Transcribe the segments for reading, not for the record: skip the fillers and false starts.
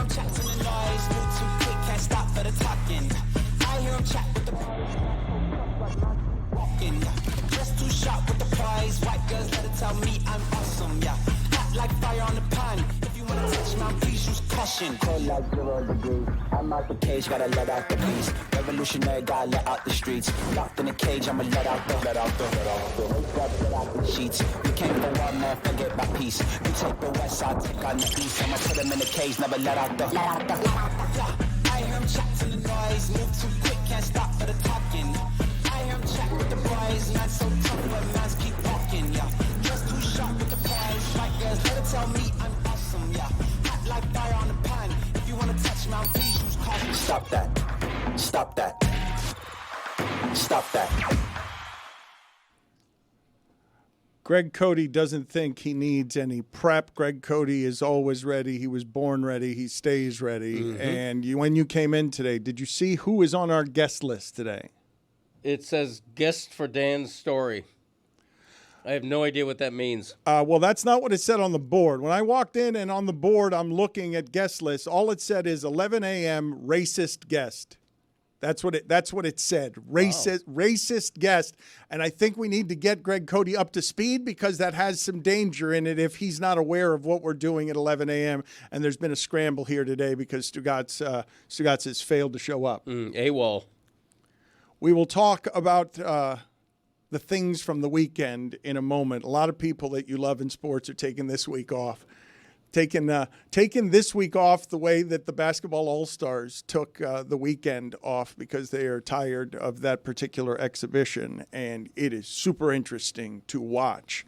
him chat to the noise, move too quick, can't stop for the talking. I hear him chat with the walking. Just too sharp with the prize, white girls let it tell me I'm awesome, yeah. Hot like fire on the pan, if you wanna touch my please use caution. Cold like 0 degrees, I'm out the cage, gotta let out the beast. Revolutionary, gotta let out the streets. Locked in a cage, I'ma let out the sheets. We came for one man, forget my peace. You take the west, I'll take on the east. I'ma put him in the cage, never let out the I hear him chat to the noise, move too quick, can't stop for the talking. I hear him chat with the boys, man so tough, but mans keep walking, yeah. Just too sharp with the prize, white girls let it tell me I'm awesome, yeah. Hot like fire on the pan, if you wanna touch my please use caution. Stop that. Stop that. Stop that. Greg Cote doesn't think he needs any prep. Greg Cote is always ready. He was born ready. He stays ready. Mm-hmm. And when you came in today, did you see who is on our guest list today? It says guest for Dan's story. I have no idea what that means. Well, that's not what it said on the board. When I walked in and on the board I'm looking at guest lists, all it said is 11 a.m. racist guest. That's what it said. Racist guest. And I think we need to get Greg Cote up to speed because that has some danger in it if he's not aware of what we're doing at 11 a.m. And there's been a scramble here today because Stugotz has failed to show up. AWOL. We will talk about the things from the weekend in a moment. A lot of people that you love in sports are taking this week off. Taking this week off the way that the basketball all-stars took the weekend off because they are tired of that particular exhibition. And it is super interesting to watch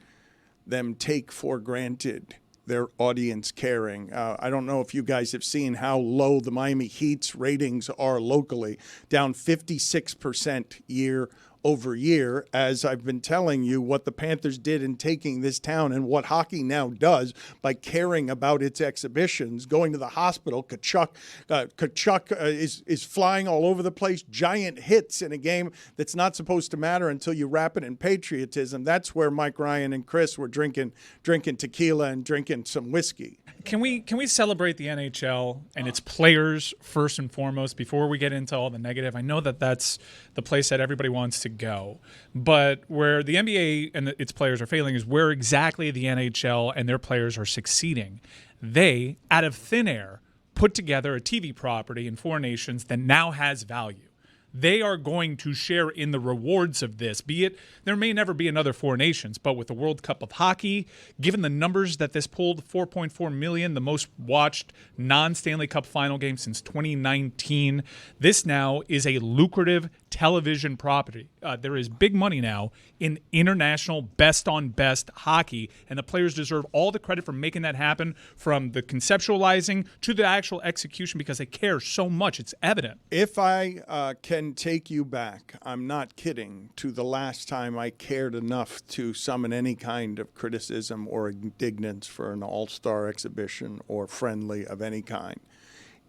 them take for granted their audience caring. I don't know if you guys have seen how low the Miami Heat's ratings are locally, down 56% year over year, as I've been telling you what the Panthers did in taking this town and what hockey now does by caring about its exhibitions, going to the hospital. Kachuk is flying all over the place, giant hits in a game that's not supposed to matter until you wrap it in patriotism. That's where Mike Ryan and Chris were drinking tequila and drinking some whiskey. Can we celebrate the NHL and its players first and foremost before we get into all the negative? I know that that's the place that everybody wants to go, but where the NBA and its players are failing is where exactly the NHL and their players are succeeding. They, out of thin air, put together a TV property in 4 nations that now has value. They are going to share in the rewards of this, be it there may never be another 4 nations, but with the World Cup of Hockey, given the numbers that this pulled, 4.4 million, the most watched non-Stanley Cup final game since 2019, this now is a lucrative television property. There is big money now in international best-on-best hockey, and the players deserve all the credit for making that happen, from the conceptualizing to the actual execution, because they care so much. It's evident. If I can take you back, I'm not kidding, to the last time I cared enough to summon any kind of criticism or indignance for an all-star exhibition or friendly of any kind,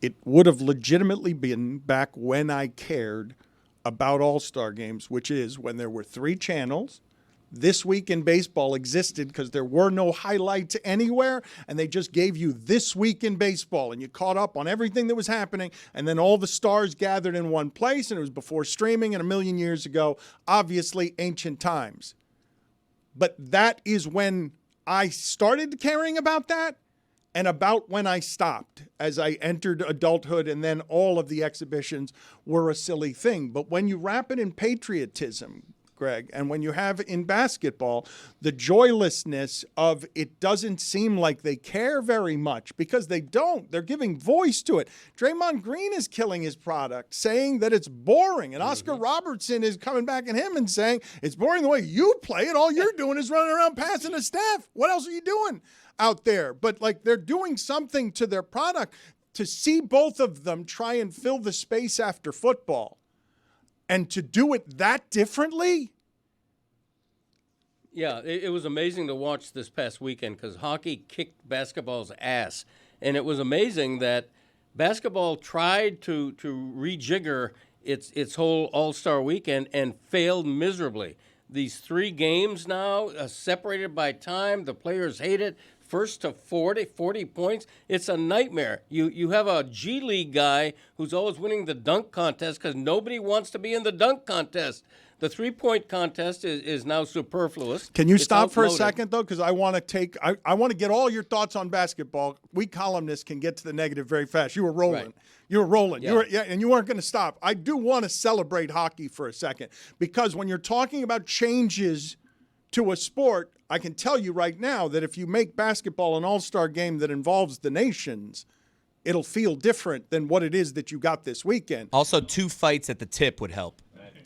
it would have legitimately been back when I cared about all-star games, which is when there were 3 channels. This Week in Baseball existed because there were no highlights anywhere, and they just gave you This Week in Baseball, and you caught up on everything that was happening, and then all the stars gathered in one place, and it was before streaming and a million years ago, obviously ancient times. But that is when I started caring about that, and about when I stopped as I entered adulthood, and then all of the exhibitions were a silly thing. But when you wrap it in patriotism, Greg, and when you have in basketball the joylessness of it doesn't seem like they care very much, because they don't. They're giving voice to it. Draymond Green is killing his product, saying that it's boring, and Oscar Robertson is coming back at him and saying it's boring the way you play it. All you're doing is running around passing the staff. What else are you doing out there? But like, they're doing something to their product. To see both of them try and fill the space after football, and to do it that differently? Yeah, it was amazing to watch this past weekend because hockey kicked basketball's ass. And it was amazing that basketball tried to rejigger its whole All-Star weekend and failed miserably. These 3 games now, separated by time, the players hate it. first to 40 points. It's a nightmare. You have a G League guy who's always winning the dunk contest because nobody wants to be in the dunk contest. The 3-point contest is now superfluous. Can you It's stop for a outmoded. second, though? Because I want to I want to get all your thoughts on basketball. We columnists can get to the negative very fast. You were rolling. Right. You were rolling. Yeah. And you weren't going to stop. I do want to celebrate hockey for a second because when you're talking about changes to a sport, I can tell you right now that if you make basketball an all-star game that involves the nations, it'll feel different than what it is that you got this weekend. Also, 2 fights at the tip would help.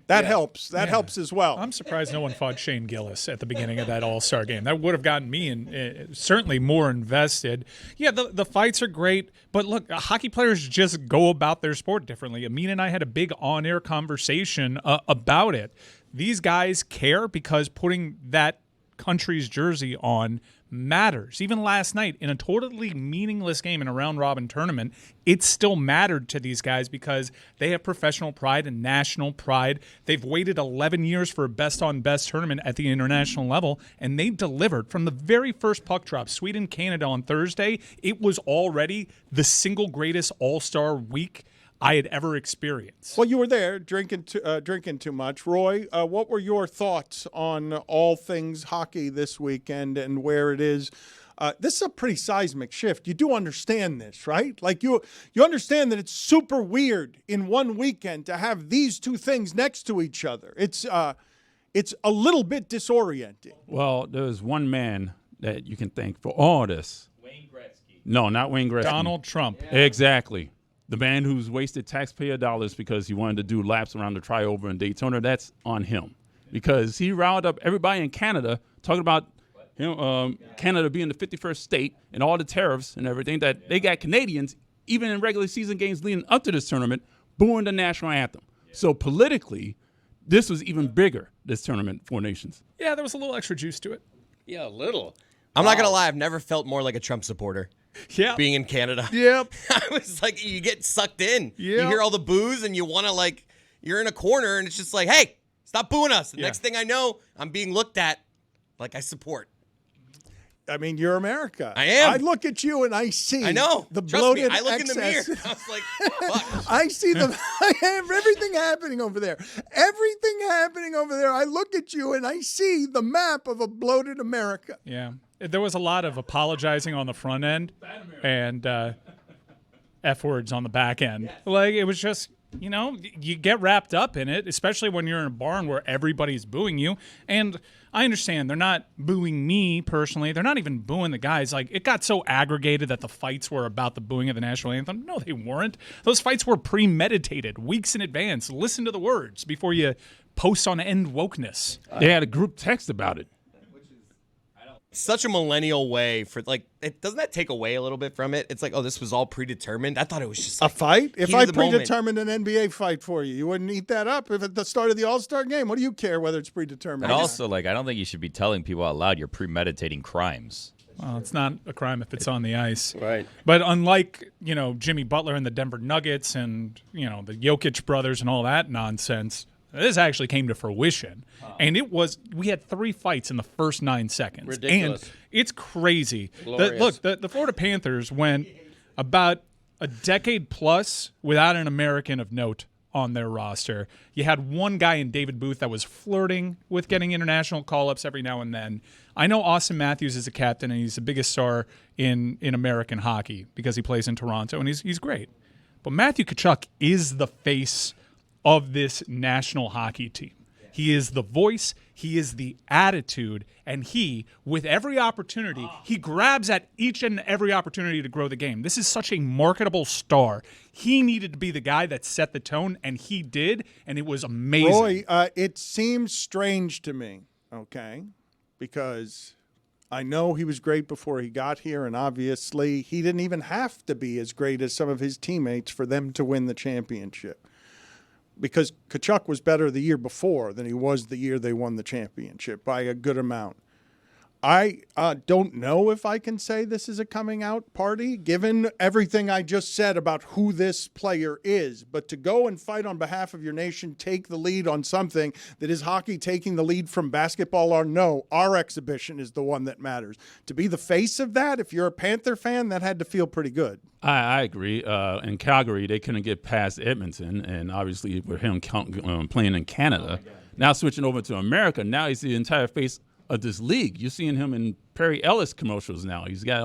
That helps. That helps as well. I'm surprised no one fought Shane Gillis at the beginning of that All-Star game. That would have gotten me certainly more invested. Yeah, the fights are great, but look, hockey players just go about their sport differently. Amin and I had a big on-air conversation about it. These guys care because putting that country's jersey on matters. Even last night, in a totally meaningless game in a round-robin tournament, it still mattered to these guys because they have professional pride and national pride. They've waited 11 years for a best-on-best tournament at the international level, and they delivered. From the very first puck drop, Sweden-Canada on Thursday, it was already the single greatest all-star week I had ever experienced. Well, you were there drinking too much. Roy, what were your thoughts on all things hockey this weekend and where it is? This is a pretty seismic shift. You do understand this, right? Like you understand that it's super weird in one weekend to have these two things next to each other. It's a little bit disorienting. Well, there's one man that you can thank for all this. Wayne Gretzky. No, not Wayne Gretzky. Donald Trump. Yeah. Exactly. The man who's wasted taxpayer dollars because he wanted to do laps around the triover in Daytona, that's on him. Because he riled up everybody in Canada talking about Canada being the 51st state and all the tariffs and everything, that they got Canadians, even in regular season games leading up to this tournament, booing the national anthem. So politically, this was even bigger, this tournament, Four Nations. Yeah, there was a little extra juice to it. Yeah, a little. I'm not going to lie. I've never felt more like a Trump supporter. Yeah. Being in Canada. Yep. I was like, you get sucked in. Yep. You hear all the boos and you want to you're in a corner and it's just like, hey, stop booing us. The next thing I know, I'm being looked at like I support. I mean, you're America. I am. I look at you and I see. I know. The Trust bloated me, I look in the mirror. excess. I was like, fuck. I see I have everything happening over there. Everything happening over there. I look at you and I see the map of a bloated America. Yeah. There was a lot of apologizing on the front end and F words on the back end. Like, it was just, you get wrapped up in it, especially when you're in a barn where everybody's booing you. And I understand they're not booing me personally. They're not even booing the guys. Like, it got so aggregated that the fights were about the booing of the national anthem. No, they weren't. Those fights were premeditated weeks in advance. Listen to the words before you post on End Wokeness. They had a group text about it. Such a millennial way for doesn't that take away a little bit from it? It's like, oh, this was all predetermined. I thought it was just A fight? If heat I of the moment. predetermined an NBA fight for you, you wouldn't eat that up if at the start of the All-Star game. What do you care whether it's predetermined? And also, I don't think you should be telling people out loud you're premeditating crimes. Well, it's not a crime if it's on the ice. Right. But unlike, Jimmy Butler and the Denver Nuggets and, the Jokic brothers and all that nonsense, this actually came to fruition. And we had 3 fights in the first 9 seconds. Ridiculous. And it's crazy. Glorious. The Florida Panthers went about a decade plus without an American of note on their roster. You had one guy in David Booth that was flirting with getting international call-ups every now and then. I know Austin Matthews is a captain, and he's the biggest star in American hockey because he plays in Toronto, and he's great. But Matthew Tkachuk is the face of this national hockey team. He is the voice, he is the attitude, and he, with every opportunity, he grabs at each and every opportunity to grow the game. This is such a marketable star. He needed to be the guy that set the tone, and he did, and it was amazing. Roy, it seems strange to me, okay, because I know he was great before he got here, and obviously he didn't even have to be as great as some of his teammates for them to win the championship. Because Tkachuk was better the year before than he was the year they won the championship by a good amount. I don't know if I can say this is a coming out party, given everything I just said about who this player is. But to go and fight on behalf of your nation, take the lead on something that is hockey taking the lead from basketball, or no, our exhibition is the one that matters. To be the face of that, if you're a Panther fan, that had to feel pretty good. I agree. In Calgary, they couldn't get past Edmonton, and obviously with him playing in Canada. Now switching over to America, now he's the entire face of this league. You're seeing him in Perry Ellis commercials now. He's got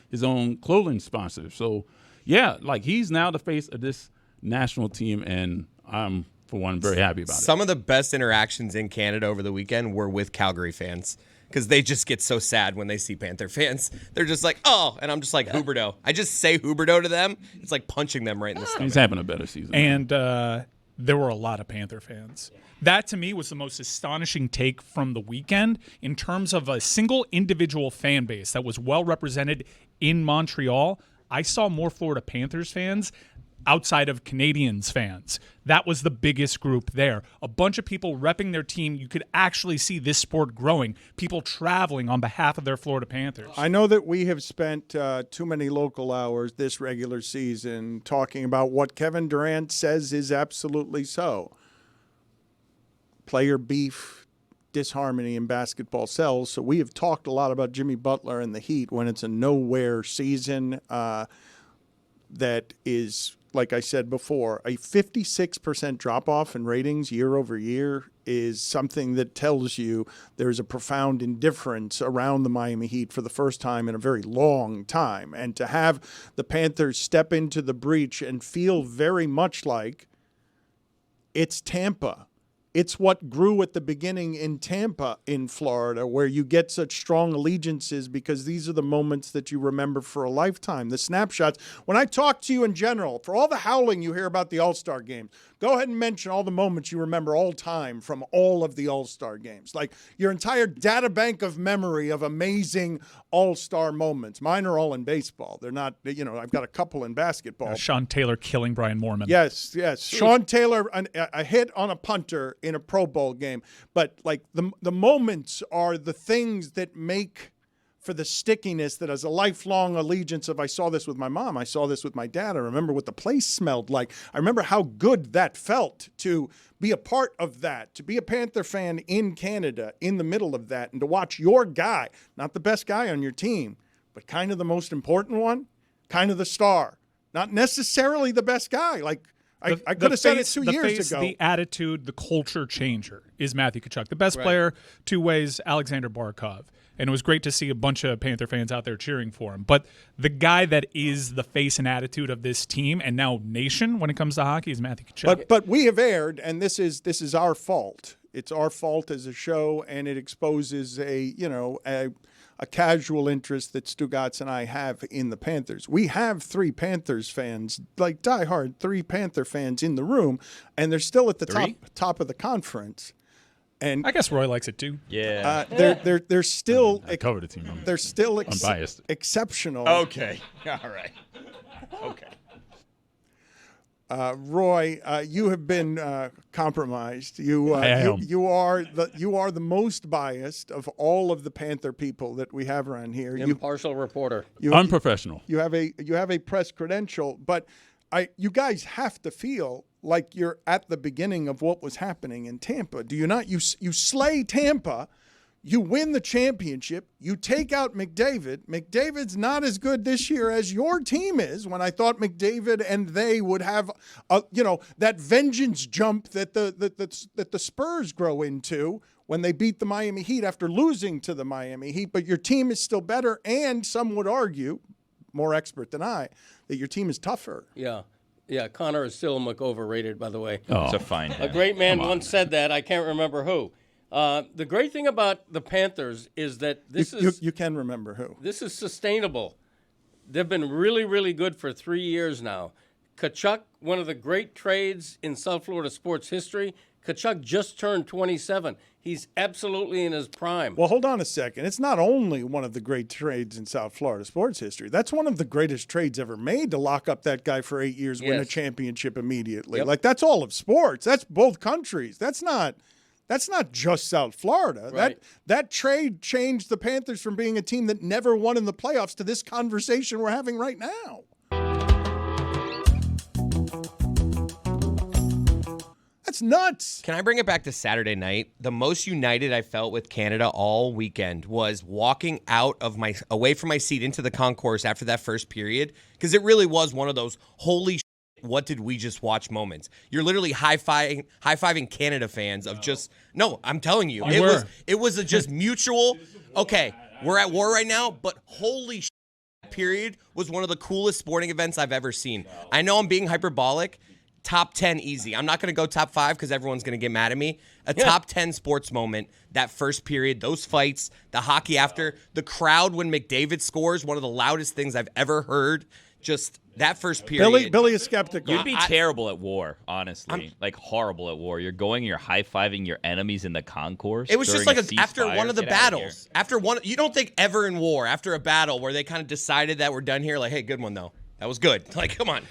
his own clothing sponsor. So, yeah, like he's now the face of this national team, and I'm, for one, very happy about it. Some of the best interactions in Canada over the weekend were with Calgary fans because they just get so sad when they see Panther fans. They're just like, oh, and I'm just like, Huberdeau. I just say Huberdeau to them. It's like punching them right in the stomach. He's having a better season. And there were a lot of Panther fans. That, to me, was the most astonishing take from the weekend in terms of a single individual fan base that was well represented in Montreal. I saw more Florida Panthers fans outside of Canadians fans. That was the biggest group there. A bunch of people repping their team. You could actually see this sport growing. People traveling on behalf of their Florida Panthers. I know that we have spent too many local hours this regular season talking about what Kevin Durant says is absolutely so. Player beef, disharmony in basketball sells. So we have talked a lot about Jimmy Butler and the Heat when it's a nowhere season that is, like I said before, a 56% drop-off in ratings year over year is something that tells you there's a profound indifference around the Miami Heat for the first time in a very long time. And to have the Panthers step into the breach and feel very much like it's Tampa. It's what grew at the beginning in Tampa in Florida, where you get such strong allegiances because these are the moments that you remember for a lifetime, the snapshots. When I talk to you in general, for all the howling you hear about the All-Star games, go ahead and mention all the moments you remember all time from all of the All-Star games. Like your entire data bank of memory of amazing All-Star moments. Mine are all in baseball. They're not, I've got a couple in basketball. Sean Taylor killing Brian Moorman. Yes. Sean Taylor, a hit on a punter in a Pro Bowl game. But like the moments are the things that make for the stickiness that as a lifelong allegiance of I saw this with my mom, I saw this with my dad, I remember what the place smelled like. I remember how good that felt to be a part of that, to be a Panther fan in Canada in the middle of that, and to watch your guy, not the best guy on your team, but kind of the most important one, kind of the star, not necessarily the best guy. Like I could have said it 2 years ago. The attitude, the culture changer is Matthew Tkachuk. The best player, two ways, Alexander Barkov. And it was great to see a bunch of Panther fans out there cheering for him. But the guy that is the face and attitude of this team and now nation when it comes to hockey is Matthew Tkachuk. But we have aired, and this is our fault. It's our fault as a show, and it exposes a casual interest that Stugotz and I have in the Panthers. We have three Panthers fans, like diehard three Panther fans in the room, and they're still at the top of the conference. And I guess Roy likes it too. Yeah. They're still I cover the team. They're still unbiased. Exceptional. Okay. All right. Okay. Roy, you have been compromised. You are the most biased of all of the Panther people that we have around here. Impartial reporter. Unprofessional. You have a press credential, but you guys have to feel like you're at the beginning of what was happening in Tampa. Do you not? You slay Tampa. You win the championship. You take out McDavid. McDavid's not as good this year as your team is, when I thought McDavid and they would have, that vengeance jump that the Spurs grow into when they beat the Miami Heat after losing to the Miami Heat. But your team is still better, and some would argue, more expert than I, that your team is tougher. Yeah, Connor is still overrated, by the way. Oh. It's a fine. A great man once said that. I can't remember who. The great thing about the Panthers is that you can remember who. This is sustainable. They've been really, really good for 3 years now. Tkachuk, one of the great trades in South Florida sports history. Tkachuk just turned 27. He's absolutely in his prime. Well, hold on a second. It's not only one of the great trades in South Florida sports history. That's one of the greatest trades ever made, to lock up that guy for 8 years, win a championship immediately. Yep. Like, that's all of sports. That's both countries. That's not That's not just South Florida. Right. That trade changed the Panthers from being a team that never won in the playoffs to this conversation we're having right now. That's nuts. Can I bring it back to Saturday night? The most united I felt with Canada all weekend was walking away from my seat into the concourse after that first period, because it really was one of those holy shit, what did we just watch moments. You're literally high-fiving Canada fans of just, no, I'm telling you. It was a just mutual, okay, we're at war right now, but holy shit, period was one of the coolest sporting events I've ever seen. I know I'm being hyperbolic. Top 10 easy. I'm not going to go top 5 because everyone's going to get mad at me. Top 10 sports moment, that first period, those fights, the hockey after, the crowd when McDavid scores, one of the loudest things I've ever heard. Just that first period. Billy is skeptical. You'd be terrible at war, honestly. Like horrible at war. You're going, you're high-fiving your enemies in the concourse. It was just during like a after ceasefire. one of the Get outta here. battles. After one, you don't think ever in war, after a battle where they kind of decided that we're done here, like, hey, good one, though. That was good. Like, come on.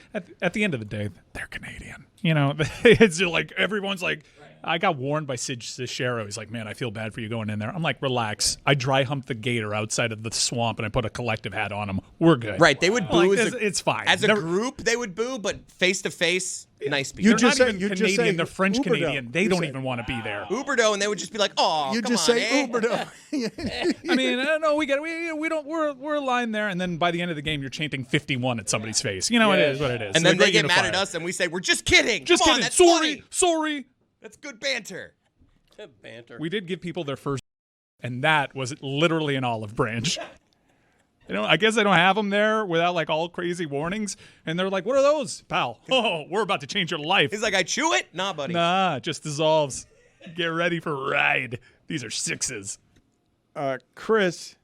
At the end of the day, they're Canadian. You know, it's like everyone's like, I got warned by Sid Cicero. He's like, man, I feel bad for you going in there. I'm like, relax. I dry humped the gator outside of the swamp and I put a collective hat on him. We're good. Right. They would boo. Like, it's fine. As a group, they would boo, but face to face, nice people. They're just not say- even you just Canadian. say They're French Uberdo. Canadian. They You don't say- even want to be there. Uberdo, and they would just be like, oh, You come just on, say eh? Uberdo. I mean, no, we're aligned there, and then by the end of the game, you're chanting 51 at somebody's face. You know, it is what it is. And They're then they great get mad at unifier. us, and we say, we're just kidding. Just Come on, kidding. that's Sorry, funny. sorry. That's good banter. Banter. We did give people their first, and that was literally an olive branch. I guess they don't have them there without like all crazy warnings, and they're like, "What are those, pal? Oh, we're about to change your life." He's like, I chew it? Nah, buddy. Nah, it just dissolves. Get ready for a ride. These are 6s. Chris,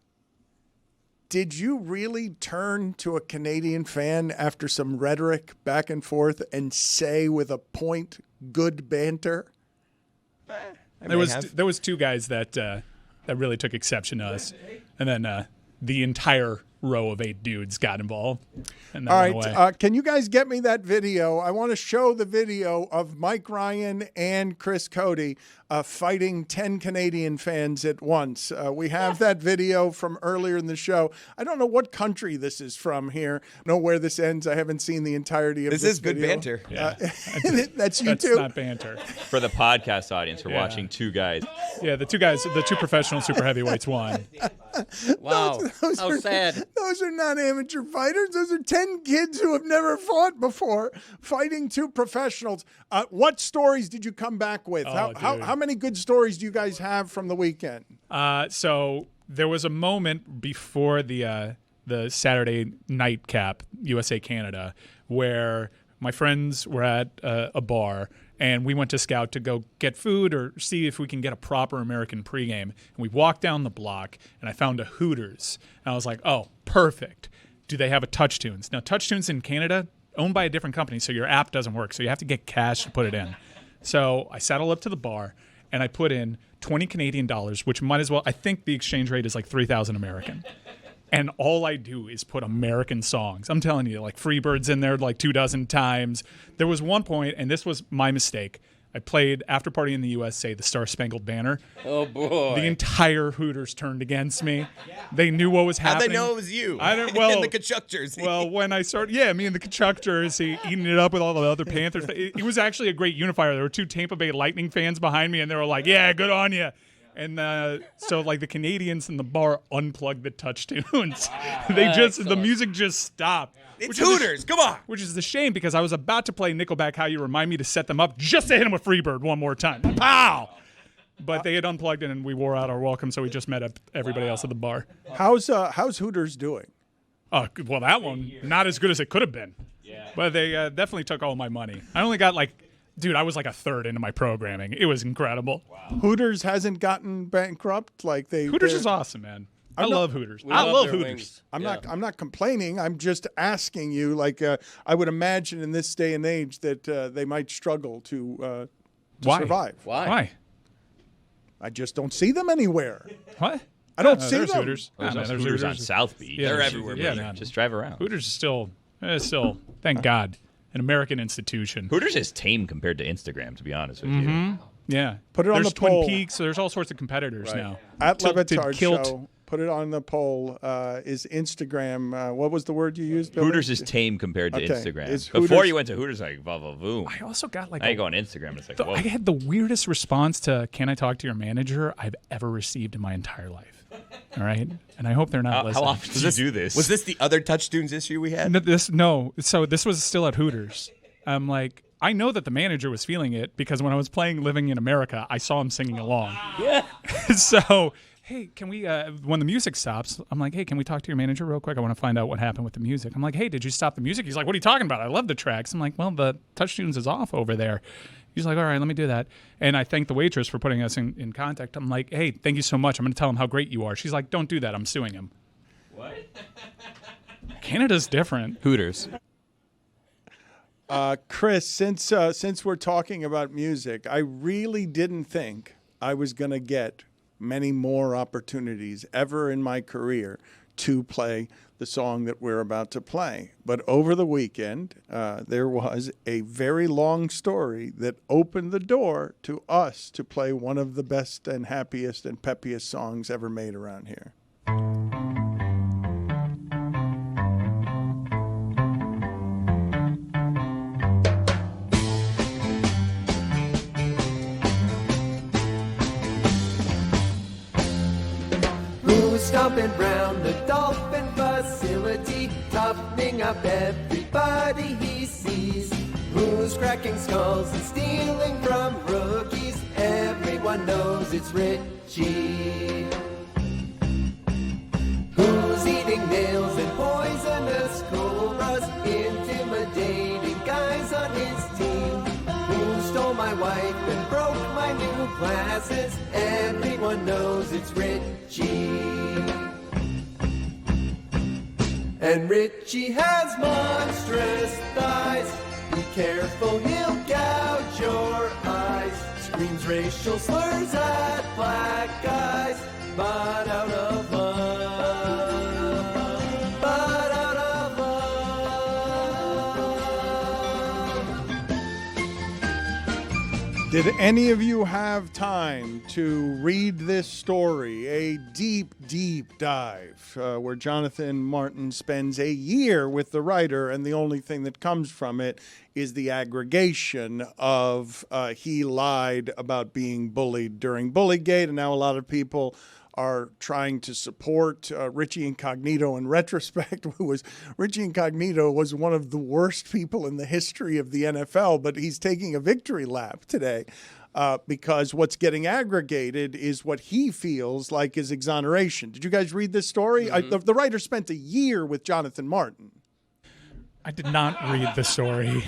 did you really turn to a Canadian fan after some rhetoric back and forth and say with a point, good banter? There was two guys that really took exception to us, and then the entire row of 8 dudes got involved. And that All went away. right, can you guys get me that video? I want to show the video of Mike Ryan and Chris Cody fighting 10 Canadian fans at once. We have that video from earlier in the show. I don't know what country this is from here. I don't know where this ends. I haven't seen the entirety of this This is good video. banter. Yeah. That's you That's too? not banter. For the podcast audience, we're Yeah. watching two guys. Yeah, the two professional super heavyweights won. Wow. Those How are- sad. Those are not amateur fighters. Those are 10 kids who have never fought before fighting 2 professionals. What stories did you come back with? Oh, How many good stories do you guys have from the weekend? So there was a moment before the Saturday nightcap, USA Canada, where my friends were at a bar, and we went to Scout to go get food or see if we can get a proper American pregame. And we walked down the block, and I found a Hooters. And I was like, oh, perfect. Do they have a Touch Tunes? Now, Touch Tunes in Canada, owned by a different company, so your app doesn't work. So you have to get cash to put it in. So I saddled up to the bar, and I put in 20 Canadian dollars, which might as well, I think the exchange rate is like 3,000 American. And all I do is put American songs. I'm telling you, like Freebird's in there like 24 times. There was one point, and this was my mistake. I played After Party in the USA, the Star Spangled Banner. Oh, boy. The entire Hooters turned against me. They knew what was How'd happening. they know it was you? I don't. Well, in the Kachuk jersey. Well, when I started, me and the Kachuk jersey, eating it up with all the other Panthers. It was actually a great unifier. There were 2 Tampa Bay Lightning fans behind me, and they were like, "Yeah, good on you." And so, like, the Canadians in the bar unplugged the Touch Tunes. The music just stopped. it's Hooters. Come on. Which is a shame because I was about to play Nickelback, How You Remind Me, to set them up just to hit them with Freebird one more time. Pow! But they had unplugged it, and we wore out our welcome, so we just met up everybody else at the bar. How's Hooters doing? Well, that one, not as good as it could have been. Yeah. But they definitely took all my money. I only got Dude, I was like a third into my programming. It was incredible. Wow. Hooters hasn't gotten bankrupt Hooters is awesome, man. I love Hooters. I love their Hooters. wings. I'm not complaining. I'm just asking you. I would imagine in this day and age that they might struggle to Why? survive. Why? I just don't see them anywhere. What? I don't see there's them. Hooters. There's No, no there's Hooters on South Beach. Yeah, They're there's- everywhere, Yeah, brother. man. Just drive around. Hooters is still, thank God, an American institution. Hooters is tame compared to Instagram, to be honest with you. Yeah. Put it on There's the poll. Twin Peaks. There's all sorts of competitors now. At Le Tilted Batard Kilt. Show. Put it on the poll. Is Instagram, what was the word you used, Billy? Hooters is tame compared to Okay. Instagram. Is Before Hooters- you went to Hooters, like, boom. I also got like Now you go on Instagram, it's like, whoa. I had the weirdest response to "Can I talk to your manager?" I've ever received in my entire life. All right, and I hope they're not How listening. often do you do this? Was this the other Touchtunes issue we had? No. So this was still at Hooters. I'm like, I know that the manager was feeling it because when I was playing Living in America, I saw him singing along. Yeah. So, hey, can we, when the music stops, I'm like, hey, can we talk to your manager real quick? I want to find out what happened with the music. I'm like, hey, did you stop the music? He's like, what are you talking about? I love the tracks. I'm like, well, the Touchtunes is off over there. He's like, all right, let me do that. And I thank the waitress for putting us in contact. I'm like, hey, thank you so much. I'm going to tell him how great you are. She's like, don't do that. I'm suing him. What? Canada's different. Hooters. Chris, since we're talking about music, I really didn't think I was going to get many more opportunities ever in my career to play the song that we're about to play. But over the weekend, there was a very long story that opened the door to us to play one of the best and happiest and peppiest songs ever made around here. Who's stomping round the dolphin facility, toughening up everybody he sees? Who's cracking skulls and stealing from rookies? Everyone knows it's Richie. Who's eating nails and poisonous cobras, intimidating guys on his team? Who stole my wife and broke my new glasses? Everyone knows it's Richie. And Richie has monstrous thighs. Be careful, he'll gouge your eyes. Screams racial slurs at black guys. But out of love. But out of love. Did any of you have time to read this story, a deep, deep dive, where Jonathan Martin spends a year with the writer, and the only thing that comes from it is the aggregation of he lied about being bullied during Bullygate, and now a lot of people are trying to support Richie Incognito in retrospect. Richie Incognito was one of the worst people in the history of the NFL, but he's taking a victory lap today because what's getting aggregated is what he feels like is exoneration. Did you guys read this story? Mm-hmm. The writer spent a year with Jonathan Martin. I did not read the story.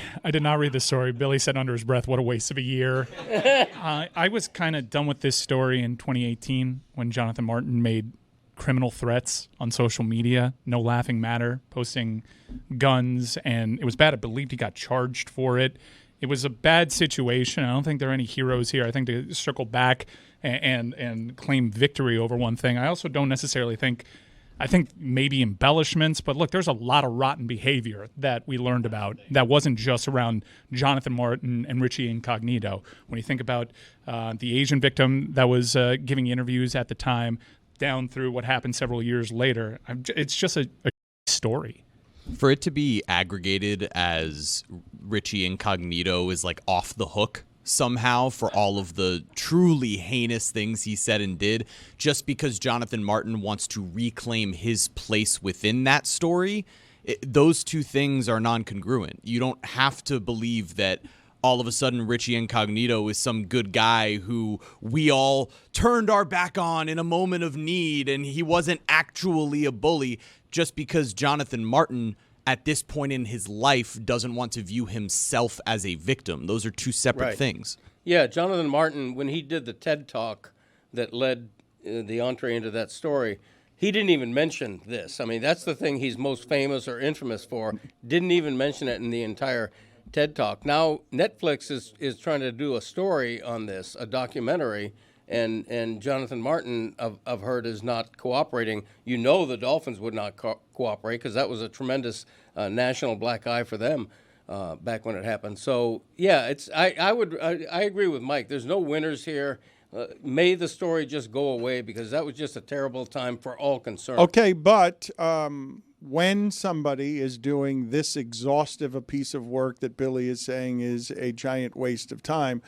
Billy said under his breath, what a waste of a year. I was kind of done with this story in 2018 when Jonathan Martin made criminal threats on social media, no laughing matter, posting guns, and it was bad. I believed he got charged for it. It was a bad situation. I don't think there are any heroes here. I think to circle back and claim victory over one thing, I also don't necessarily think – I think maybe embellishments, but look, there's a lot of rotten behavior that we learned about that wasn't just around Jonathan Martin and Richie Incognito. When you think about the Asian victim that was giving interviews at the time down through what happened several years later, it's just a story. For it to be aggregated as Richie Incognito is like off the hook somehow for all of the truly heinous things he said and did, just because Jonathan Martin wants to reclaim his place within that story, those two things are non-congruent. You don't have to believe that all of a sudden Richie Incognito is some good guy who we all turned our back on in a moment of need and he wasn't actually a bully, just because Jonathan Martin at this point in his life doesn't want to view himself as a victim. Those are two separate things. Yeah, Jonathan Martin, when he did the TED Talk that led the entree into that story, he didn't even mention this. I mean, that's the thing he's most famous or infamous for. Didn't even mention it in the entire TED Talk. Now, Netflix is trying to do a story on this, a documentary, and Jonathan Martin, I've heard, is not cooperating. You know the Dolphins would not cooperate because that was a tremendous national black eye for them. back when it happened. So yeah, I agree with Mike. There's no winners here. May the story just go away, because that was just a terrible time for all concerned. Okay, but when somebody is doing this exhaustive a piece of work that Billy is saying is a giant waste of time,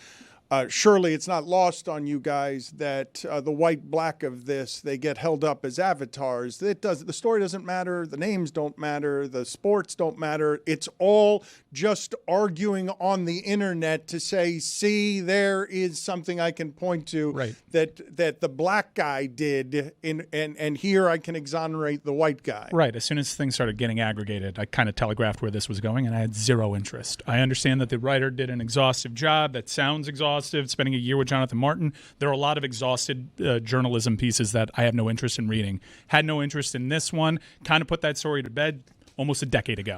surely it's not lost on you guys that the white-black of this, they get held up as avatars. The story doesn't matter. The names don't matter. The sports don't matter. It's all just arguing on the internet to say, see, there is something I can point to that the black guy did, and here I can exonerate the white guy. Right. As soon as things started getting aggregated, I kind of telegraphed where this was going, and I had zero interest. I understand that the writer did an exhaustive job. That sounds exhaustive. Spending a year with Jonathan Martin, there are a lot of exhausted journalism pieces that I have no interest in reading. Had no interest in this one. Kind of put that story to bed almost a decade ago.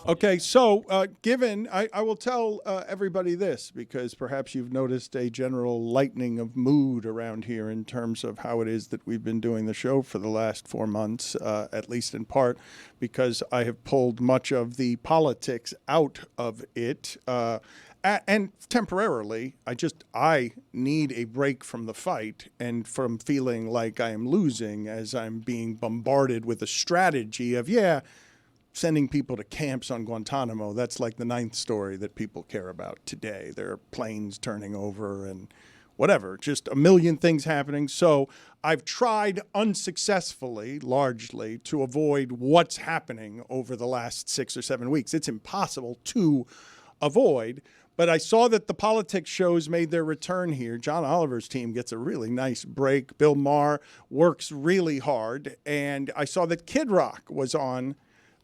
Okay, so I will tell everybody this, because perhaps you've noticed a general lightening of mood around here in terms of how it is that we've been doing the show for the last 4 months, at least in part because I have pulled much of the politics out of it. And temporarily, I need a break from the fight and from feeling like I am losing as I'm being bombarded with a strategy of, sending people to camps on Guantanamo. That's like the 9th story that people care about today. There are planes turning over and whatever, just a million things happening. So I've tried unsuccessfully, largely, to avoid what's happening over the last 6 or 7 weeks. It's impossible to avoid. But I saw that the politics shows made their return here. John Oliver's team gets a really nice break. Bill Maher works really hard. And I saw that Kid Rock was on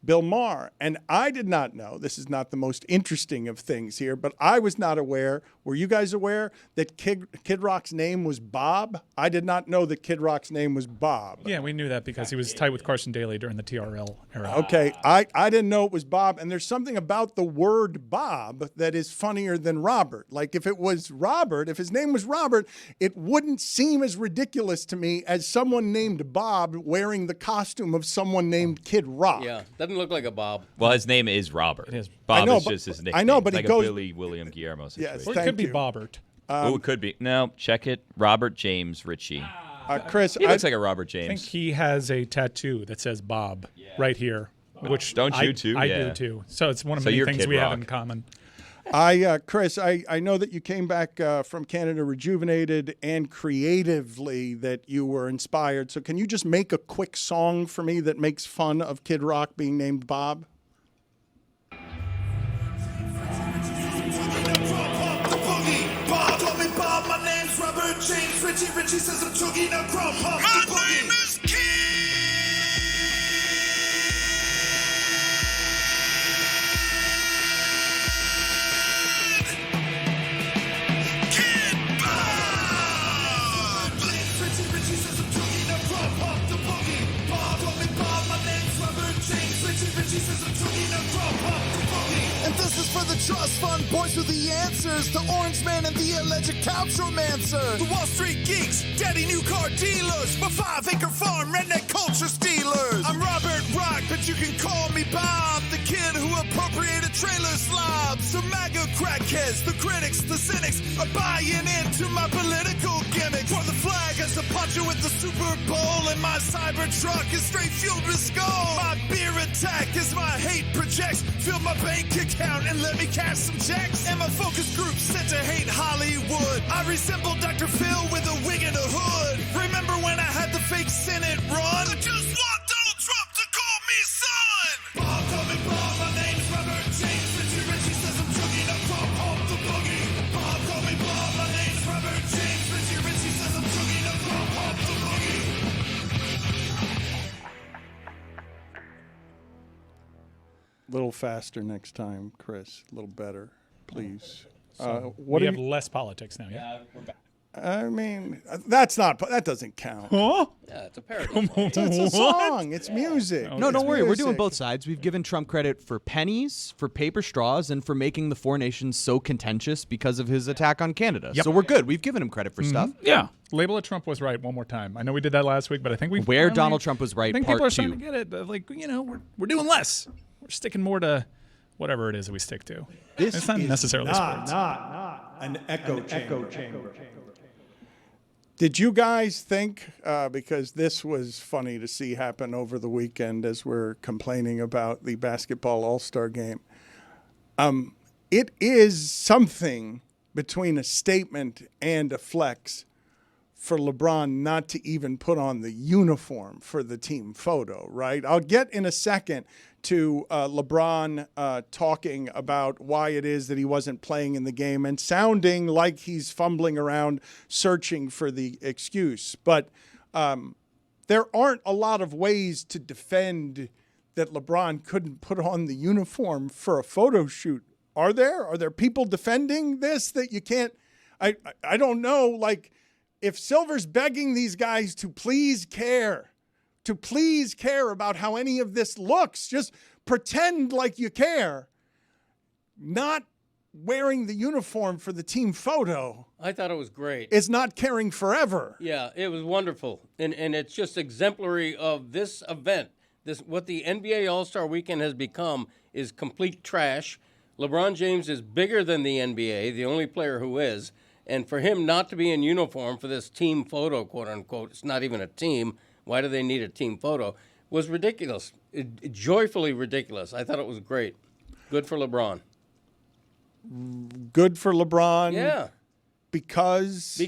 Bill Maher. And I did not know, this is not the most interesting of things here, but I was not aware. Were you guys aware that Kid Rock's name was Bob? I did not know that Kid Rock's name was Bob. Yeah, we knew that because he was tight with Carson Daly during the TRL era. Okay, I didn't know it was Bob. And there's something about the word Bob that is funnier than Robert. Like if it was Robert, if his name was Robert, it wouldn't seem as ridiculous to me as someone named Bob wearing the costume of someone named Kid Rock. Yeah, doesn't look like a Bob. Well, his name is Robert. It is. Bob is just his nickname. I know, but it's he like goes a Billy William Guillermo situation. Yes, Or it could be Bobbert. It could be. No, check it. Robert James Ritchie. Chris, He looks like a Robert I think James. he has a tattoo that says Bob right here. Which Don't you too? I Yeah. do too. So it's one of So many you're things Kid we have Rock. in common. Chris, I know that you came back from Canada rejuvenated and creatively that you were inspired. So can you just make a quick song for me that makes fun of Kid Rock being named Bob? My name's Robert James Richie says I'm chuggy no crump. My name is Kid. Kid Bob. Richie says I'm chuggy no crump. Pump the boogie. Bob, call me Bob. My name's Robert James Richie says I'm chuggy no crump. Pump the boogie. And this is for the trust fund boys with the answers. The Orange Man and the alleged couch romancer. The Wall Street geeks, daddy new car dealers. My 5-acre farm, redneck culture stealers. I'm Robert Rock, but you can call me Bob. The kid who appropriated trailer slobs. The MAGA crackheads, the critics, the cynics are buying into my political gimmick. For the flag as a puncher with the Super Bowl. And my cyber truck is straight fueled with skull. My beer attack as my hate projects. Fill my bank account and let me cash some checks. And my focus group sent to hate Hollywood. I resemble Dr. Phil with a wig and a hood. Remember when I had the fake Senate run? I just want Donald Trump to call me son. Bob, call me Bob. My name's Robert James Richie says I'm chugging up from home the boogie. Bob, call me Bob. My name's Robert James Richie says I'm chugging up from home the boogie. A little faster next time, Chris. A little better, please. So What we are have you, less politics now. Yeah. I mean, that doesn't count. Huh? Yeah, it's a parody. It's a song. It's music. No, don't worry. We're doing music. both sides. We've given Trump credit for pennies, for paper straws, and for making the four nations so contentious because of his attack on Canada. Yep. So we're good. We've given him credit for stuff. Yeah. Label it Trump was right one more time. I know we did that last week, but I think we Where Donald Trump was right, I think part people are 2. starting to get it. But we're doing less. We're sticking more to whatever it is that we stick to. It's not necessarily sports. Not an echo chamber. Did you guys think, because this was funny to see happen over the weekend as we're complaining about the basketball All-Star game, it is something between a statement and a flex for LeBron not to even put on the uniform for the team photo, right? I'll get in a second to LeBron talking about why it is that he wasn't playing in the game and sounding like he's fumbling around searching for the excuse. But there aren't a lot of ways to defend that LeBron couldn't put on the uniform for a photo shoot. Are there? Are there people defending this that you can't? I don't know. Like, if Silver's begging these guys to please care about how any of this looks, just pretend like you care, not wearing the uniform for the team photo. I thought it was great. Is not caring forever. Yeah, it was wonderful. And it's just exemplary of this event. What the NBA All-Star Weekend has become is complete trash. LeBron James is bigger than the NBA, the only player who is. And for him not to be in uniform for this team photo, quote unquote, it's not even a team. Why do they need a team photo? Was ridiculous. Joyfully ridiculous. I thought it was great. Good for LeBron. Good for LeBron. Yeah. Because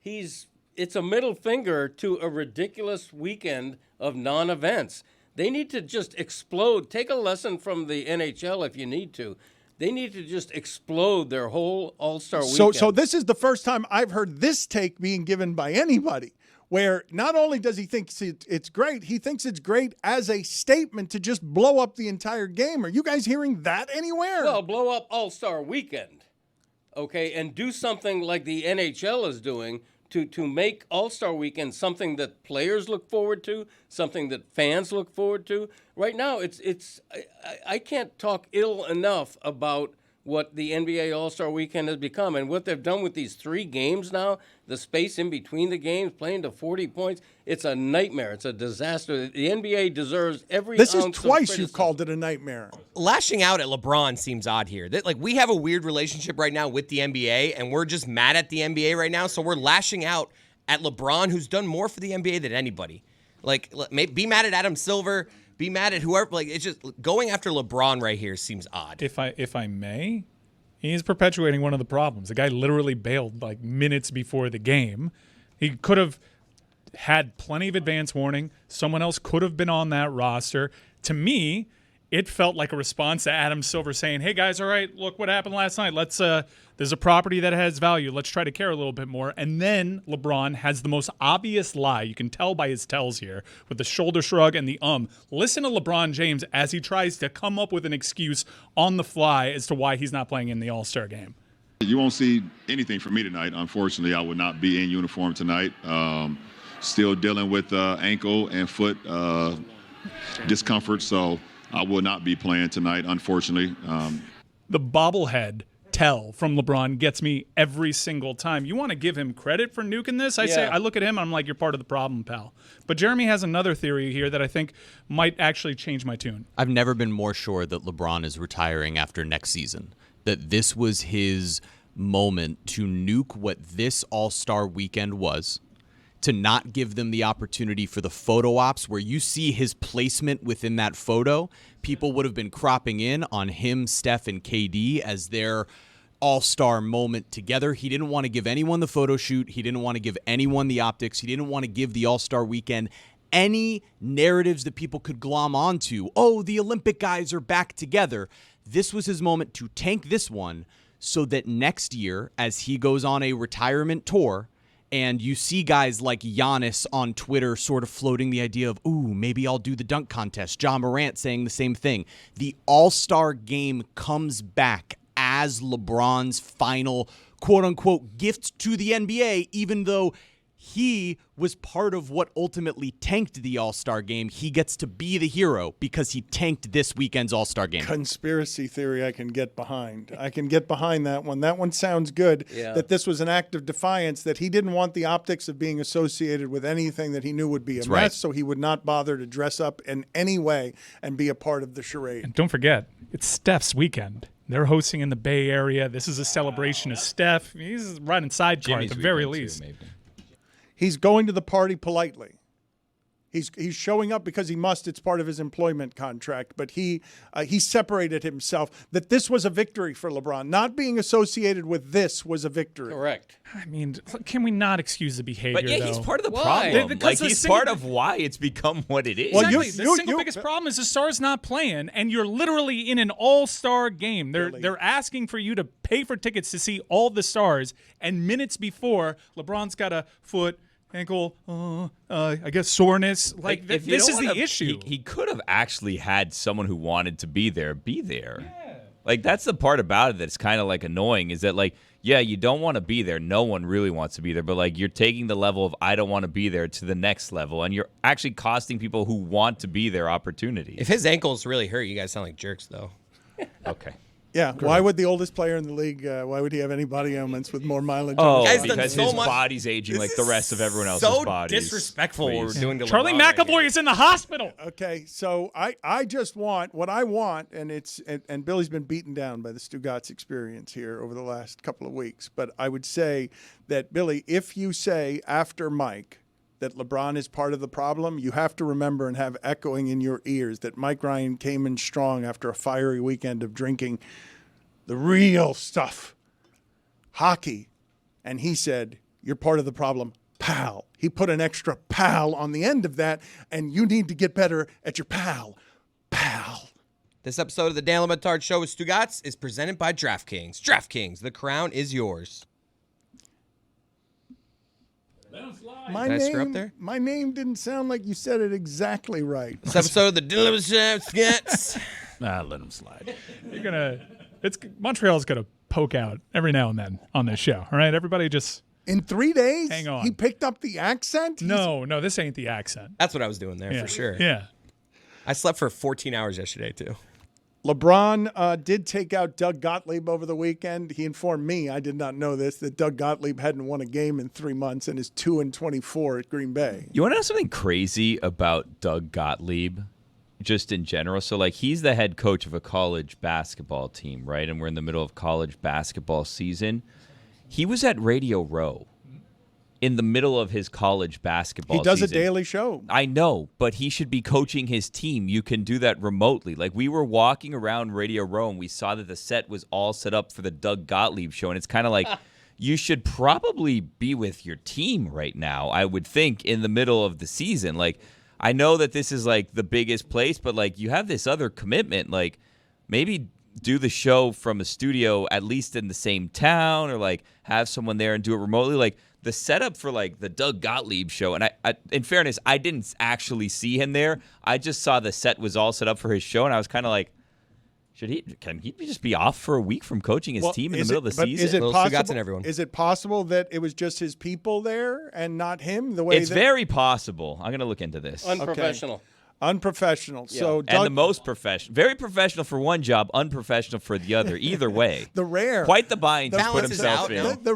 it's a middle finger to a ridiculous weekend of non-events. They need to just explode. Take a lesson from the NHL if you need to. They need to just explode their whole All-Star weekend. So this is the first time I've heard this take being given by anybody, where not only does he think it's great, he thinks it's great as a statement to just blow up the entire game. Are you guys hearing that anywhere? Well, blow up All-Star Weekend, okay, and do something like the NHL is doing to make All-Star Weekend something that players look forward to, something that fans look forward to. Right now, I can't talk ill enough about what the NBA All-Star Weekend has become and what they've done with these 3 games now, the space in between the games, playing to 40 points. It's a nightmare. It's a disaster. The NBA deserves every This ounce is of twice criticism. you've called it a nightmare. Lashing out at LeBron seems odd here. Like, we have a weird relationship right now with the NBA, and we're just mad at the NBA right now, so we're lashing out at LeBron, who's done more for the NBA than anybody. Like, be mad at Adam Silver, be mad at whoever. Like, it's just going after LeBron right here seems odd. If I may, he's perpetuating one of the problems. The guy literally bailed like minutes before the game. He could have had plenty of advance warning. Someone else could have been on that roster. To me, it felt like a response to Adam Silver saying, "Hey guys, all right, look what happened last night. Let's there's a property that has value. Let's try to care a little bit more." And then LeBron has the most obvious lie. You can tell by his tells here with the shoulder shrug and the Listen to LeBron James as he tries to come up with an excuse on the fly as to why he's not playing in the All-Star game. You won't see anything from me tonight. Unfortunately, I will not be in uniform tonight. Still dealing with ankle and foot discomfort, so I will not be playing tonight, unfortunately. The bobblehead tell from LeBron gets me every single time. You want to give him credit for nuking this? I look at him, I'm like, you're part of the problem, pal. But Jeremy has another theory here that I think might actually change my tune. I've never been more sure that LeBron is retiring after next season. That this was his moment to nuke what this All-Star weekend was, to not give them the opportunity for the photo ops where you see his placement within that photo. People would have been cropping in on him, Steph, and KD as their all-star moment together. He didn't want to give anyone the photo shoot. He didn't want to give anyone the optics. He didn't want to give the All-Star weekend any narratives that people could glom onto. Oh, the Olympic guys are back together. This was his moment to tank this one so that next year, as he goes on a retirement tour, and you see guys like Giannis on Twitter sort of floating the idea of, ooh, maybe I'll do the dunk contest. Ja Morant saying the same thing. The All-Star game comes back as LeBron's final quote-unquote gift to the NBA, even though he was part of what ultimately tanked the All-Star game. He gets to be the hero because he tanked this weekend's All-Star game. Conspiracy theory I can get behind. I can get behind that one. That one sounds good, that this was an act of defiance, that he didn't want the optics of being associated with anything that he knew would be a mess, so he would not bother to dress up in any way and be a part of the charade. And don't forget, it's Steph's weekend. They're hosting in the Bay Area. This is a celebration of Steph. He's riding sidecar at the very least. He's going to the party politely. He's showing up because he must. It's part of his employment contract. But he separated himself. That this was a victory for LeBron. Not being associated with this was a victory. Correct. I mean, can we not excuse the behavior? But yeah, he's though? part of the Why? problem. Because Like, he's part of why it's become what it is. Well, Exactly. The single biggest problem is the Stars not playing, and you're literally in an all-star game. They're asking for you to pay for tickets to see all the Stars, and minutes before, LeBron's got a foot, ankle, I guess soreness. Like if you this don't is the wanna- issue. He could have actually had someone who wanted to be there. Yeah. Like, that's the part about it that's kind of like annoying, is that, like, yeah, you don't want to be there. No one really wants to be there. But, like, you're taking the level of I don't want to be there to the next level, and you're actually costing people who want to be there opportunities. If his ankles really hurt, you guys sound like jerks, though. Okay. Yeah, why would the oldest player in the league, why would he have any body ailments with more mileage? Oh, on his body? because his body's aging like the rest of everyone else's bodies. Disrespectful what we're doing to Charlie LeBron McAvoy right is in the hospital. Okay, so I just want what I want, and Billy's been beaten down by the Stugotz experience here over the last couple of weeks. But I would say that, Billy, if you say after Mike that LeBron is part of the problem, you have to remember and have echoing in your ears that Mike Ryan came in strong after a fiery weekend of drinking the real stuff, hockey, and he said, "You're part of the problem, pal." He put an extra pal on the end of that, and you need to get better at your pal. This episode of the Dan Le Batard Show with Stugotz is presented by DraftKings. DraftKings, the crown is yours. My Did I screw up name, there? my name didn't sound like you said it exactly right. This episode of the Dan Le Batard Show. Let him slide. Montreal's gonna poke out every now and then on this show. All right, everybody, just In 3 days, hang on. he picked up the accent? No, this ain't the accent. That's what I was doing there for sure. Yeah. I slept for 14 hours yesterday, too. LeBron did take out Doug Gottlieb over the weekend. He informed me, I did not know this, that Doug Gottlieb hadn't won a game in 3 months and is 2-24 at Green Bay. You want to know something crazy about Doug Gottlieb, just in general? So, like, he's the head coach of a college basketball team, right? And we're in the middle of college basketball season. He was at Radio Row in the middle of his college basketball season. He does a daily show. I know, but he should be coaching his team. You can do that remotely. Like, we were walking around Radio Row, and we saw that the set was all set up for the Doug Gottlieb show, and it's kind of like, you should probably be with your team right now, I would think, in the middle of the season. Like, I know that this is, like, the biggest place, but, like, you have this other commitment. Like, maybe do the show from a studio at least in the same town, or, like, have someone there and do it remotely. Like, the setup for, like, the Doug Gottlieb show, and I in fairness, I didn't actually see him there. I just saw the set was all set up for his show, and I was kind of like, can he just be off for a week from coaching his team in the middle of the season? Is it possible that it was just his people there and not him? It's very possible. I'm going to look into this. Unprofessional. Okay. Unprofessional. Yeah. So and the most professional. Very professional for one job, unprofessional for the other. Either way. The rare. Quite the bind to put balances himself out, in. no? The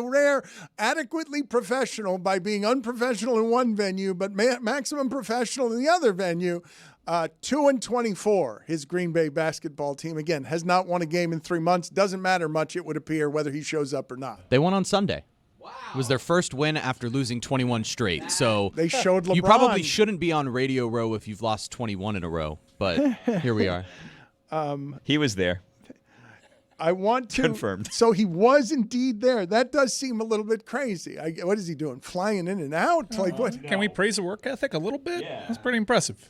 rare, adequately professional by being unprofessional in one venue, but maximum professional in the other venue. 2-24, his Green Bay basketball team, again, has not won a game in 3 months. Doesn't matter much, it would appear, whether he shows up or not. They won on Sunday. Wow. It was their first win after losing 21 straight. So they showed LeBron. You probably shouldn't be on Radio Row if you've lost 21 in a row, but here we are. He was there. I want to confirmed. So he was indeed there. That does seem a little bit crazy. What is he doing? Flying in and out? Like what? Can we praise the work ethic a little bit? Yeah. That's pretty impressive.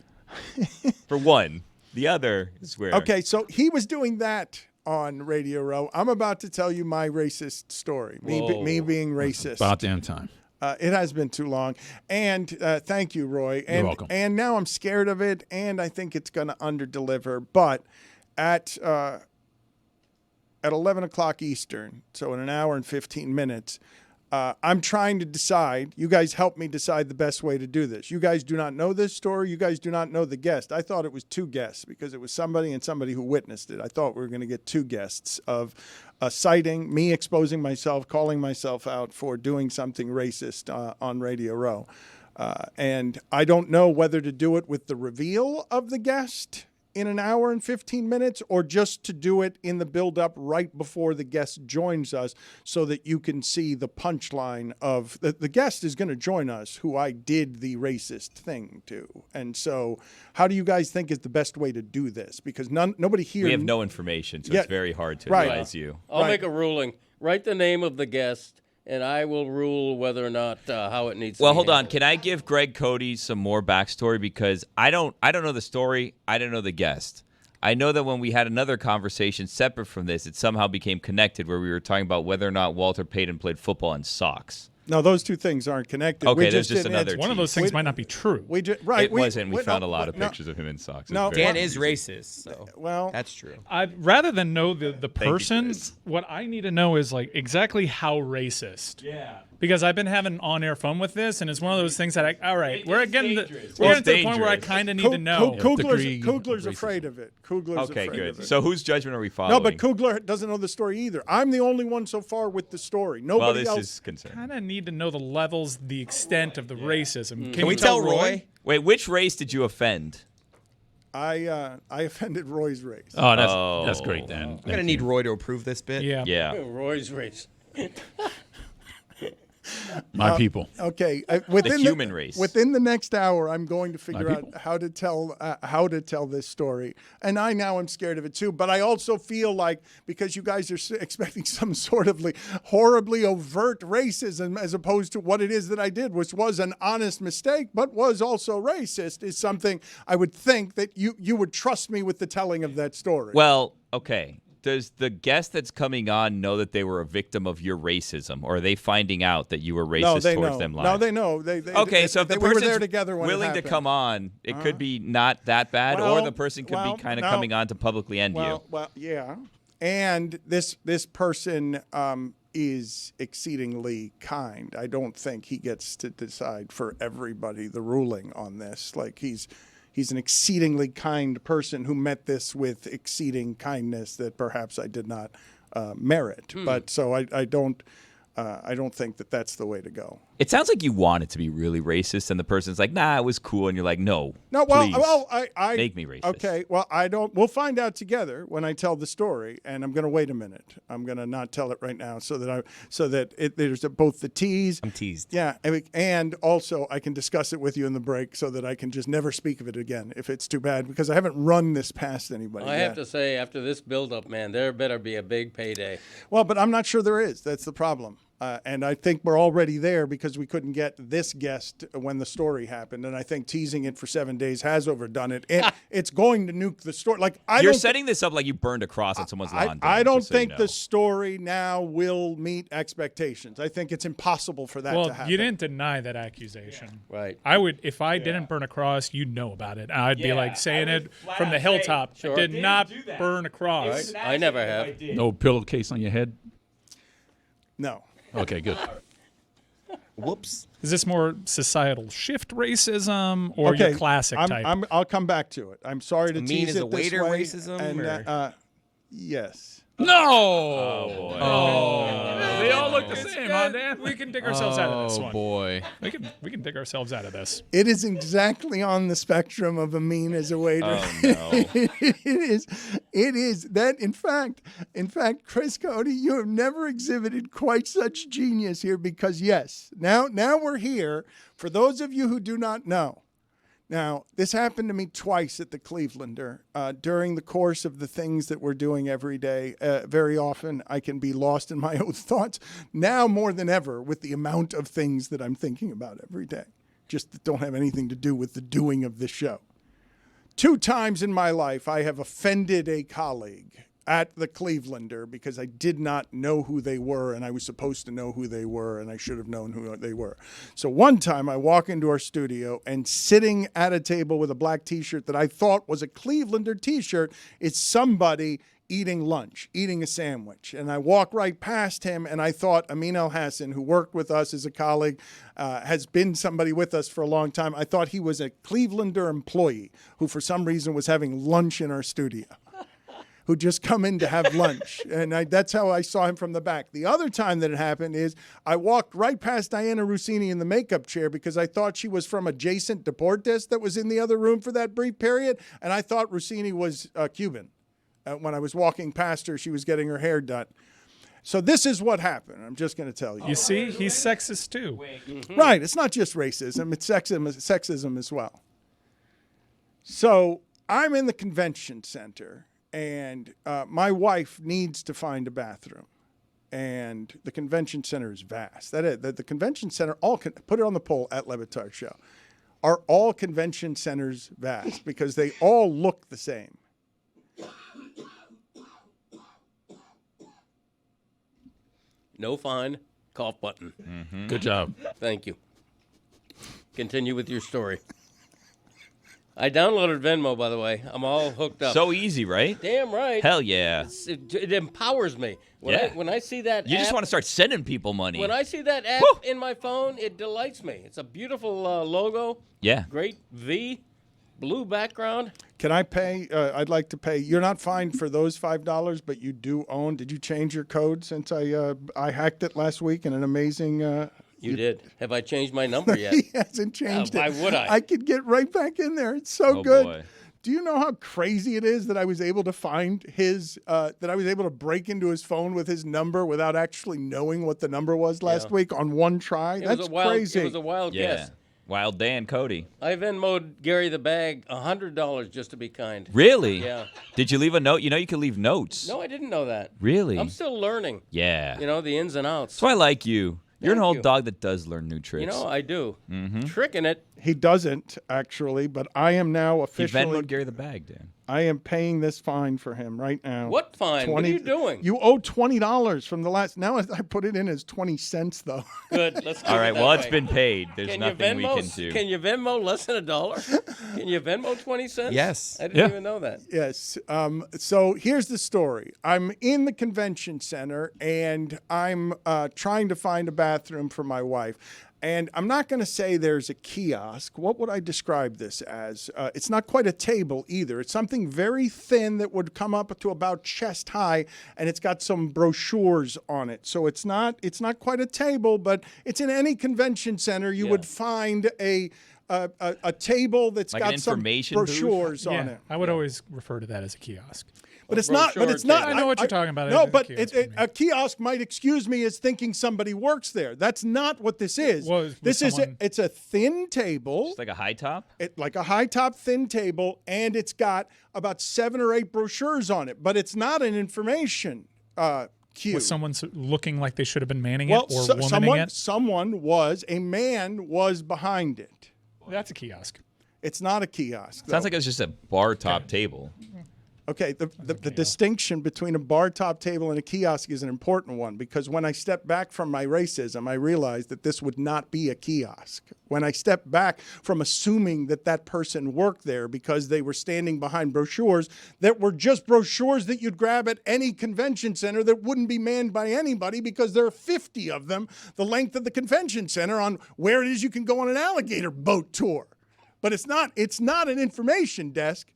For one. The other is where. Okay, so he was doing that on Radio Row. I'm about to tell you my racist story. Me being racist. About damn time. It has been too long. And thank you, Roy. And, You're welcome. And now I'm scared of it, and I think it's going to underdeliver. But at 11 o'clock Eastern, so in an hour and 15 minutes, I'm trying to decide. You guys help me decide the best way to do this. You guys do not know this story. You guys do not know the guest. I thought it was 2 guests because it was somebody and somebody who witnessed it. I thought we were going to get 2 guests of a sighting, me exposing myself, calling myself out for doing something racist on Radio Row. And I don't know whether to do it with the reveal of the guest in an hour and 15 minutes or just to do it in the build-up right before the guest joins us so that you can see the punchline of the guest is going to join us who I did the racist thing to. And so how do you guys think is the best way to do this? Because nobody here... We have no information, so it's very hard to advise you. I'll make a ruling. Write the name of the guest, and I will rule whether or not how it needs to be Well, hold on. handled. Can I give Greg Cody some more backstory? Because I don't know the story. I don't know the guest. I know that when we had another conversation separate from this, it somehow became connected where we were talking about whether or not Walter Payton played football in socks. No, those two things aren't connected. Okay, We there's just didn't another answer- One of those things might not be true. It wasn't. We found a lot of pictures of him in socks. It was very Dan is confusing. racist, so Well, that's true. Rather than know the person, Chris. what I need to know is like exactly how racist. Yeah. Because I've been having on-air fun with this, and it's one of those things that we're getting to the point where I kind of need to know. Kugler's afraid of it. Kugler's Okay, afraid good. of it. So whose judgment are we following? No, but Kugler doesn't know the story either. I'm the only one so far with the story. Nobody well, this else. is concerning. Kind of need to know the levels, the extent of the racism. Can we tell Roy? Wait, which race did you offend? I offended Roy's race. Oh, that's great, Dan. I'm going to need Roy to approve this bit. Yeah. Yeah. Roy's race. My people. Okay, within human race. Within the next hour, I'm going to figure out people. how to tell this story, and I now am scared of it too. But I also feel like because you guys are expecting some sort of horribly overt racism as opposed to what it is that I did, which was an honest mistake, but was also racist, is something I would think that you would trust me with the telling of that story. Well, okay. Does the guest that's coming on know that they were a victim of your racism, or are they finding out that you were racist towards them live? No, they know. Okay, so if the we were person's there together when it willing to happened. come on, it could be not that bad, or Well, the person could well, be kind of no. coming on to publicly end you. Well, yeah. And this person is exceedingly kind. I don't think he gets to decide for everybody the ruling on this. Like he's an exceedingly kind person who met this with exceeding kindness that perhaps I did not merit. But so I don't think that that's the way to go. It sounds like you want it to be really racist, and the person's like, "Nah, it was cool," and you're like, "No, No, please, I make me racist." Okay, well, I don't. We'll find out together when I tell the story, and I'm going to wait a minute. I'm going to not tell it right now, so that there's both the tease. I'm teased. Yeah, and also I can discuss it with you in the break, so that I can just never speak of it again if it's too bad, because I haven't run this past anybody. I have to say, after this build-up, man, there better be a big payday. Well, but I'm not sure there is. That's the problem. And I think we're already there because we couldn't get this guest when the story happened. And I think teasing it for 7 days has overdone it. It's going to nuke the story. Like You're setting this up like you burned a cross on someone's lawn. I don't just so you think know. the story now will meet expectations. I think it's impossible for that to Well, happen. you didn't deny that accusation. Right. I would, if I didn't burn a cross, you'd know about it. I'd be like saying it from the hilltop. Sure. Did not burn a cross. I never have. No pillowcase on your head? No. Okay, good. Whoops. Is this more societal shift racism or your classic type? I'll come back to it. I'm sorry to Mean tease as it a this waiter way. racism, And, or- yes. No! Oh, boy. They all look the same, huh, Dan? We can dig ourselves out of this Oh one. boy. We can dig ourselves out of this. It is exactly on the spectrum of a mean as a waiter. Oh, no. It is that in fact, Chris Cody, you have never exhibited quite such genius here because yes, now we're here. For those of you who do not know, now this happened to me twice at the Clevelander during the course of the things that we're doing every day. Very often I can be lost in my own thoughts. Now more than ever with the amount of things that I'm thinking about every day, just that don't have anything to do with the doing of this show. 2 times in my life, I have offended a colleague at the Clevelander because I did not know who they were, and I was supposed to know who they were, and I should have known who they were. So one time I walk into our studio, and sitting at a table with a black T-shirt that I thought was a Clevelander T-shirt is somebody eating lunch, eating a sandwich. And I walk right past him, and I thought Amin El-Hassan, who worked with us as a colleague, has been somebody with us for a long time. I thought he was a Clevelander employee who for some reason was having lunch in our studio, who just come in to have lunch. And that's how I saw him from the back. The other time that it happened is I walked right past Diana Rossini in the makeup chair because I thought she was from Adjacent Deportes that was in the other room for that brief period. And I thought Rossini was Cuban. When I was walking past her, she was getting her hair done. So this is what happened. I'm just going to tell you. You see, he's sexist too. Right. It's not just racism. It's sexism as well. So I'm in the convention center, and my wife needs to find a bathroom. And the convention center is vast. That is, the convention center, put it on the poll at Le Batard Show. Are all convention centers vast? Because they all look the same. No fine, cough button. Mm-hmm. Good job. Thank you. Continue with your story. I downloaded Venmo, by the way. I'm all hooked up. So easy, right? Damn right. Hell yeah. It empowers me. When I see that You app, just want to start sending people money. When I see that app in my phone, it delights me. It's a beautiful logo. Yeah. Great V, blue background. Can I pay? I'd like to pay. You're not fined for those $5, but you do own. Did you change your code since I hacked it last week in an amazing? You did. Have I changed my number yet? He hasn't changed it. Why would I? I could get right back in there. It's so good. Boy. Do you know how crazy it is that I was able to find his? That I was able to break into his phone with his number without actually knowing what the number was last week on one try. That's crazy. It was a wild guess. Wild Dan Cody. I Venmo'd Gary the Bag $100 just to be kind. Really? Yeah. Did you leave a note? You know you can leave notes. No, I didn't know that. Really? I'm still learning. Yeah. You know, the ins and outs. That's why I like you. You're an Thank old you. dog that does learn new tricks. You know, I do. Mm-hmm. Tricking it. He doesn't actually, but I am now officially. He Venmo'd Gary the Bag, Dan. I am paying this fine for him right now. What fine? What are you doing? You owe $20 from the last. Now I put it in as 20 cents though. Good. Let's. All right. Well, it's been paid. There's nothing we can do. Can you Venmo less than $1? Can you Venmo 20 cents? Yes. I didn't even know that. Yes. So here's the story. I'm in the convention center and I'm trying to find a bathroom for my wife. And I'm not going to say there's a kiosk. What would I describe this as? It's not quite a table either. It's something very thin that would come up to about chest high, and it's got some brochures on it. So it's not quite a table, but it's in any convention center you would find a table that's like got an some information brochures on it. I would always refer to that as a kiosk. But it's not. But it's not. I know what you're talking about. No, but a kiosk might excuse me as thinking somebody works there. That's not what this is. Well, It's a thin table. Just like a high top? Like a high top thin table, and it's got about 7 or 8 brochures on it. But it's not an information queue. Was someone looking like they should have been manning it or womaning it? A man was behind it. That's a kiosk. It's not a kiosk. Sounds like it's just a bar top table. Okay, the distinction between a bar top table and a kiosk is an important one because when I stepped back from my racism, I realized that this would not be a kiosk. When I stepped back from assuming that that person worked there because they were standing behind brochures that were just brochures that you'd grab at any convention center that wouldn't be manned by anybody because there are 50 of them, the length of the convention center, on where it is you can go on an alligator boat tour. But it's not an information desk.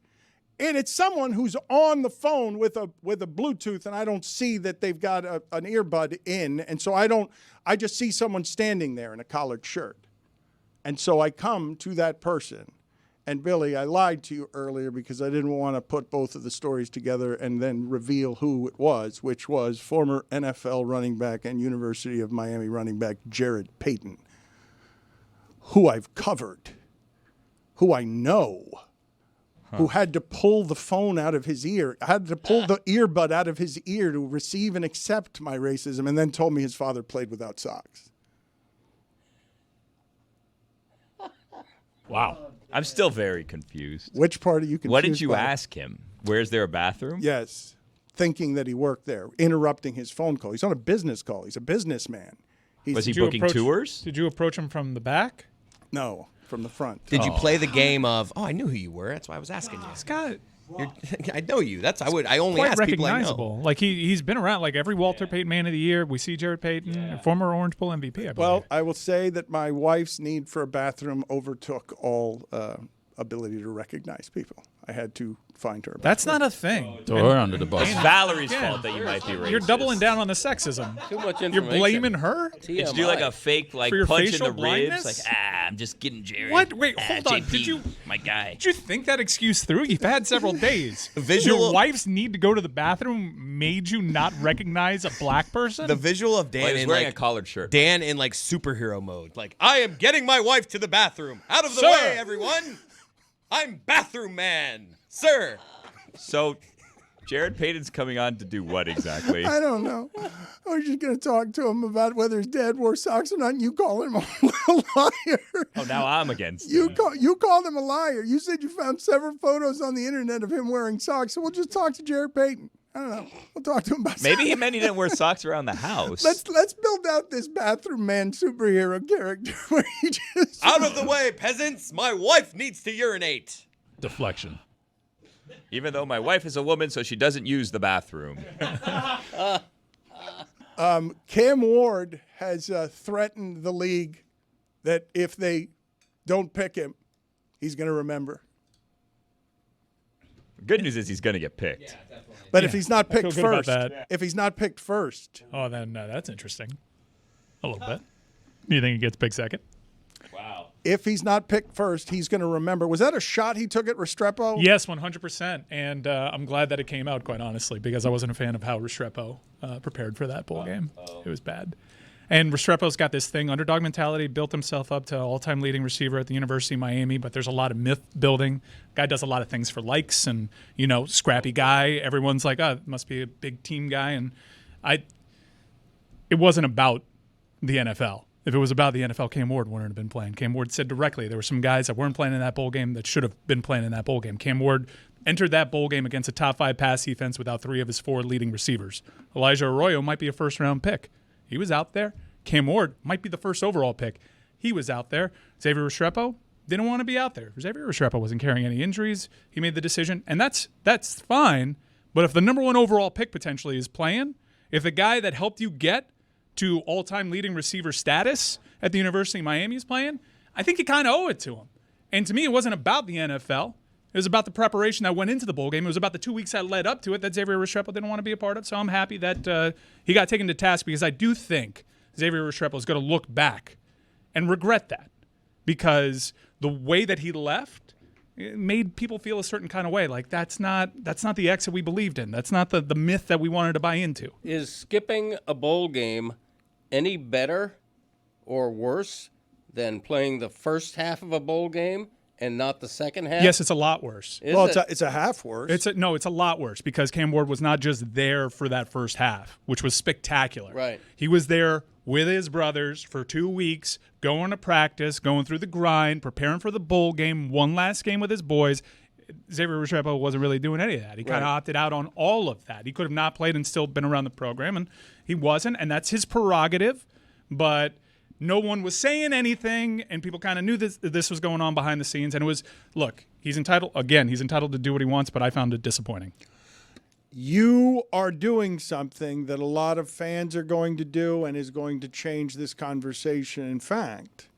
And it's someone who's on the phone with a Bluetooth, and I don't see that they've got an earbud in, and so I just see someone standing there in a collared shirt. And so I come to that person. And Billy, I lied to you earlier because I didn't want to put both of the stories together and then reveal who it was, which was former NFL running back and University of Miami running back Jared Payton, who I've covered, who I know, who had to pull the phone out of his ear, had to pull the earbud out of his ear to receive and accept my racism, and then told me his father played without socks. Wow. I'm still very confused. Which part are you confused What did you by? ask him? Where's there a bathroom? Yes. thinking that he worked there, interrupting his phone call. He's on a business call. He's a businessman. Was he Did you booking approach- tours? Did you approach him from the back? No, from the front. Did you play the game of? Oh, I knew who you were. That's why I was asking you. Scott, I know you. I only quite ask people I know. recognizable. Like he's been around. Like every Walter Payton Man of the Year, we see Jared Payton, former Orange Bowl MVP. I believe. Well, I will say that my wife's need for a bathroom overtook all ability to recognize people. I had to find her. That's not a thing. Throw her under the bus. It's Valerie's fault that you might be racist. You're doubling down on the sexism. Too much You're information. blaming her? Did you do like a fake like For your punch in facial the blindness? ribs? Like, I'm just getting Jerry. What? Wait, Ah, hold on. JP, Did you my guy. Did you think that excuse through? You've had several days. visual- Your wife's need to go to the bathroom made you not recognize a black person? The visual of Dan Well, he was in wearing like a collared shirt. Dan in like superhero mode. Like, I am getting my wife to the bathroom. Out of the Sir. way, everyone. I'm bathroom man, sir. So, Jared Payton's coming on to do what exactly? I don't know. I was just going to talk to him about whether his dad wore socks or not, and you call him a liar. Oh, now I'm against You it. you called him a liar. You said you found several photos on the internet of him wearing socks, so we'll just talk to Jared Payton. I don't know. We'll talk to him about Maybe he meant he didn't wear socks around the house. Let's build out this bathroom man superhero character where he just Out of the way, peasants. My wife needs to urinate. Deflection. Even though my wife is a woman, so she doesn't use the bathroom. Cam Ward has threatened the league that if they don't pick him, he's going to remember. Good news is he's going to get picked. But if he's not I feel picked good about first, that. if he's not picked first, Oh, then that's interesting. A little bit. Do you think he gets picked second? if he's not picked first, he's going to remember. Was that a shot he took at Restrepo? Yes, 100%. And I'm glad that it came out, quite honestly, because I wasn't a fan of how Restrepo prepared for that bowl game. It was bad. And Restrepo's got this thing, underdog mentality, built himself up to all-time leading receiver at the University of Miami, but there's a lot of myth building. Guy does a lot of things for likes and, you know, scrappy guy. Everyone's like, oh, must be a big team guy. And it wasn't about the NFL. If it was about the NFL, Cam Ward wouldn't have been playing. Cam Ward said directly there were some guys that weren't playing in that bowl game that should have been playing in that bowl game. Cam Ward entered that bowl game against a top-5 pass defense without 3 of his 4 leading receivers. Elijah Arroyo might be a first-round pick. He was out there. Cam Ward might be the first overall pick. He was out there. Xavier Restrepo didn't want to be out there. Xavier Restrepo wasn't carrying any injuries. He made the decision, and that's fine. But if the number 1 overall pick potentially is playing, if the guy that helped you get to all-time leading receiver status at the University of Miami is playing, I think you kind of owe it to him. And to me, it wasn't about the NFL. It was about the preparation that went into the bowl game. It was about the 2 weeks that led up to it that Xavier Restrepo didn't want to be a part of. So I'm happy that he got taken to task, because I do think Xavier Restrepo is going to look back and regret that, because the way that he left, it made people feel a certain kind of way. Like that's not the X that we believed in. That's not the myth that we wanted to buy into. Is skipping a bowl game any better or worse than playing the first half of a bowl game and not the second half? Yes, it's a lot worse. It's a half worse. It's a lot worse, because Cam Ward was not just there for that first half, which was spectacular. Right. He was there with his brothers for 2 weeks, going to practice, going through the grind, preparing for the bowl game, one last game with his boys. Xavier Restrepo wasn't really doing any of that. He kind of opted out on all of that. He could have not played and still been around the program, and he wasn't, and that's his prerogative. But no one was saying anything, and people kind of knew this was going on behind the scenes. And it was, look, he's entitled to do what he wants, but I found it disappointing. You are doing something that a lot of fans are going to do and is going to change this conversation. In fact,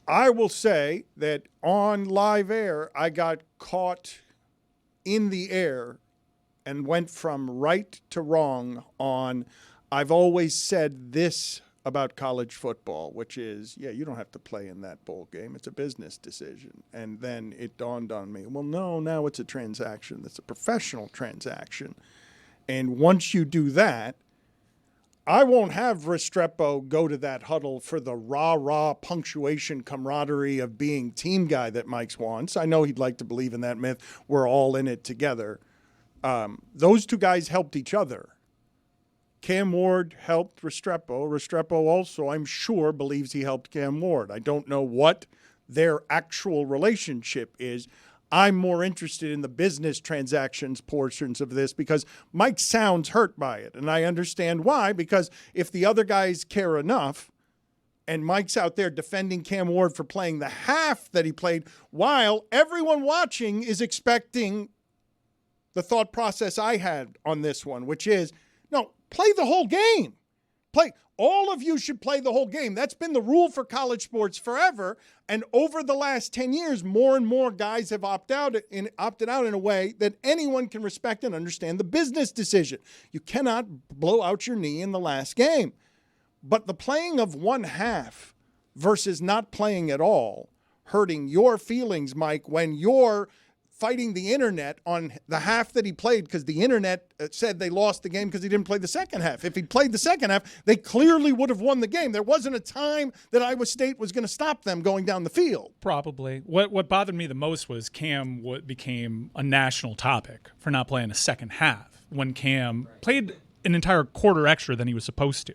I will say that on live air, I got caught in the air and went from right to wrong on, I've always said this about college football, which is, you don't have to play in that bowl game. It's a business decision. And then it dawned on me, well, no, now it's a transaction. It's a professional transaction. And once you do that, I won't have Restrepo go to that huddle for the rah-rah punctuation camaraderie of being team guy that Mike's wants. I know he'd like to believe in that myth. We're all in it together. Those two guys helped each other. Cam Ward helped Restrepo. Restrepo also, I'm sure, believes he helped Cam Ward. I don't know what their actual relationship is. I'm more interested in the business transactions portions of this because Mike sounds hurt by it. And I understand why, because if the other guys care enough and Mike's out there defending Cam Ward for playing the half that he played, while everyone watching is expecting the thought process I had on this one, which is, no, play the whole game. All of you should play the whole game. That's been the rule for college sports forever. And over the last 10 years, more and more guys have opted out in a way that anyone can respect and understand the business decision. You cannot blow out your knee in the last game. But the playing of one half versus not playing at all, hurting your feelings, Mike, when you're fighting the internet on the half that he played because the internet said they lost the game because he didn't play the second half. If he'd played the second half, they clearly would have won the game. There wasn't a time that Iowa State was going to stop them going down the field. Probably. What bothered me the most was Cam became a national topic for not playing a second half when Cam played an entire quarter extra than he was supposed to.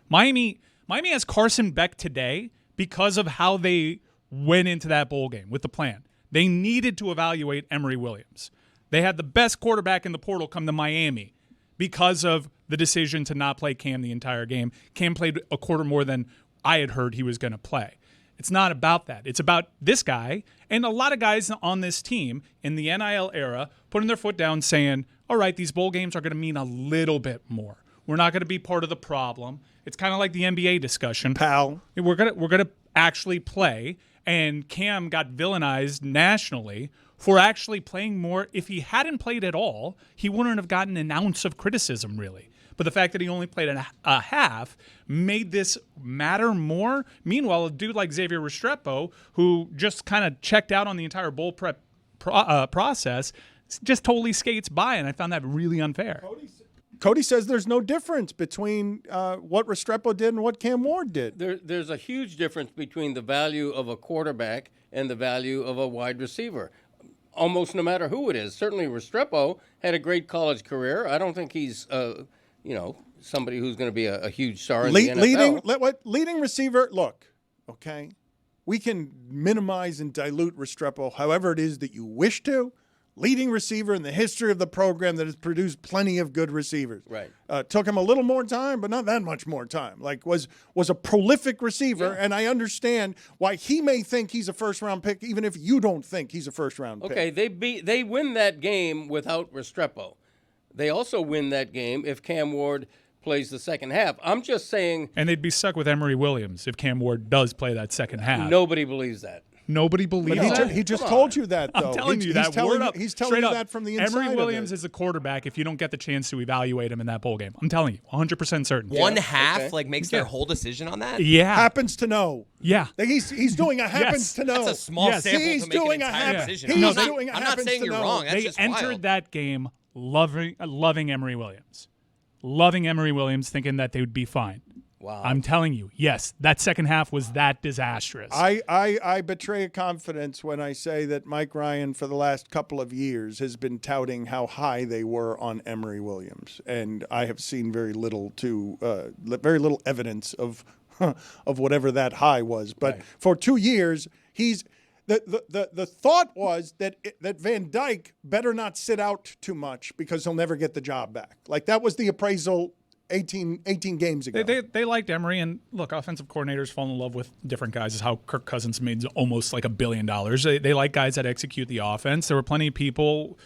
Miami has Carson Beck today because of how they went into that bowl game with the plan. They needed to evaluate Emory Williams. They had the best quarterback in the portal come to Miami because of the decision to not play Cam the entire game. Cam played a quarter more than I had heard he was going to play. It's not about that. It's about this guy and a lot of guys on this team in the NIL era putting their foot down saying, all right, these bowl games are going to mean a little bit more. We're not going to be part of the problem. It's kind of like the NBA discussion. Pal. We're gonna actually play. And Cam got villainized nationally for actually playing more. If he hadn't played at all, he wouldn't have gotten an ounce of criticism, really. But the fact that he only played a half made this matter more. Meanwhile, a dude like Xavier Restrepo, who just kind of checked out on the entire bowl prep process, just totally skates by, and I found that really unfair. Cody says there's no difference between what Restrepo did and what Cam Ward did. There's a huge difference between the value of a quarterback and the value of a wide receiver, almost no matter who it is. Certainly Restrepo had a great college career. I don't think he's, somebody who's going to be a huge star in the NFL. Leading receiver, look, okay, we can minimize and dilute Restrepo however it is that you wish to. Leading receiver in the history of the program that has produced plenty of good receivers. Right. Took him a little more time, but not that much more time. Like was a prolific receiver, and I understand why he may think he's a first-round pick, even if you don't think he's a first-round pick. Okay, they win that game without Restrepo. They also win that game if Cam Ward plays the second half. I'm just saying. And they'd be stuck with Emory Williams if Cam Ward does play that second half. Nobody believes that. Nobody believes that? He just told you that, though. I'm telling you that. He's telling you that from the inside. Emory Williams is a quarterback if you don't get the chance to evaluate him in that bowl game. I'm telling you, 100% certain. One half makes their whole decision on that? Yeah. Happens to know. Yeah. He's doing a happens to know. That's a small sample He's to make doing an entire decision. I'm not saying you're wrong. That's they just entered wild. that game loving Emory Williams. Loving Emory Williams, thinking that they would be fine. Wow. I'm telling you, yes, that second half was that disastrous. I betray confidence when I say that Mike Ryan for the last couple of years has been touting how high they were on Emory Williams, and I have seen very little evidence of whatever that high was. But for 2 years, he's the thought was that Van Dyke better not sit out too much because he'll never get the job back. Like that was the appraisal 18 games ago. They liked Emory, and look, offensive coordinators fall in love with different guys. Is how Kirk Cousins made almost like $1 billion. They like guys that execute the offense. There were plenty of people,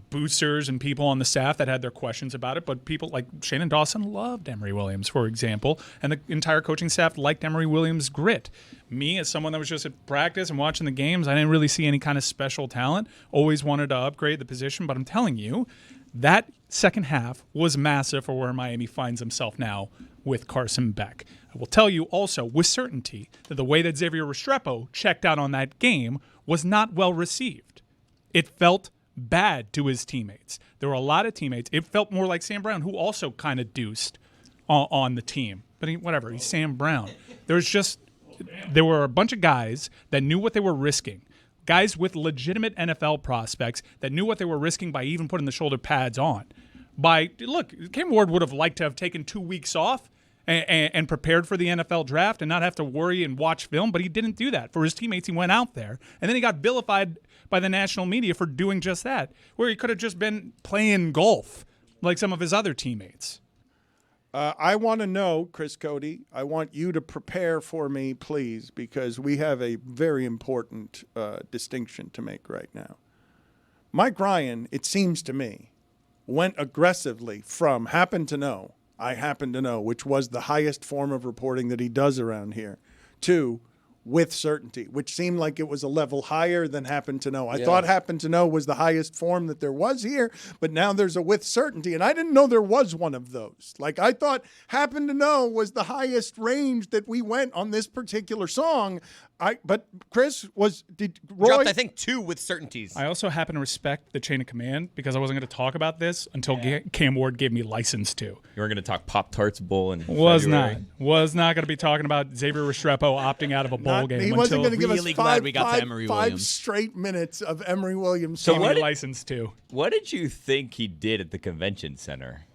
boosters and people on the staff that had their questions about it, but people like Shannon Dawson loved Emory Williams, for example, and the entire coaching staff liked Emory Williams' grit. Me, as someone that was just at practice and watching the games, I didn't really see any kind of special talent. Always wanted to upgrade the position, but I'm telling you, that second half was massive for where Miami finds himself now with Carson Beck. I will tell you also with certainty that the way that Xavier Restrepo checked out on that game was not well received. It felt bad to his teammates. There were a lot of teammates. It felt more like Sam Brown, who also kind of deuced on the team. But he's Sam Brown. There were a bunch of guys that knew what they were risking. Guys with legitimate NFL prospects that knew what they were risking by even putting the shoulder pads on. Cam Ward would have liked to have taken 2 weeks off and prepared for the NFL draft and not have to worry and watch film, but he didn't do that. For his teammates, he went out there. And then he got vilified by the national media for doing just that, where he could have just been playing golf like some of his other teammates. I want to know, Chris Cody, I want you to prepare for me, please, because we have a very important distinction to make right now. Mike Ryan, it seems to me, went aggressively from I happen to know, which was the highest form of reporting that he does around here, to with certainty, which seemed like it was a level higher than happen to know. I thought happen to know was the highest form that there was here, but now there's a with certainty, and I didn't know there was one of those. Like, I thought happen to know was the highest range that we went on this particular song. But Chris, did Roy dropped, I think, 2 with certainties. I also happen to respect the chain of command because I wasn't going to talk about this until Cam Ward gave me license to. You were going to talk Pop Tarts Bowl and was not going to be talking about Xavier Restrepo opting out of a bowl game. He wasn't going to give us five straight minutes of Emory Williams. So what license to? What did you think he did at the convention center?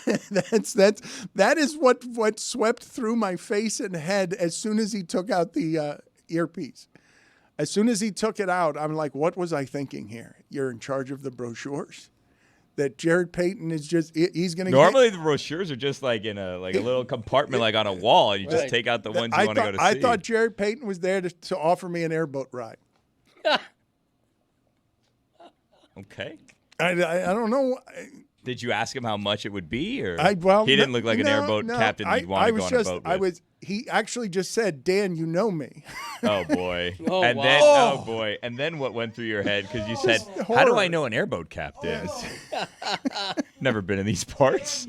That is what swept through my face and head as soon as he took out the earpiece. As soon as he took it out, I'm like, what was I thinking here? You're in charge of the brochures? That Jared Payton is he's going to Normally the brochures are just like in a little compartment like on a wall, and you just take out the ones you want to go to see. I thought Jared Payton was there to offer me an airboat ride. Okay. I don't know. Did you ask him how much it would be, or he didn't look like an airboat captain you'd want to go on a boat with? He actually just said, "Dan, you know me." Oh boy! And then what went through your head? Because you said, "How do I know an airboat captain?" Never been in these parts.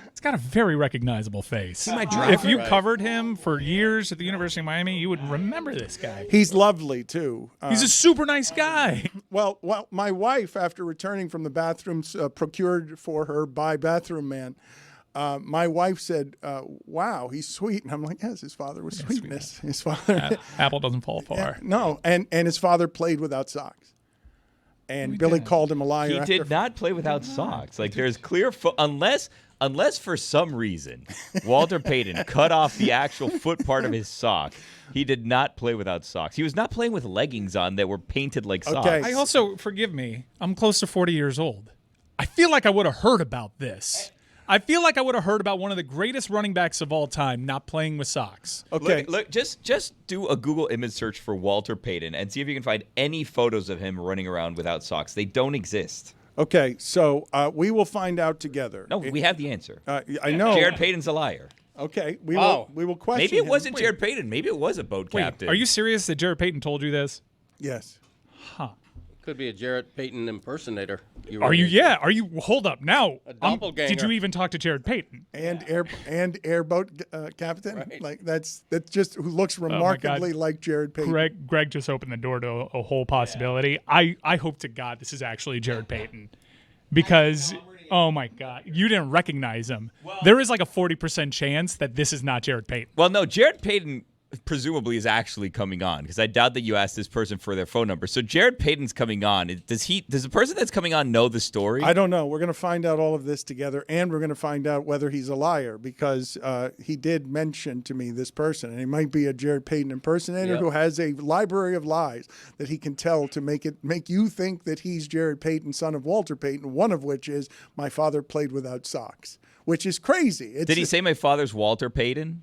It's got a very recognizable face. If you covered him for years at the University of Miami, you would remember this guy. He's lovely, too. He's a super nice guy. Well, my wife, after returning from the bathrooms procured for her by Bathroom Man, my wife said, wow, he's sweet. And I'm like, yes, his father was sweetness. His father. Apple doesn't fall far. Yeah, no, and his father played without socks. And Billy called him a liar. He did not play without socks. Like, there's clear unless for some reason Walter Payton cut off the actual foot part of his sock, he did not play without socks. He was not playing with leggings on that were painted like socks. Okay. I also, forgive me, I'm close to 40 years old. I feel like I would have heard about this. I feel like I would have heard about one of the greatest running backs of all time not playing with socks. Okay. Look, just do a Google image search for Walter Payton and see if you can find any photos of him running around without socks. They don't exist. Okay, so we will find out together. No, we have the answer. I know. Jared Payton's a liar. Okay, we will question Maybe it him. wasn't Jared Payton. Maybe it was a boat captain. Are you serious that Jared Payton told you this? Yes. Huh. Could be a Jared Payton impersonator. Are you? Yeah. Are you? Hold up. Now, a doppelganger. Did you even talk to Jared Payton? And airboat captain? Right. Like that's just who looks remarkably like Jared Payton. Greg just opened the door to a whole possibility. Yeah. I hope to God this is actually Jared Payton. Because, oh my God, you didn't recognize him. Well, there is like a 40% chance that this is not Jared Payton. Well, no, Jared Payton presumably is actually coming on, because I doubt that you asked this person for their phone number. So Jared Payton's coming on. Does the person that's coming on know the story? I don't know. We're going to find out all of this together, and we're going to find out whether he's a liar, because he did mention to me this person, and he might be a Jared Payton impersonator who has a library of lies that he can tell to make you think that he's Jared Payton, son of Walter Payton, one of which is my father played without socks, which is crazy. Did he say my father's Walter Payton?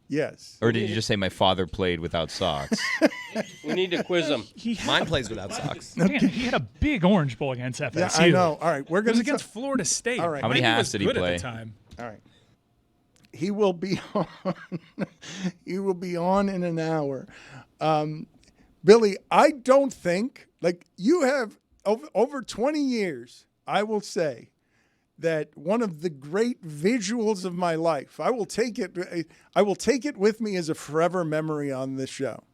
Yes. Or did you just say my father played without socks? We need to quiz him. Mine plays without socks. Man, he had a big Orange Bowl against FSU. Yeah, I know. All right, we're going to against Florida State. All right. How many halves did he play? At the time. All right. He will be on. He will be on in an hour. Billy, I don't think you have over 20 years. I will say that one of the great visuals of my life, I will take it with me as a forever memory on this show.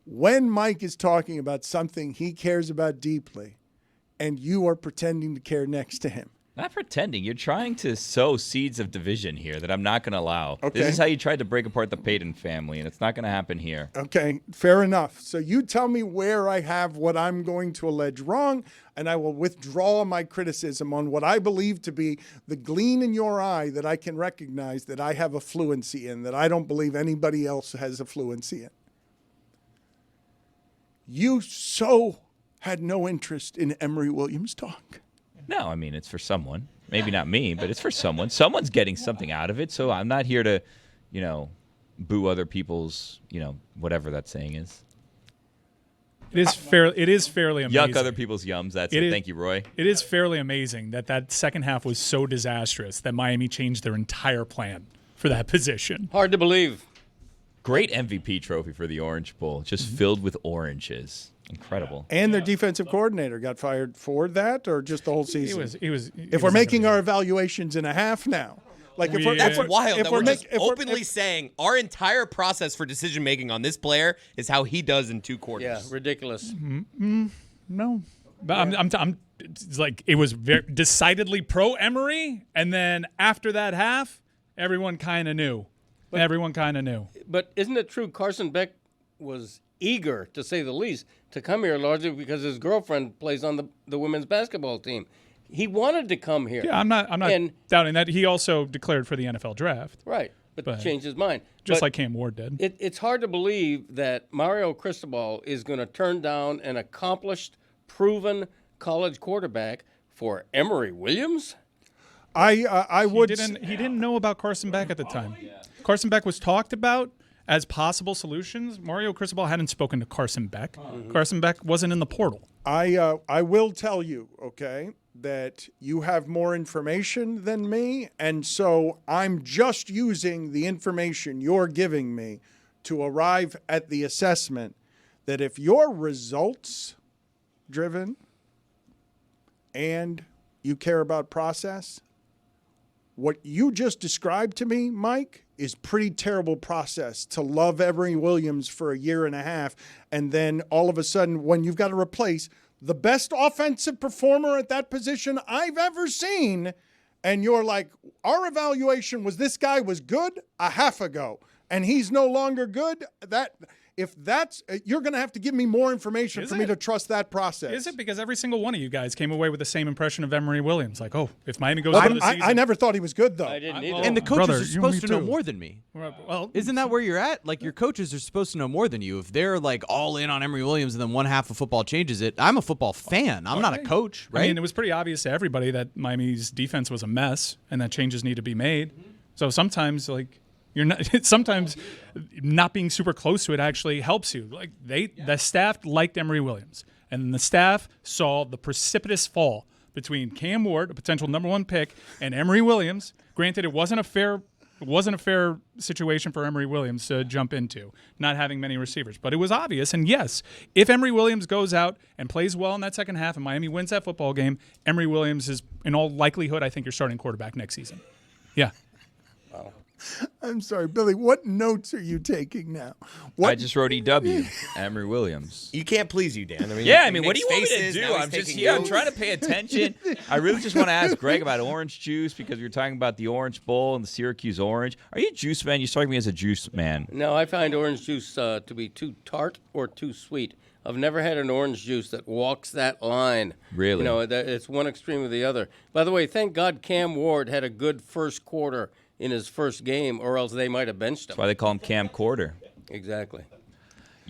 When Mike is talking about something he cares about deeply, and you are pretending to care next to him. Not pretending. You're trying to sow seeds of division here that I'm not going to allow. Okay. This is how you tried to break apart the Payton family, and it's not going to happen here. Okay, fair enough. So you tell me where I have what I'm going to allege wrong, and I will withdraw my criticism on what I believe to be the gleam in your eye that I can recognize that I have a fluency in, that I don't believe anybody else has a fluency in. You so had no interest in Emory Williams talk. No, I mean, it's for someone. Maybe not me, but it's for someone. Someone's getting something out of it, so I'm not here to, boo other people's, whatever that saying is. It is fairly amazing. Yuck other people's yums. That's it. Thank you, Roy. It is fairly amazing that second half was so disastrous that Miami changed their entire plan for that position. Hard to believe. Great MVP trophy for the Orange Bowl, just filled with oranges. Incredible. And their defensive coordinator got fired for that, or just the whole season? If we're making our evaluations in a half now. That's wild that we're just openly saying our entire process for decision making on this player is how he does in 2 quarters. Yeah, ridiculous. No, but I'm it's like it was very decidedly pro Emory, and then after that half, everyone kind of knew. But isn't it true Carson Beck was eager, to say the least, to come here largely because his girlfriend plays on the women's basketball team? He wanted to come here. Yeah, I'm not doubting that. He also declared for the NFL draft. Right, but changed his mind. Just like Cam Ward did. It's hard to believe that Mario Cristobal is going to turn down an accomplished, proven college quarterback for Emory Williams. He didn't know about Carson Beck at the time. Carson Beck was talked about as possible solutions. Mario Cristobal hadn't spoken to Carson Beck. Carson Beck wasn't in the portal. I will tell you, okay, that you have more information than me, and so I'm just using the information you're giving me to arrive at the assessment that if you're results driven and you care about process, what you just described to me, Mike, is pretty terrible process to love Emory Williams for a year and a half, and then all of a sudden when you've got to replace the best offensive performer at that position I've ever seen, and you're like, our evaluation was this guy was good a half ago, and he's no longer good, if that's, you're going to have to give me more information for me to trust that process. Is it? Because every single one of you guys came away with the same impression of Emory Williams. Like, if Miami goes into the season. I never thought he was good, though. I didn't either. And the coaches are supposed to know more than me. Well, isn't that where you're at? Like, your coaches are supposed to know more than you. If they're, like, all in on Emory Williams and then one half of football changes it, I'm a football fan. I'm not a coach, right? I mean, it was pretty obvious to everybody that Miami's defense was a mess and that changes need to be made. So sometimes, like, sometimes not being super close to it actually helps you. Like the staff liked Emory Williams, and the staff saw the precipitous fall between Cam Ward, a potential number 1 pick, and Emory Williams. Granted, it wasn't a fair situation for Emory Williams to jump into, not having many receivers, but it was obvious. And yes, if Emory Williams goes out and plays well in that second half, and Miami wins that football game, Emory Williams is in all likelihood, I think, your starting quarterback next season. Yeah. I'm sorry, Billy, what notes are you taking now? I just wrote EW, Emory Williams. You can't please you, Dan. What do you want me to do? I'm just here. I'm trying to pay attention. I really just want to ask Greg about orange juice because we were talking about the Orange Bowl and the Syracuse Orange. Are you a juice man? You strike me as a juice man. No, I find orange juice to be too tart or too sweet. I've never had an orange juice that walks that line. Really? It's one extreme or the other. By the way, thank God Cam Ward had a good first quarter in his first game, or else they might have benched him. That's why they call him Cam Quarter. Exactly.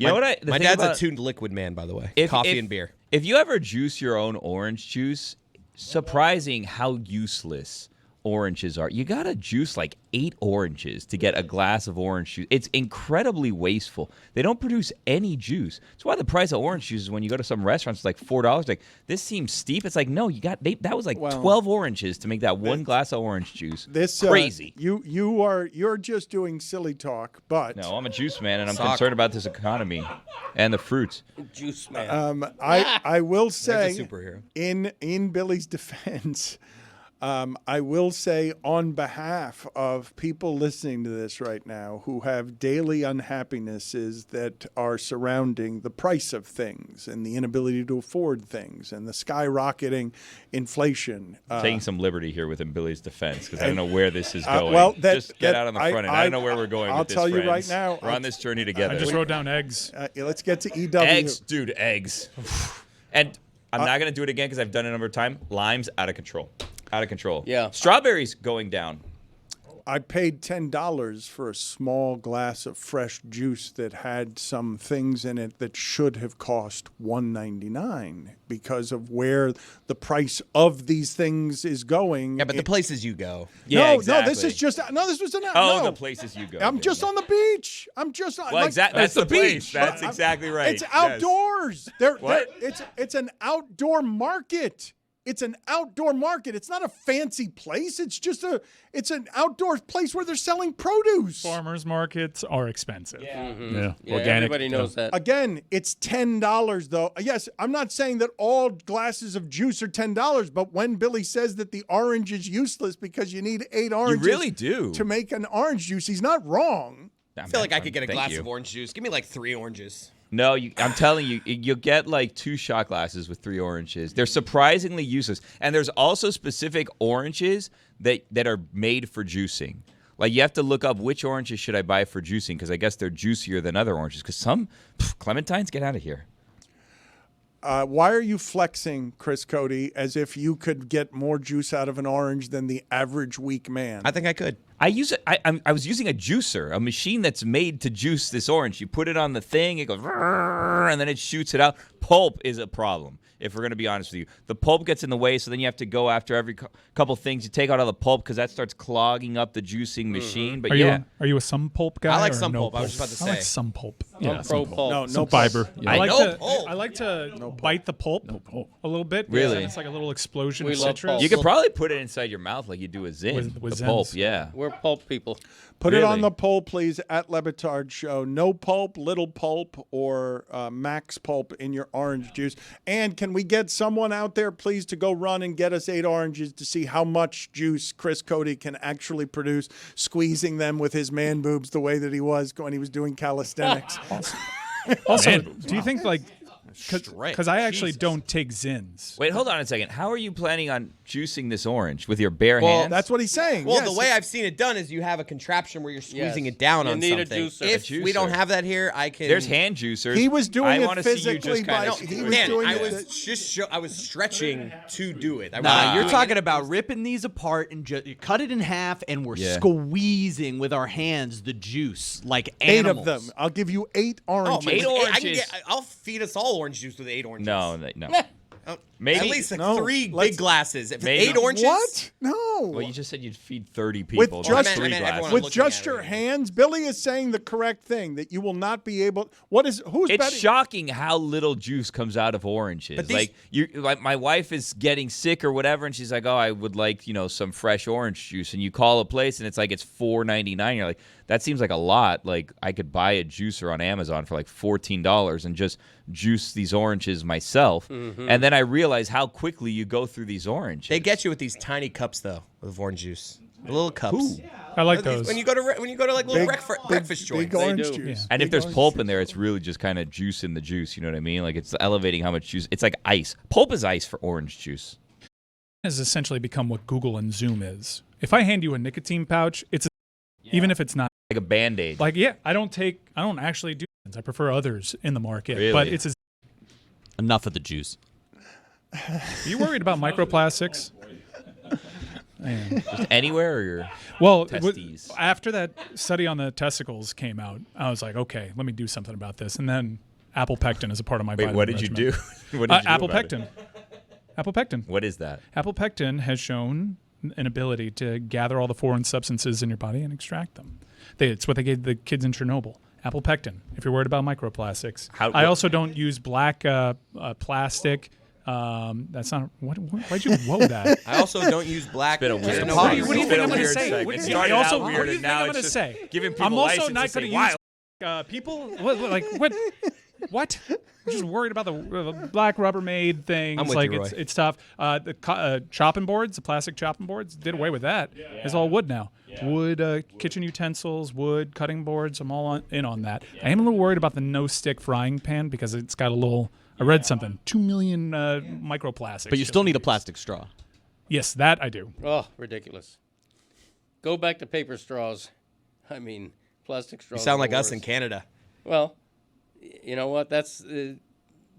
My dad's a tuned liquid man, by the way. Coffee and beer. If you ever juice your own orange juice, surprising how useless oranges are. You got to juice like 8 oranges to get a glass of orange juice. It's incredibly wasteful. They don't produce any juice. That's why the price of orange juice is when you go to some restaurants, it's like $4. Like, this seems steep. It's like, no, that was like 12 oranges to make that one glass of orange juice. This crazy. You're just doing silly talk, but no, I'm a juice man, and I'm concerned about this economy and the fruits. Juice man. I will say, superhero. in Billy's defense, I will say on behalf of people listening to this right now who have daily unhappinesses that are surrounding the price of things and the inability to afford things and the skyrocketing inflation. Taking some liberty here with Billy's defense because I don't know where this is going. Just get out on the front end. I don't know where we're going with this, I'll tell you friends. right now. We're on this journey together. I just wrote down eggs. Let's get to EW. Eggs, dude, eggs. And I'm not going to do it again because I've done it a number of times. Limes, out of control. Out of control. Yeah. Strawberries going down. I paid $10 for a small glass of fresh juice that had some things in it that should have cost $1.99 because of where the price of these things is going. Yeah, but the places you go. Yeah, no, exactly. this is just this was an the places you go. I'm just on the beach. I'm just on. Well, exactly. That's the beach. place. That's exactly right. It's outdoors. What? It's an outdoor market. It's an outdoor market. It's not a fancy place. It's an outdoor place where they're selling produce. Farmers markets are expensive. Yeah, Organic. everybody knows that. Again, it's $10 though. Yes, I'm not saying that all glasses of juice are $10, but when Billy says that the orange is useless because you need 8 oranges really do. to make an orange juice, he's not wrong. I feel like I could get a Thank glass you. of orange juice. Give me like 3 oranges. No, I'm telling you, you'll get like 2 shot glasses with 3 oranges. They're surprisingly useless. And there's also specific oranges that are made for juicing. Like you have to look up which oranges should I buy for juicing because I guess they're juicier than other oranges because some clementines, get out of here. Why are you flexing, Chris Cody, as if you could get more juice out of an orange than the average weak man? I think I could. I was using a juicer, a machine that's made to juice this orange. You put it on the thing, it goes, and then it shoots it out. Pulp is a problem, if we're going to be honest with you. The pulp gets in the way, so then you have to go after every couple things. You take out all the pulp because that starts clogging up the juicing machine. But Are you a some pulp guy? I like or some no pulp. I was just about to I like say. some pulp. I'm pro pulp. No fiber. Yeah. I like to bite the pulp a little bit. Really? And it's like a little explosion We of love citrus. pulp. you could probably put it inside your mouth like you do a Zin. With the pulp, Zins. yeah. We're pulp people. Put it on Really? the poll, please, at Le Batard Show. No pulp, little pulp, or max pulp in your orange juice. And can we get someone out there, please, to go run and get us 8 oranges to see how much juice Chris Cody can actually produce, squeezing them with his man boobs the way that he was when he was doing calisthenics. Also, do you think like because I actually don't take Zins. Wait, hold on a second. How are you planning on juicing this orange? With your bare Well, hands? That's what he's saying. Well, yes. the way I've seen it done is you have a contraption where you're squeezing Yes. it down You on need a something. juicer. If A we don't juicer. have that here, I can. There's hand juicers. He was doing I it wanna see you physically just by- kinda he do was it. Dan, doing I it- was I was stretching to do it. Nah, you're doing talking it. about ripping these apart and you cut it in half, and we're Yeah. squeezing with our hands the juice like 8 animals. of them. I'll give you 8 Oh, oranges. man, Eight with oranges. I'll feed us all orange juice with 8 oranges. No. Maybe. At least like No, 3 let's- big glasses. If Maybe. 8 oranges. What? No. Well, you just said you'd feed 30 With people. just- Three I meant glasses. everyone With looking just at your it. hands, Billy is saying the correct thing that you will not be able. Who's It's betting? shocking how little juice comes out of oranges. But these- Like my wife is getting sick or whatever, and she's like, "Oh, I would like some fresh orange juice." And you call a place, and it's like it's $4.99. You're like, that seems like a lot. Like I could buy a juicer on Amazon for like $14 and just juice these oranges myself. And then I realize how quickly you go through these oranges. They get you with these tiny cups though, with orange juice. The little cups. I like those. When you go to like little breakfast joints. Big orange do. juice. And if Big there's orange pulp juice. in there, it's really just kind of juice in the juice. You know what I mean? Like it's elevating how much juice. It's like ice. Pulp is ice for orange juice. Has essentially become what Google and Zoom is. If I hand you a nicotine pouch, even if it's not Like a Band-Aid. like I don't actually do Zins. I prefer others in the market. Really? But it's Enough of the juice. are you worried about microplastics? Man. Just anywhere or your Well, testes. after that study on the testicles came out, I was like, okay, let me do something about this. And then apple pectin is a part of my Wait, vitamin what did you regimen. do? What did you do Apple about it? pectin. Apple pectin. What is that? Apple pectin has shown an ability to gather all the foreign substances in your body and extract them. It's what they gave the kids in Chernobyl. Apple pectin, if you're worried about microplastics. I also don't use black plastic. That's not. Why'd you whoa that? I also don't use black. It's been a weird No, segment. What do you It's think been I'm a going to weird say? segment. What It do you started think out weird, I'm and now going it's to just say? giving people I'm also license not to say going to wild. use people. Like what? What? I'm just worried about the black Rubbermaid thing. I'm It's with like you, Roy. it's tough. The chopping boards, the plastic chopping boards, did away with that. It's all wood now. Wood kitchen utensils, wood cutting boards. I'm all in on that. I am a little worried about the no-stick frying pan because it's got a little. I read something. 2 million microplastics. But you still need a plastic straw. Yes, that I do. Oh, ridiculous. Go back to paper straws. I mean, plastic straws. You sound are like the us in worst. Canada. Well, you know what? That's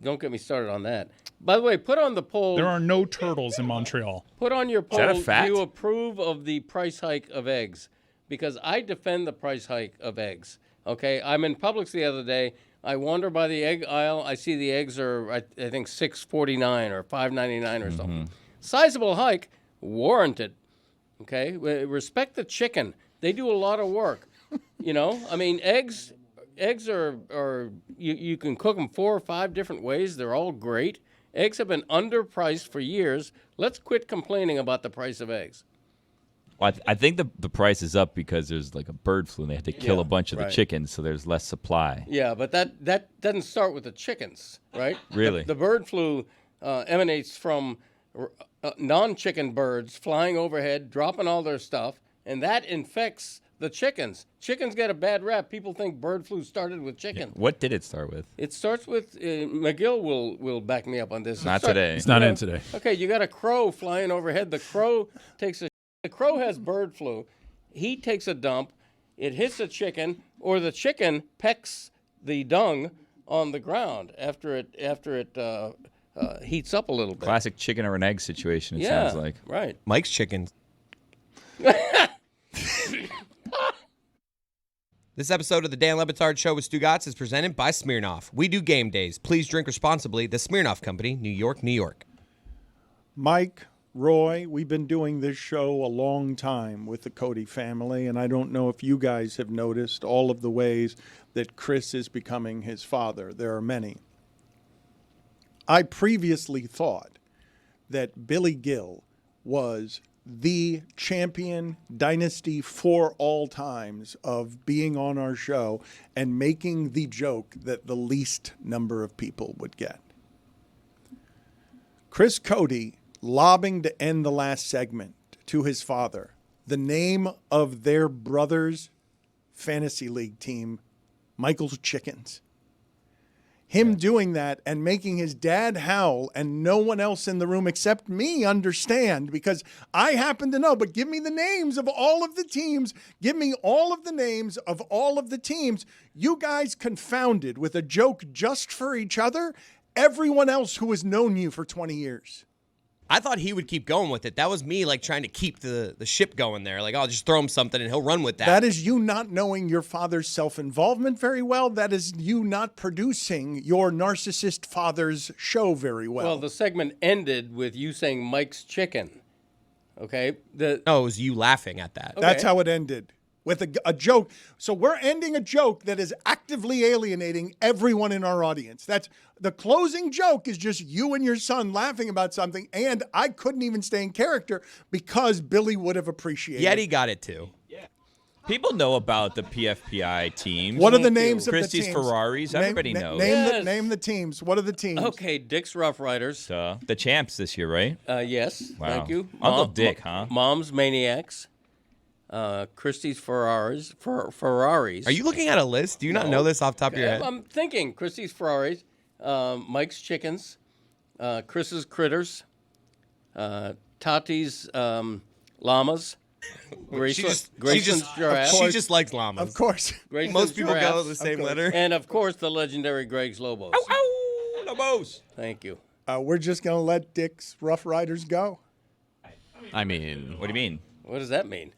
don't get me started on that. By the way, put on the poll. There are no turtles in Montreal. Put on your poll. that a fact? Do you approve of the price hike of eggs? Because I defend the price hike of eggs. Okay, I'm in Publix the other day. I wander by the egg aisle. I see the eggs are I think $6.49 or $5.99 or something. Sizable hike, warranted. Okay, respect the chicken. They do a lot of work. You know, I mean, eggs are you can cook them 4 or 5 different ways. They're all great. Eggs have been underpriced for years. Let's quit complaining about the price of eggs. Well, I think the price is up because there's like a bird flu and they had to kill a bunch of the right. chickens, so there's less supply. Yeah, but that doesn't start with the chickens, right? Really? The bird flu emanates from non-chicken birds flying overhead, dropping all their stuff, and that infects the chickens. Chickens get a bad rap. People think bird flu started with chicken. What did it start with? It starts with McGill will back me up on this. Not today. It's not in today. Okay, you got a crow flying overhead. The crow has bird flu. He takes a dump. It hits a chicken, or the chicken pecks the dung on the ground after it heats up a little bit. Classic chicken or an egg situation, it sounds like. Right. Mike's chickens. This episode of the Dan Le Batard Show with Stugotz is presented by Smirnoff. We do game days. Please drink responsibly. The Smirnoff Company, New York, New York. Mike, Roy, we've been doing this show a long time with the Cody family, and I don't know if you guys have noticed all of the ways that Chris is becoming his father. There are many. I previously thought that Billy Gill was the champion dynasty for all times of being on our show and making the joke that the least number of people would get. Chris Cody lobbing to end the last segment to his father, the name of their brother's fantasy league team, Michael's Chickens. Him doing that and making his dad howl and no one else in the room except me understand, because I happen to know. But give me the names of all of the teams. Give me all of the names of all of the teams. You guys confounded with a joke just for each other everyone else who has known you for 20 years. I thought he would keep going with it. That was me, like, trying to keep the ship going there. Like, I'll just throw him something and he'll run with that. That is you not knowing your father's self-involvement very well. That is you not producing your narcissist father's show very well. Well, the segment ended with you saying Mike's chicken. Okay? No, it was you laughing at that. That's how it ended, with a joke. So we're ending a joke that is actively alienating everyone in our audience. That's the closing joke is just you and your son laughing about something, and I couldn't even stay in character because Billy would have appreciated it. Yeti got it too. People know about the PFPI teams. What are the names of Christie's the teams? Ferraris. Everybody knows. Name the teams. What are the teams? Okay, Dick's Rough Riders. The champs this year, right? Yes, Wow. thank you. Uncle Dick, huh? Mom's Maniacs. Christie's Ferraris. Are you looking at a list? Do you not know this off the top of your head? I'm thinking Christie's Ferraris, Mike's Chickens, Chris's Critters, Tati's Llamas, Grayson's Giraffes. She just likes llamas. Of course. Grayson's Most people go Giraffes, the same letter. and of course the legendary Greg's Lobos. Ow, Lobos. Thank you. We're just going to let Dick's Rough Riders go. I mean, What do you mean? What does that mean?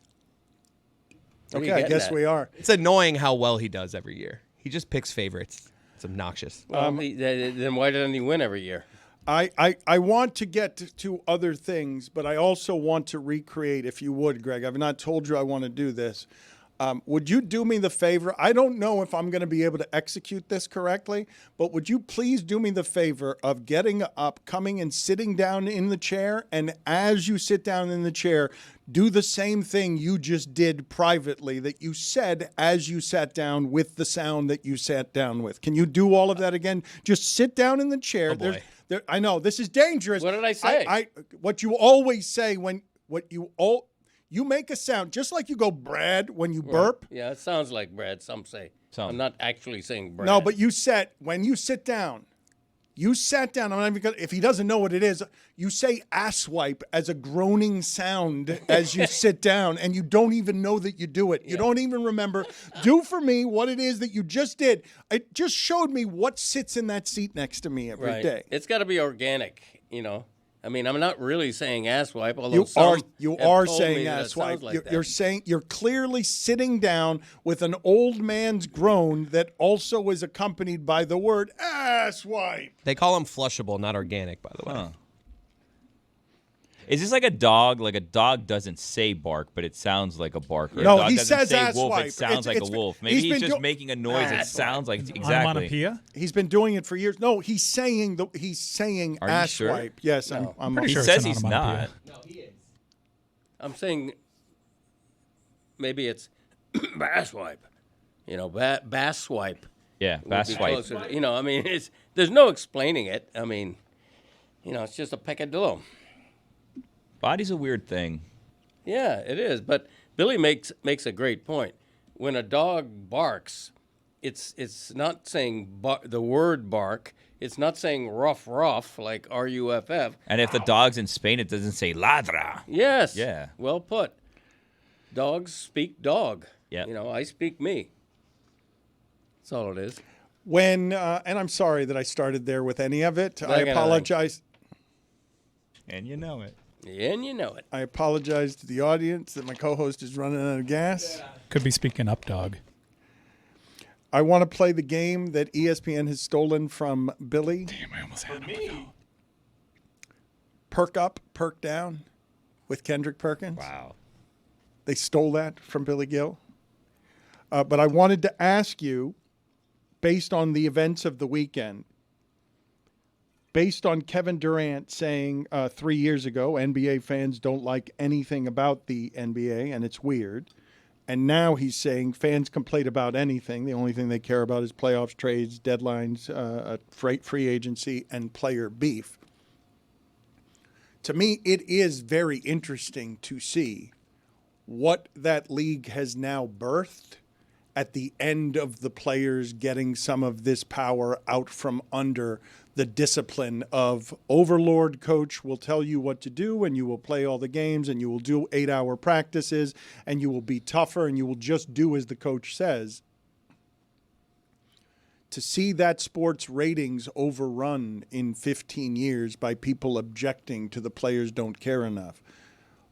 What are you Okay, I getting guess at? we are. It's annoying how well he does every year. He just picks favorites. It's obnoxious. Well, then why didn't he win every year? I want to get to other things, but I also want to recreate, if you would, Greg. I've not told you I want to do this. Would you do me the favor? I don't know if I'm going to be able to execute this correctly, but would you please do me the favor of getting up, coming and sitting down in the chair, and as you sit down in the chair, do the same thing you just did privately that you said as you sat down with the sound that you sat down with. Can you do all of that again? Just sit down in the chair. Oh, boy. I know this is dangerous. What did I say? What you always say you make a sound, just like you go Brad when you burp. Yeah, it sounds like Brad, some say. I'm not actually saying Brad. No, but when you sit down, I'm not even gonna, if he doesn't know what it is, you say asswipe as a groaning sound as you sit down, and you don't even know that you do it. You don't even remember. Do for me what it is that you just did. It just showed me what sits in that seat next to me every day. It's got to be organic, I mean, I'm not really saying asswipe, although you are saying asswipe. Like you're clearly sitting down with an old man's groan that also is accompanied by the word asswipe. They call them flushable, not organic, by the way. Huh. Is this like a dog? Like a dog doesn't say bark, but it sounds like a bark. Or No, a dog he doesn't says say wolf, asswipe. it sounds like a wolf. Maybe he's just making a noise that sounds like exactly. Onomatopoeia? He's been doing it for years. No, he's saying asswipe. Are you sure? Yes, No. I'm Pretty He sure says it's an he's onomatopoeia. not. No, he is. I'm saying maybe it's bass wipe. Bass swipe. Yeah, would bass be swipe. closer to- I mean, there's no explaining it. I mean, it's just a peccadillo. Body's a weird thing. Yeah, it is. But Billy makes a great point. When a dog barks, it's not saying the word bark. It's not saying ruff like R-U-F-F. And if the dog's in Spain, it doesn't say ladra. Yes. Yeah. Well put. Dogs speak dog. Yeah. I speak me. That's all it is. and I'm sorry that I started there with any of it. I anything. apologize. And you know it. And you know it. I apologize to the audience that my co-host is running out of gas. Could be speaking up, dog. I want to play the game that ESPN has stolen from Billy. Damn, I almost had him. Perk Up, Perk Down with Kendrick Perkins. Wow. They stole that from Billy Gill. But I wanted to ask you, based on the events of the weekend, based on Kevin Durant saying 3 years ago, NBA fans don't like anything about the NBA, and it's weird. And now he's saying fans complain about anything. The only thing they care about is playoffs, trades, deadlines, free agency, and player beef. To me, it is very interesting to see what that league has now birthed at the end of the players getting some of this power out from under the discipline of overlord coach will tell you what to do, and you will play all the games, and you will do 8-hour practices, and you will be tougher, and you will just do as the coach says. To see that sports ratings overrun in 15 years by people objecting to the players don't care enough,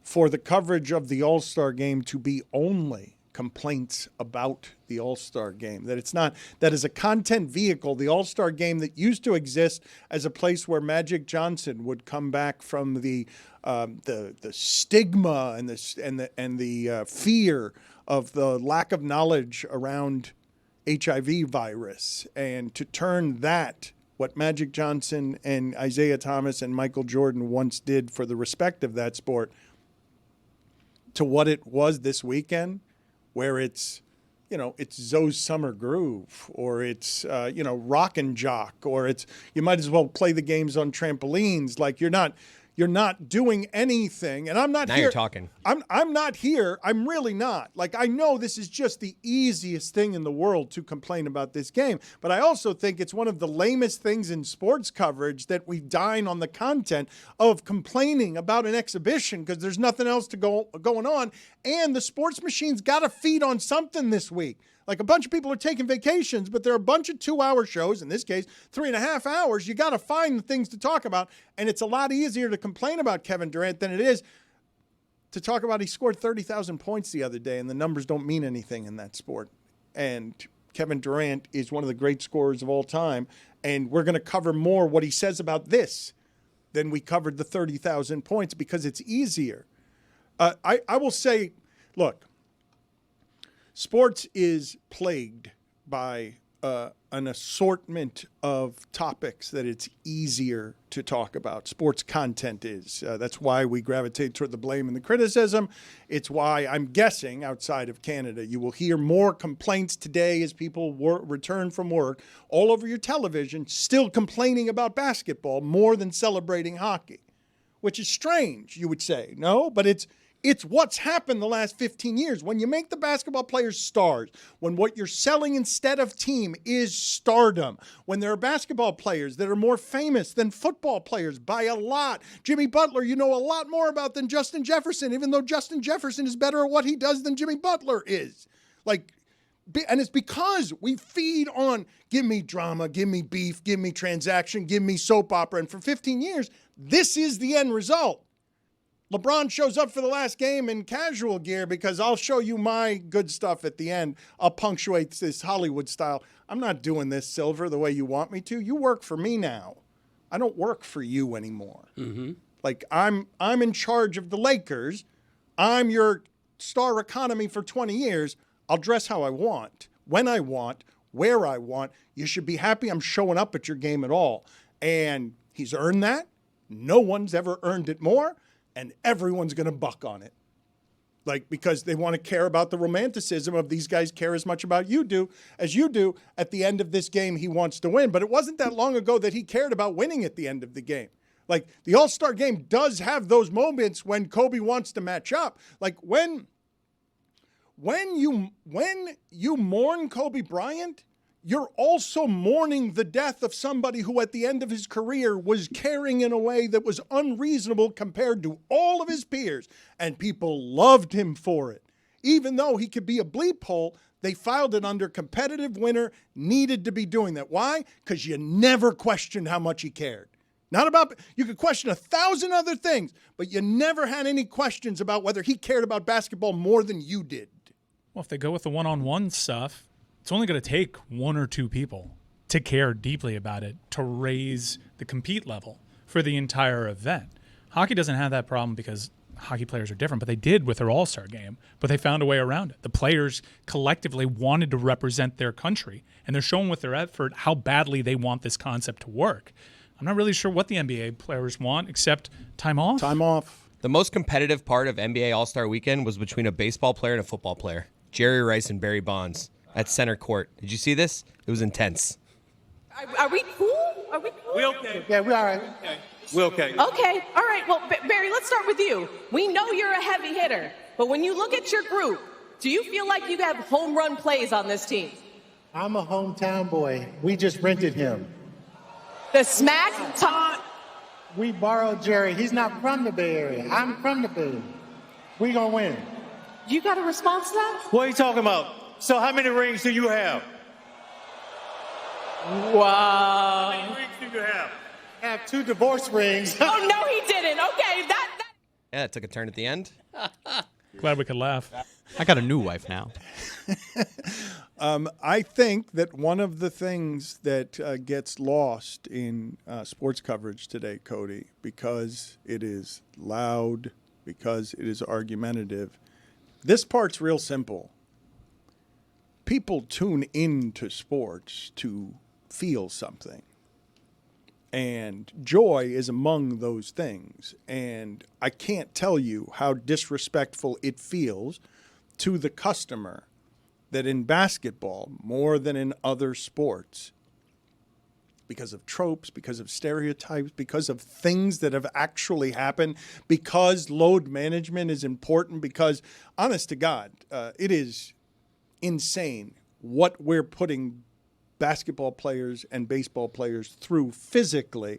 for the coverage of the All-Star game to be only complaints about the All-Star game, that it's not, that is a content vehicle, the All-Star game that used to exist as a place where Magic Johnson would come back from the stigma and the fear of the lack of knowledge around HIV virus, and to turn that, what Magic Johnson and Isaiah Thomas and Michael Jordan once did for the respect of that sport, to what it was this weekend, where it's, it's Zoe's Summer Groove, or it's, Rock and Jock, or it's, you might as well play the games on trampolines. Like you're not doing anything. And I'm not now here. You're talking. I'm not here. I'm really not. Like, I know this is just the easiest thing in the world to complain about this game, but I also think it's one of the lamest things in sports coverage that we dine on the content of complaining about an exhibition because there's nothing else to going on. And the sports machine's got to feed on something this week. Like, a bunch of people are taking vacations, but there are a bunch of 2-hour shows, in this case, 3.5 hours. You got to find the things to talk about. And it's a lot easier to complain about Kevin Durant than it is to talk about he scored 30,000 points the other day, and the numbers don't mean anything in that sport. And Kevin Durant is one of the great scorers of all time. And we're going to cover more what he says about this than we covered the 30,000 points because it's easier. I will say, look, Sports is plagued by an assortment of topics that it's easier to talk about. Sports content is. That's why we gravitate toward the blame and the criticism. It's why I'm guessing outside of Canada, you will hear more complaints today as people return from work all over your television, still complaining about basketball more than celebrating hockey, which is strange, you would say. No, but it's what's happened the last 15 years. When you make the basketball players stars, when what you're selling instead of team is stardom, when there are basketball players that are more famous than football players by a lot. Jimmy Butler, you know a lot more about than Justin Jefferson, even though Justin Jefferson is better at what he does than Jimmy Butler is. And it's because we feed on, give me drama, give me beef, give me transaction, give me soap opera. And for 15 years, this is the end result. LeBron shows up for the last game in casual gear because I'll show you my good stuff at the end. I'll punctuate this Hollywood style. I'm not doing this, Silver, the way you want me to. You work for me now. I don't work for you anymore. Mm-hmm. Like, I'm in charge of the Lakers. I'm your star economy for 20 years. I'll dress how I want, when I want, where I want. You should be happy I'm showing up at your game at all. And he's earned that. No one's ever earned it more. And everyone's going to buck on it. Because they want to care about the romanticism of these guys care as much about you do as you do. At the end of this game, he wants to win. But it wasn't that long ago that he cared about winning at the end of the game. The All-Star game does have those moments when Kobe wants to match up. When you mourn Kobe Bryant, you're also mourning the death of somebody who at the end of his career was caring in a way that was unreasonable compared to all of his peers, and people loved him for it. Even though he could be a bleep hole, they filed it under competitive winner, needed to be doing that. Why? Because you never questioned how much he cared. You could question 1,000 other things, but you never had any questions about whether he cared about basketball more than you did. Well, if they go with the one-on-one stuff, it's only going to take one or two people to care deeply about it to raise the compete level for the entire event. Hockey doesn't have that problem because hockey players are different, but they did with their All-Star game, but they found a way around it. The players collectively wanted to represent their country, and they're showing with their effort how badly they want this concept to work. I'm not really sure what the NBA players want except time off. Time off. The most competitive part of NBA All-Star Weekend was between a baseball player and a football player. Jerry Rice and Barry Bonds at center court. Did you see this? It was intense. Are we cool? Are we cool? We okay. Yeah, we all right. Okay. We okay. Okay. All right. Well, Barry, let's start with you. We know you're a heavy hitter, but when you look at your group, do you feel like you have home run plays on this team? I'm a hometown boy. We just rented him. The smack talk. We borrowed Jerry. He's not from the Bay Area. I'm from the Bay. We gonna win. You got a response to that? What are you talking about? So how many rings do you have? Wow. How many rings do you have? I have 2 divorce rings. Oh, no, he didn't. Okay, that. Yeah, it took a turn at the end. Glad we could laugh. I got a new wife now. I think that one of the things that gets lost in sports coverage today, Cody, because it is loud, because it is argumentative, this part's real simple. People tune into sports to feel something. And joy is among those things. And I can't tell you how disrespectful it feels to the customer that in basketball, more than in other sports, because of tropes, because of stereotypes, because of things that have actually happened, because load management is important, because, honest to God, it is insane what we're putting basketball players and baseball players through physically.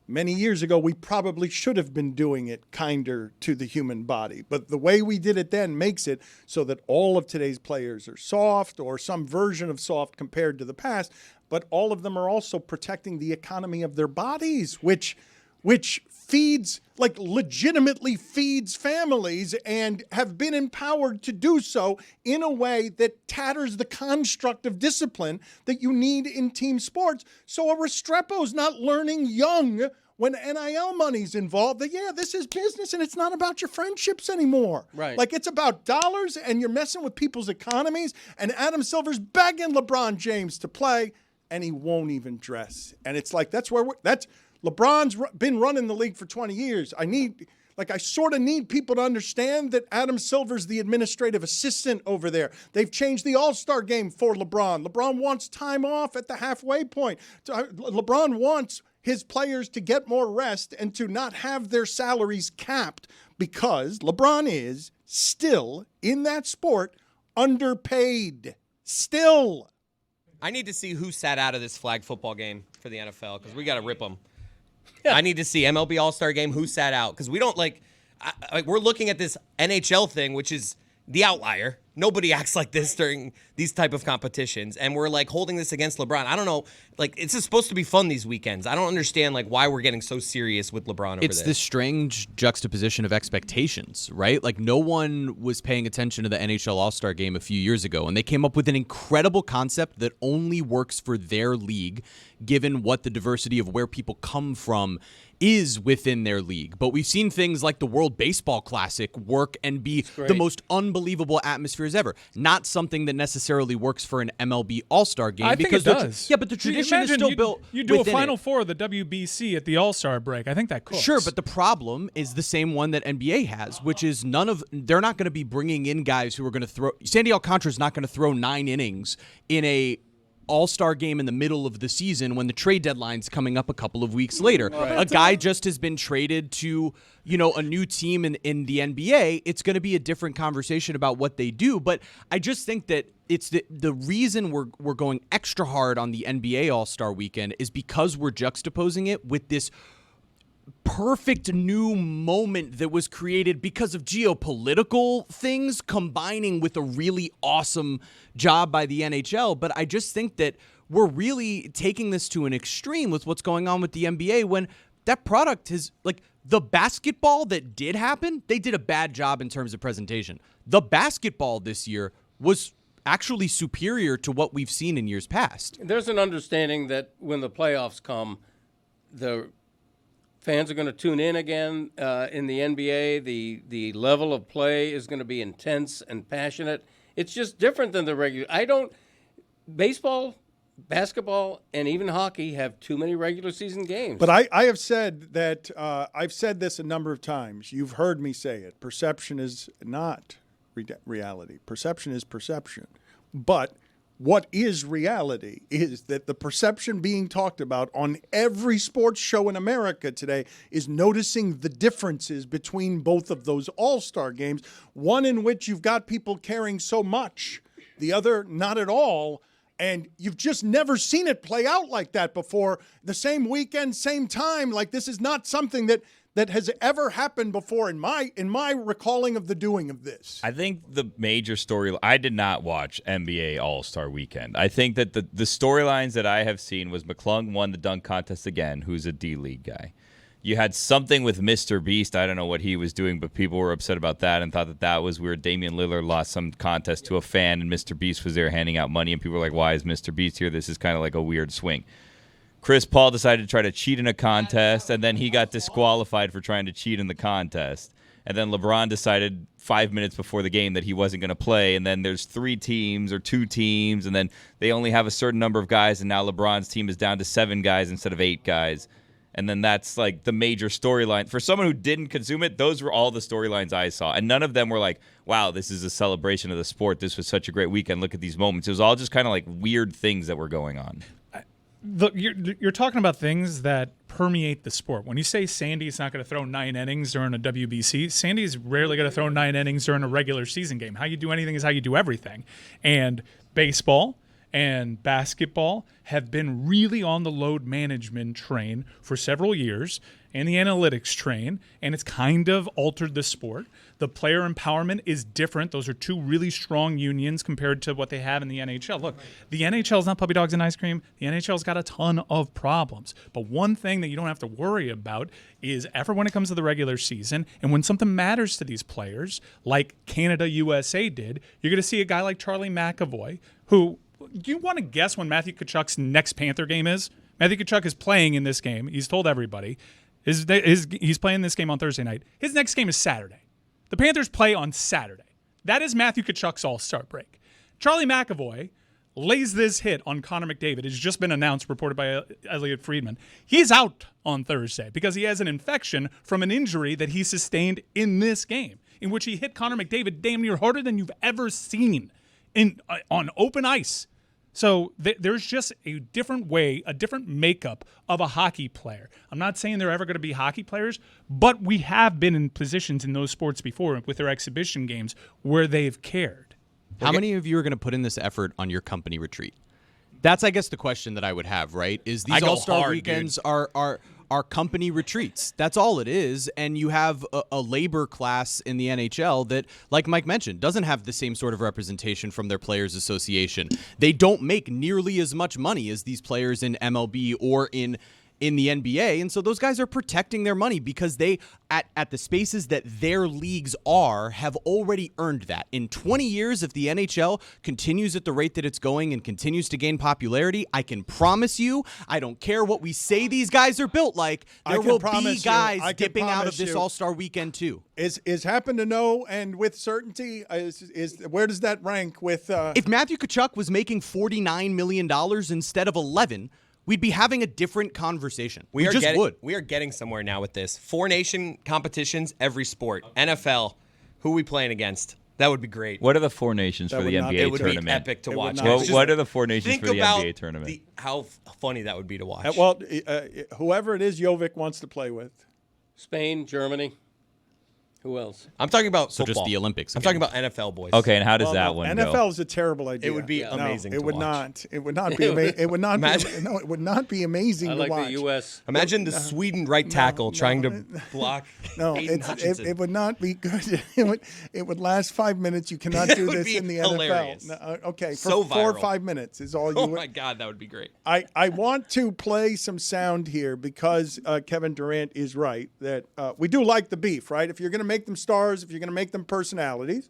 Many years ago, we probably should have been doing it kinder to the human body. But the way we did it then makes it so that all of today's players are soft or some version of soft compared to the past. But all of them are also protecting the economy of their bodies, which which feeds, like legitimately feeds families and have been empowered to do so in a way that tatters the construct of discipline that you need in team sports. So a Restrepo's not learning young when NIL money's involved that, yeah, this is business and it's not about your friendships anymore. Right. Like it's about dollars and you're messing with people's economies, and Adam Silver's begging LeBron James to play and he won't even dress. And it's like, LeBron's been running the league for 20 years. I sort of need people to understand that Adam Silver's the administrative assistant over there. They've changed the All-Star game for LeBron. LeBron wants time off at the halfway point. LeBron wants his players to get more rest and to not have their salaries capped because LeBron is still, in that sport, underpaid. Still. I need to see who sat out of this flag football game for the NFL because we got to rip them. I need to see MLB All-Star Game, who sat out. Because we don't, we're looking at this NHL thing, which is the outlier. Nobody acts like this during these type of competitions. And we're, holding this against LeBron. I don't know. It's just supposed to be fun these weekends. I don't understand, why we're getting so serious with LeBron over It's this. this strange juxtaposition of expectations, right? No one was paying attention to the NHL All-Star Game a few years ago, and they came up with an incredible concept that only works for their league, given what the diversity of where people come from is within their league. But we've seen things like the World Baseball Classic work and be the most unbelievable atmospheres ever. Not something that necessarily works for an MLB All-Star Game. I think it does. Yeah, but the tradition is still built You do a within Final it. Four of the WBC at the All-Star break. I think that cooks. Sure, but the problem is the same one that NBA has, which is they're not going to be bringing in guys who are going to throw. Sandy Alcantara's not going to throw 9 innings in a All-Star game in the middle of the season when the trade deadline's coming up a couple of weeks later. Right. A guy just has been traded to, a new team in the NBA. It's going to be a different conversation about what they do, but I just think that it's the reason we're going extra hard on the NBA All-Star weekend is because we're juxtaposing it with this perfect new moment that was created because of geopolitical things combining with a really awesome job by the NHL. But I just think that we're really taking this to an extreme with what's going on with the NBA when that product is the basketball that did happen. They did a bad job in terms of presentation. The basketball this year was actually superior to what we've seen in years past. There's an understanding that when the playoffs come, the fans are going to tune in again in the NBA. The level of play is going to be intense and passionate. It's just different than the regular. Baseball, basketball, and even hockey have too many regular season games. But I have said that, I've said this a number of times. You've heard me say it. Perception is not reality. Perception is perception. But what is reality is that the perception being talked about on every sports show in America today is noticing the differences between both of those all-star games, one in which you've got people caring so much, the other not at all, and you've just never seen it play out like that before. The same weekend, same time, this is not something that has ever happened before in my recalling of the doing of this. I think the major story, I did not watch NBA All-Star Weekend. I think that the storylines that I have seen was McClung won the dunk contest again, who's a D-League guy. You had something with Mr. Beast. I don't know what he was doing, but people were upset about that and thought that was weird. Damian Lillard lost some contest to a fan, and Mr. Beast was there handing out money, and people were like, why is Mr. Beast here? This is kind of like a weird swing. Chris Paul decided to try to cheat in a contest, and then he got disqualified for trying to cheat in the contest. And then LeBron decided 5 minutes before the game that he wasn't going to play, and then there's 3 teams or 2 teams, and then they only have a certain number of guys, and now LeBron's team is down to 7 guys instead of 8 guys. And then that's the major storyline. For someone who didn't consume it, those were all the storylines I saw. And none of them were like, wow, this is a celebration of the sport. This was such a great weekend. Look at these moments. It was all just kind of weird things that were going on. You're talking about things that permeate the sport. When you say Sandy's not going to throw 9 innings during a WBC, Sandy's rarely going to throw 9 innings during a regular season game. How you do anything is how you do everything. And baseball and basketball have been really on the load management train for several years and the analytics train, and it's kind of altered the sport. The player empowerment is different. Those are two really strong unions compared to what they have in the NHL. Look, the NHL is not puppy dogs and ice cream. The NHL's got a ton of problems. But one thing that you don't have to worry about is ever when it comes to the regular season and when something matters to these players, like Canada USA did, you're going to see a guy like Charlie McAvoy, who, do you want to guess when Matthew Tkachuk's next Panther game is? Matthew Tkachuk is playing in this game. He's told everybody. He's playing this game on Thursday night. His next game is Saturday. The Panthers play on Saturday. That is Matthew Tkachuk's All-Star break. Charlie McAvoy lays this hit on Connor McDavid. It's just been announced, reported by Elliot Friedman. He's out on Thursday because he has an infection from an injury that he sustained in this game, in which he hit Connor McDavid damn near harder than you've ever seen on open ice. So there's just a different way, a different makeup of a hockey player. I'm not saying they're ever going to be hockey players, but we have been in positions in those sports before with their exhibition games where they've cared. How many of you are going to put in this effort on your company retreat? That's, I guess, the question that I would have, right? Is these All-Star weekends are company retreats. That's all it is. And you have a labor class in the NHL that, like Mike mentioned, doesn't have the same sort of representation from their players' association. They don't make nearly as much money as these players in MLB or in the NBA, and so those guys are protecting their money because they, at the spaces that their leagues have already earned that. In 20 years, if the NHL continues at the rate that it's going and continues to gain popularity, I can promise you, I don't care what we say these guys are built like, there will be guys dipping out of this All-Star weekend too. Is happen to know and with certainty, where does that rank with... If Matthew Tkachuk was making $49 million instead of 11, we'd be having a different conversation. We are getting somewhere now with this. 4-nation competitions, every sport. NFL, who are we playing against? That would be great. What are the 4 nations for the NBA tournament? It would be epic to watch. What are the 4 nations for the NBA tournament? How funny that would be to watch. Well, whoever it is Jovic wants to play with. Spain, Germany. Who else? I'm talking about so football. Just the Olympics. I'm talking about NFL, boys. Okay, and how does that one go? NFL is a terrible idea. It would be amazing. It would not. It would not be. It would not. No, it would not be amazing I like to watch. The U.S. Imagine the Sweden right tackle trying to block. No, it would not be good. It would last 5 minutes. You cannot do this in the hilarious. NFL. No, okay, so for 4 or viral. 5 minutes is all you. Oh my God, that would be great. I want to play some sound here because Kevin Durant is right that we do like the beef, right? If you're going to make them stars, if you're going to make them personalities,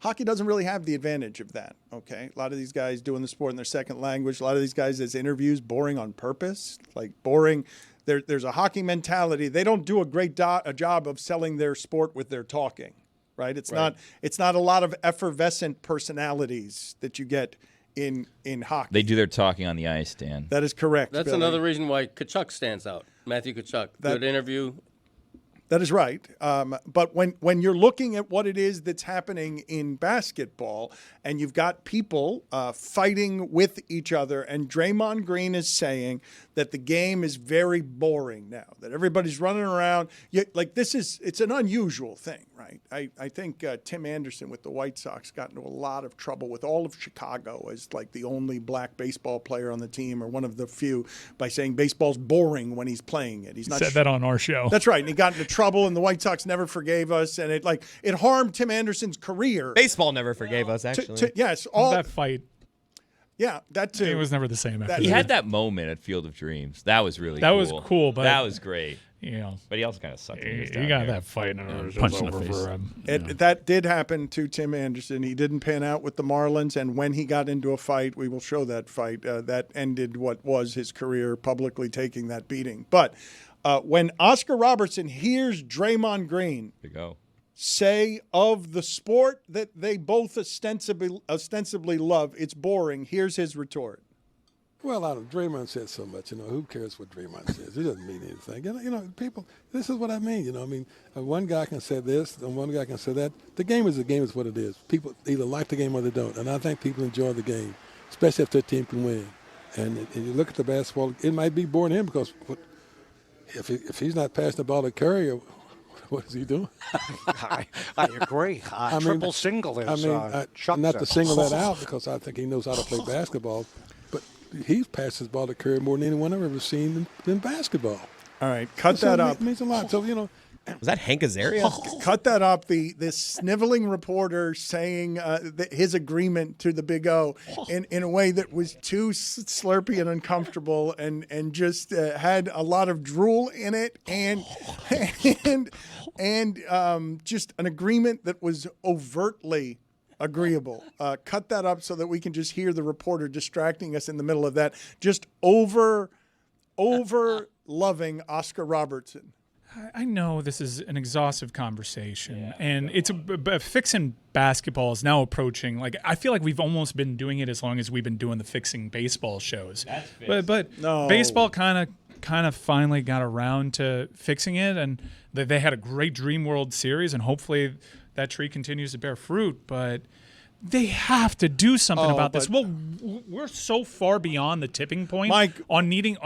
hockey doesn't really have the advantage of that, okay? A lot of these guys doing the sport in their second language, a lot of these guys as interviews, boring on purpose, like boring. There's a hockey mentality. They don't do a great job of selling their sport with their talking, right? It's not a lot of effervescent personalities that you get in hockey. They do their talking on the ice, Dan. That is correct. That's Billy. another reason why Tkachuk stands out. Matthew Tkachuk. Good interview. That is right. But when you're looking at what it is that's happening in basketball and you've got people fighting with each other, and Draymond Green is saying that the game is very boring now, that everybody's running around. It's an unusual thing, right? I think Tim Anderson with the White Sox got into a lot of trouble with all of Chicago as like the only black baseball player on the team or one of the few by saying baseball's boring when he's playing it. He's not said that on our show. That's right. And he got into trouble, and the White Sox never forgave us, and it harmed Tim Anderson's career. Baseball never forgave us, actually. Yes, that fight. Yeah, that too. It was never the same. He had that moment at Field of Dreams. That was really cool. That was cool, but that was great. You know, but he also kind of sucked. He got that fight and it was punched over in the face. for him. That did happen to Tim Anderson. He didn't pan out with the Marlins, and when he got into a fight, we will show that fight. That ended what was his career, publicly taking that beating. But when Oscar Robertson hears Draymond Green say of the sport that they both ostensibly love, it's boring, here's his retort. Well, Draymond said so much, who cares what Draymond says? It doesn't mean anything. People, this is what I mean, one guy can say this and one guy can say that. The game is what it is. People either like the game or they don't, and I think people enjoy the game, especially if their team can win. And you look at the basketball, it might be boring to him because if he's not passing the ball to Curry, What is he doing? I agree. Triple single is Chuck not to said. single that out because I think he knows how to play basketball, but he's passed his ball to Curry more than anyone I've ever seen in basketball. All right, cut that up. It means a lot. So, Was that Hank Azaria? Cut that up. This sniveling reporter saying his agreement to the Big O in a way that was too slurpy and uncomfortable, and just had a lot of drool in it, and just an agreement that was overtly agreeable. Cut that up so that we can just hear the reporter distracting us in the middle of that. Just over loving Oscar Robertson. I know this is an exhaustive conversation, and it's fixing basketball is now approaching. Like, I feel like we've almost been doing it as long as we've been doing the fixing baseball shows. But No. baseball kind of finally got around to fixing it, and they had a great Dream World Series, and hopefully that tree continues to bear fruit. But they have to do something about this. Well, we're so far beyond the tipping point, Mike, on needing.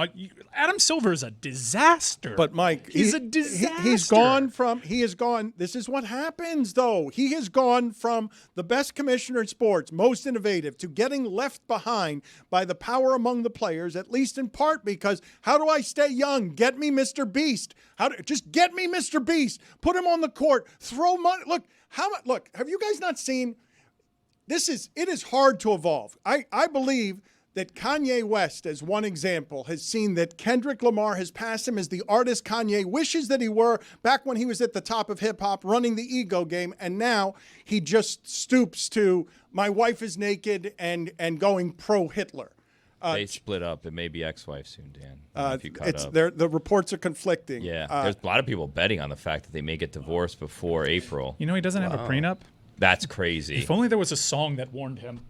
Adam Silver is a disaster. But Mike, he's a disaster. He has gone. This is what happens, though. He has gone from the best commissioner in sports, most innovative, to getting left behind by the power among the players, at least in part because how do I stay young? Get me Mr. Beast. Just get me Mr. Beast. Put him on the court. Throw money. Look, have you guys not seen? It is hard to evolve. I believe that Kanye West, as one example, has seen that Kendrick Lamar has passed him as the artist Kanye wishes that he were back when he was at the top of hip-hop running the ego game, and now he just stoops to my wife is naked and going pro-Hitler. They split up. It may be ex-wife soon, Dan. If you caught up. The reports are conflicting. Yeah, there's a lot of people betting on the fact that they may get divorced before April. You know he doesn't have a prenup? That's crazy. If only there was a song that warned him.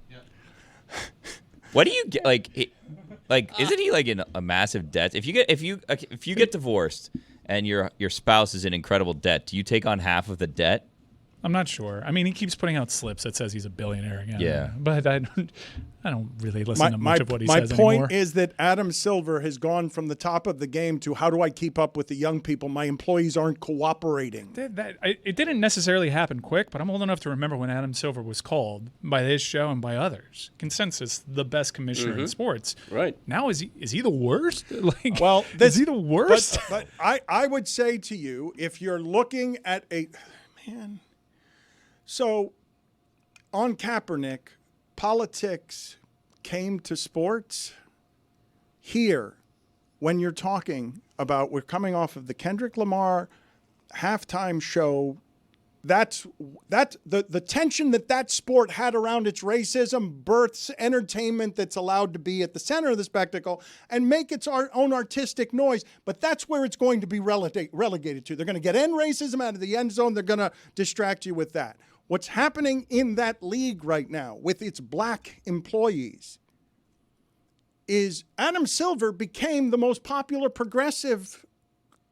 What do you get? Isn't he like in a massive debt? If you get divorced and your spouse is in incredible debt, do you take on half of the debt? I'm not sure. I mean, he keeps putting out slips that says he's a billionaire again. Yeah. But I don't really listen to much of what he says My point anymore. is that Adam Silver has gone from the top of the game to how do I keep up with the young people? My employees aren't cooperating. It didn't necessarily happen quick, but I'm old enough to remember when Adam Silver was called by this show and by others. Consensus, the best commissioner in sports. Right. Now, is he the worst? Is he the worst? But I would say to you, if you're looking at So, on Kaepernick, politics came to sports. Here, when you're talking about we're coming off of the Kendrick Lamar halftime show, that's the tension that sport had around its racism, births entertainment that's allowed to be at the center of the spectacle and make its own artistic noise. But that's where it's going to be relegated to. They're going to get end racism out of the end zone. They're going to distract you with that. What's happening in that league right now with its black employees is Adam Silver became the most popular progressive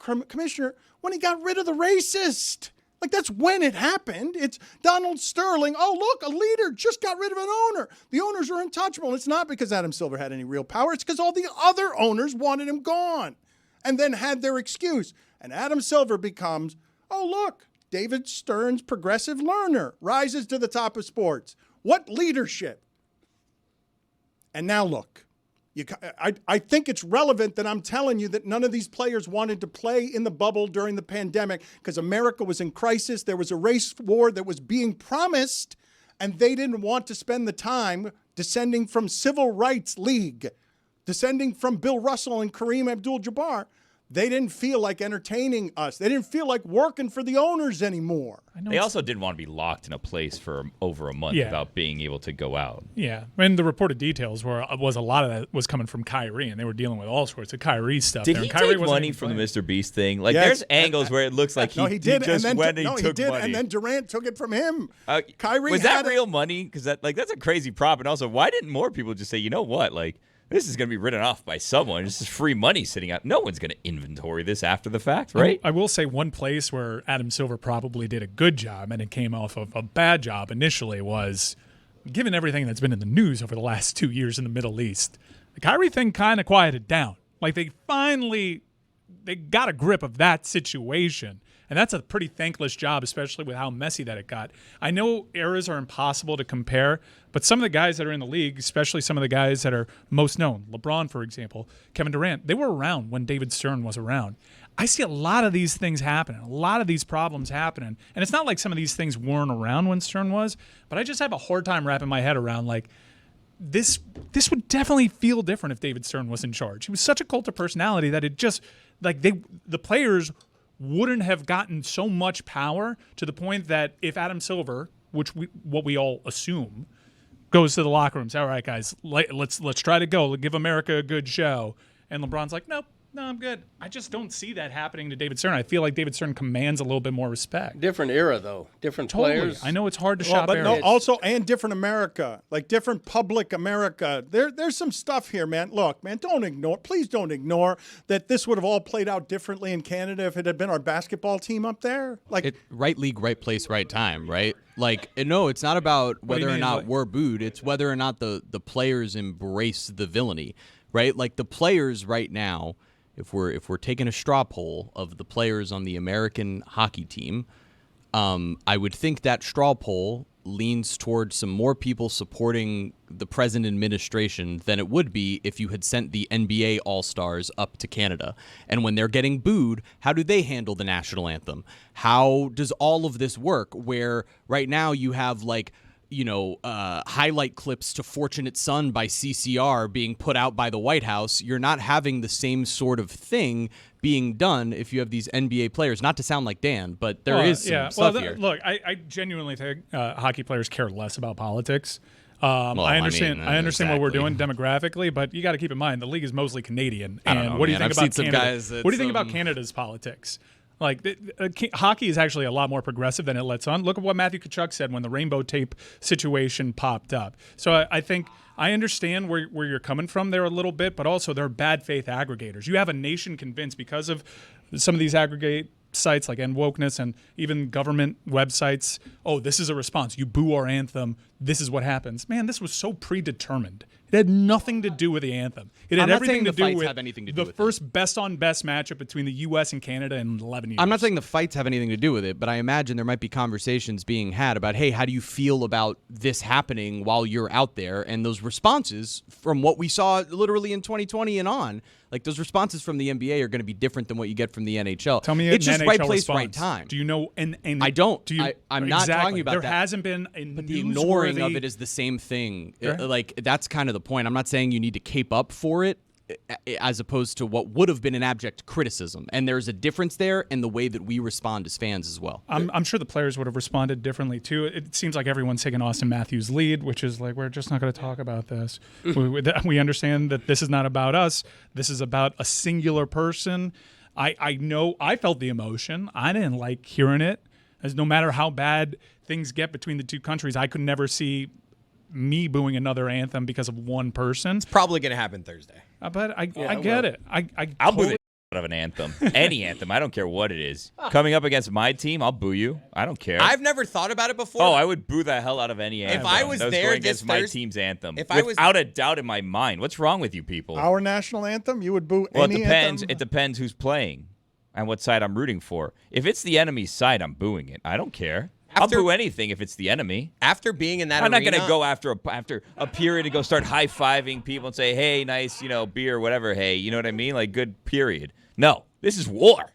commissioner when he got rid of the racist. Like, that's when it happened. It's Donald Sterling. Oh, look, a leader just got rid of an owner. The owners are untouchable. And it's not because Adam Silver had any real power. It's because all the other owners wanted him gone and then had their excuse. And Adam Silver becomes, oh, look, David Stern's progressive learner rises to the top of sports. What leadership? And now look, I think it's relevant that I'm telling you that none of these players wanted to play in the bubble during the pandemic because America was in crisis. There was a race war that was being promised, and they didn't want to spend the time descending from Civil Rights League, descending from Bill Russell and Kareem Abdul-Jabbar. They didn't feel like entertaining us. They didn't feel like working for the owners anymore. They also didn't want to be locked in a place for over a month without being able to go out. Yeah, and the reported details was a lot of that was coming from Kyrie, and they were dealing with all sorts of Kyrie stuff. Did there. he Kyrie take money from the Mr. Beast thing? Like, there's angles where it looks like he just went and took money. And then Durant took it from him. Kyrie was that real money? Because that's a crazy prop. And also, why didn't more people just say, you know what, like, this is going to be written off by someone. This is free money sitting out. No one's going to inventory this after the fact, right? I will say one place where Adam Silver probably did a good job and it came off of a bad job initially was, given everything that's been in the news over the last 2 years in the Middle East, the Kyrie thing kind of quieted down. Like, they finally they got a grip of that situation. And that's a pretty thankless job, especially with how messy that it got. I know eras are impossible to compare, but some of the guys that are in the league, especially some of the guys that are most known, LeBron, for example, Kevin Durant, they were around when David Stern was around. I see a lot of these things happening, a lot of these problems happening. And it's not like some of these things weren't around when Stern was, but I just have a hard time wrapping my head around, like, this would definitely feel different if David Stern was in charge. He was such a cult of personality that it just, like, the players wouldn't have gotten so much power to the point that if Adam Silver, what we all assume, goes to the locker room, say, all right, guys, let's try to go, give America a good show, and LeBron's like, nope, no, I'm good. I just don't see that happening to David Stern. I feel like David Stern commands a little bit more respect. Different era, though. Different players. I know it's hard to shop but eras. no, also, and different America, like different public America. There's some stuff here, man. Look, man, please don't ignore that this would have all played out differently in Canada if it had been our basketball team up there. Like, right league, right place, right time, right? Like, no, it's not about whether or not we're booed. It's whether or not the players embrace the villainy, right? Like, the players right now, if we're taking a straw poll of the players on the American hockey team, I would think that straw poll leans towards some more people supporting the present administration than it would be if you had sent the NBA All-Stars up to Canada. And when they're getting booed, how do they handle the national anthem? How does all of this work where right now you have, like, highlight clips to Fortunate Son by CCR being put out by the White House? You're not having the same sort of thing being done if you have these NBA players. Not to sound like Dan, but there is some stuff here. Look, I genuinely think hockey players care less about politics. I understand what we're doing demographically, but you got to keep in mind the league is mostly Canadian. And what do you think about Canada? What do you think about Canada's politics? Like, hockey is actually a lot more progressive than it lets on. Look at what Matthew Tkachuk said when the rainbow tape situation popped up. So I think I understand where you're coming from there a little bit, but also they're bad faith aggregators. You have a nation convinced because of some of these aggregate sites like End Wokeness and even government websites, oh, this is a response. You boo our anthem. This is what happens. Man, this was so predetermined. It had nothing to do with the anthem. It had everything to do with the first best-on-best matchup between the U.S. and Canada in 11 years. I'm not saying the fights have anything to do with it, but I imagine there might be conversations being had about, hey, how do you feel about this happening while you're out there? And those responses from what we saw literally in 2020 and on, like those responses from the NBA are going to be different than what you get from the NHL. Tell me it's just NHL right place, response. right time. Do you know? And I don't. I'm not exactly. talking about there hasn't been a but the ignoring of it is the same thing. Sure. Like, that's kind of the point. I'm not saying you need to cape up for it as opposed to what would have been an abject criticism. And there's a difference there in the way that we respond as fans as well. I'm sure the players would have responded differently too. It seems like everyone's taking Austin Matthews' lead, which is like, we're just not going to talk about this. We understand that this is not about us. This is about a singular person. I know I felt the emotion. I didn't like hearing it. As no matter how bad things get between the two countries, I could never see me booing another anthem because of one person. It's probably going to happen Thursday. But I get it. I'll boo the out of an anthem. Any anthem. I don't care what it is. Coming up against my team, I'll boo you. I don't care. I've never thought about it before. Oh, I would boo the hell out of any anthem. If I was there going against my team's anthem, without a doubt in my mind. What's wrong with you people? Our national anthem? You would boo well, any anthem? It depends who's playing and what side I'm rooting for. If it's the enemy's side, I'm booing it. I don't care. I'll boo anything if it's the enemy. After being in that I'm arena, not going to go after a period and go start high-fiving people and say, hey, nice, beer, whatever, hey, you know what I mean? Like, good period. No, this is war.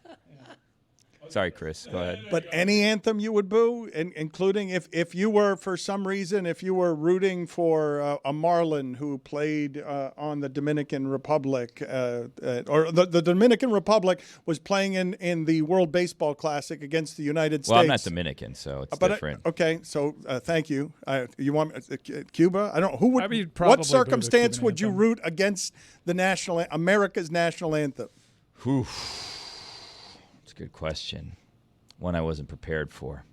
Sorry, Chris. Go ahead. But any anthem you would boo, including if you were, for some reason, if you were rooting for a Marlin who played on the Dominican Republic, or the Dominican Republic was playing in the World Baseball Classic against the United States. Well, I'm not Dominican, so it's different. Okay, so thank you. You want Cuba? I don't. Who would? What circumstance would you root against the America's national anthem? Good question. One I wasn't prepared for.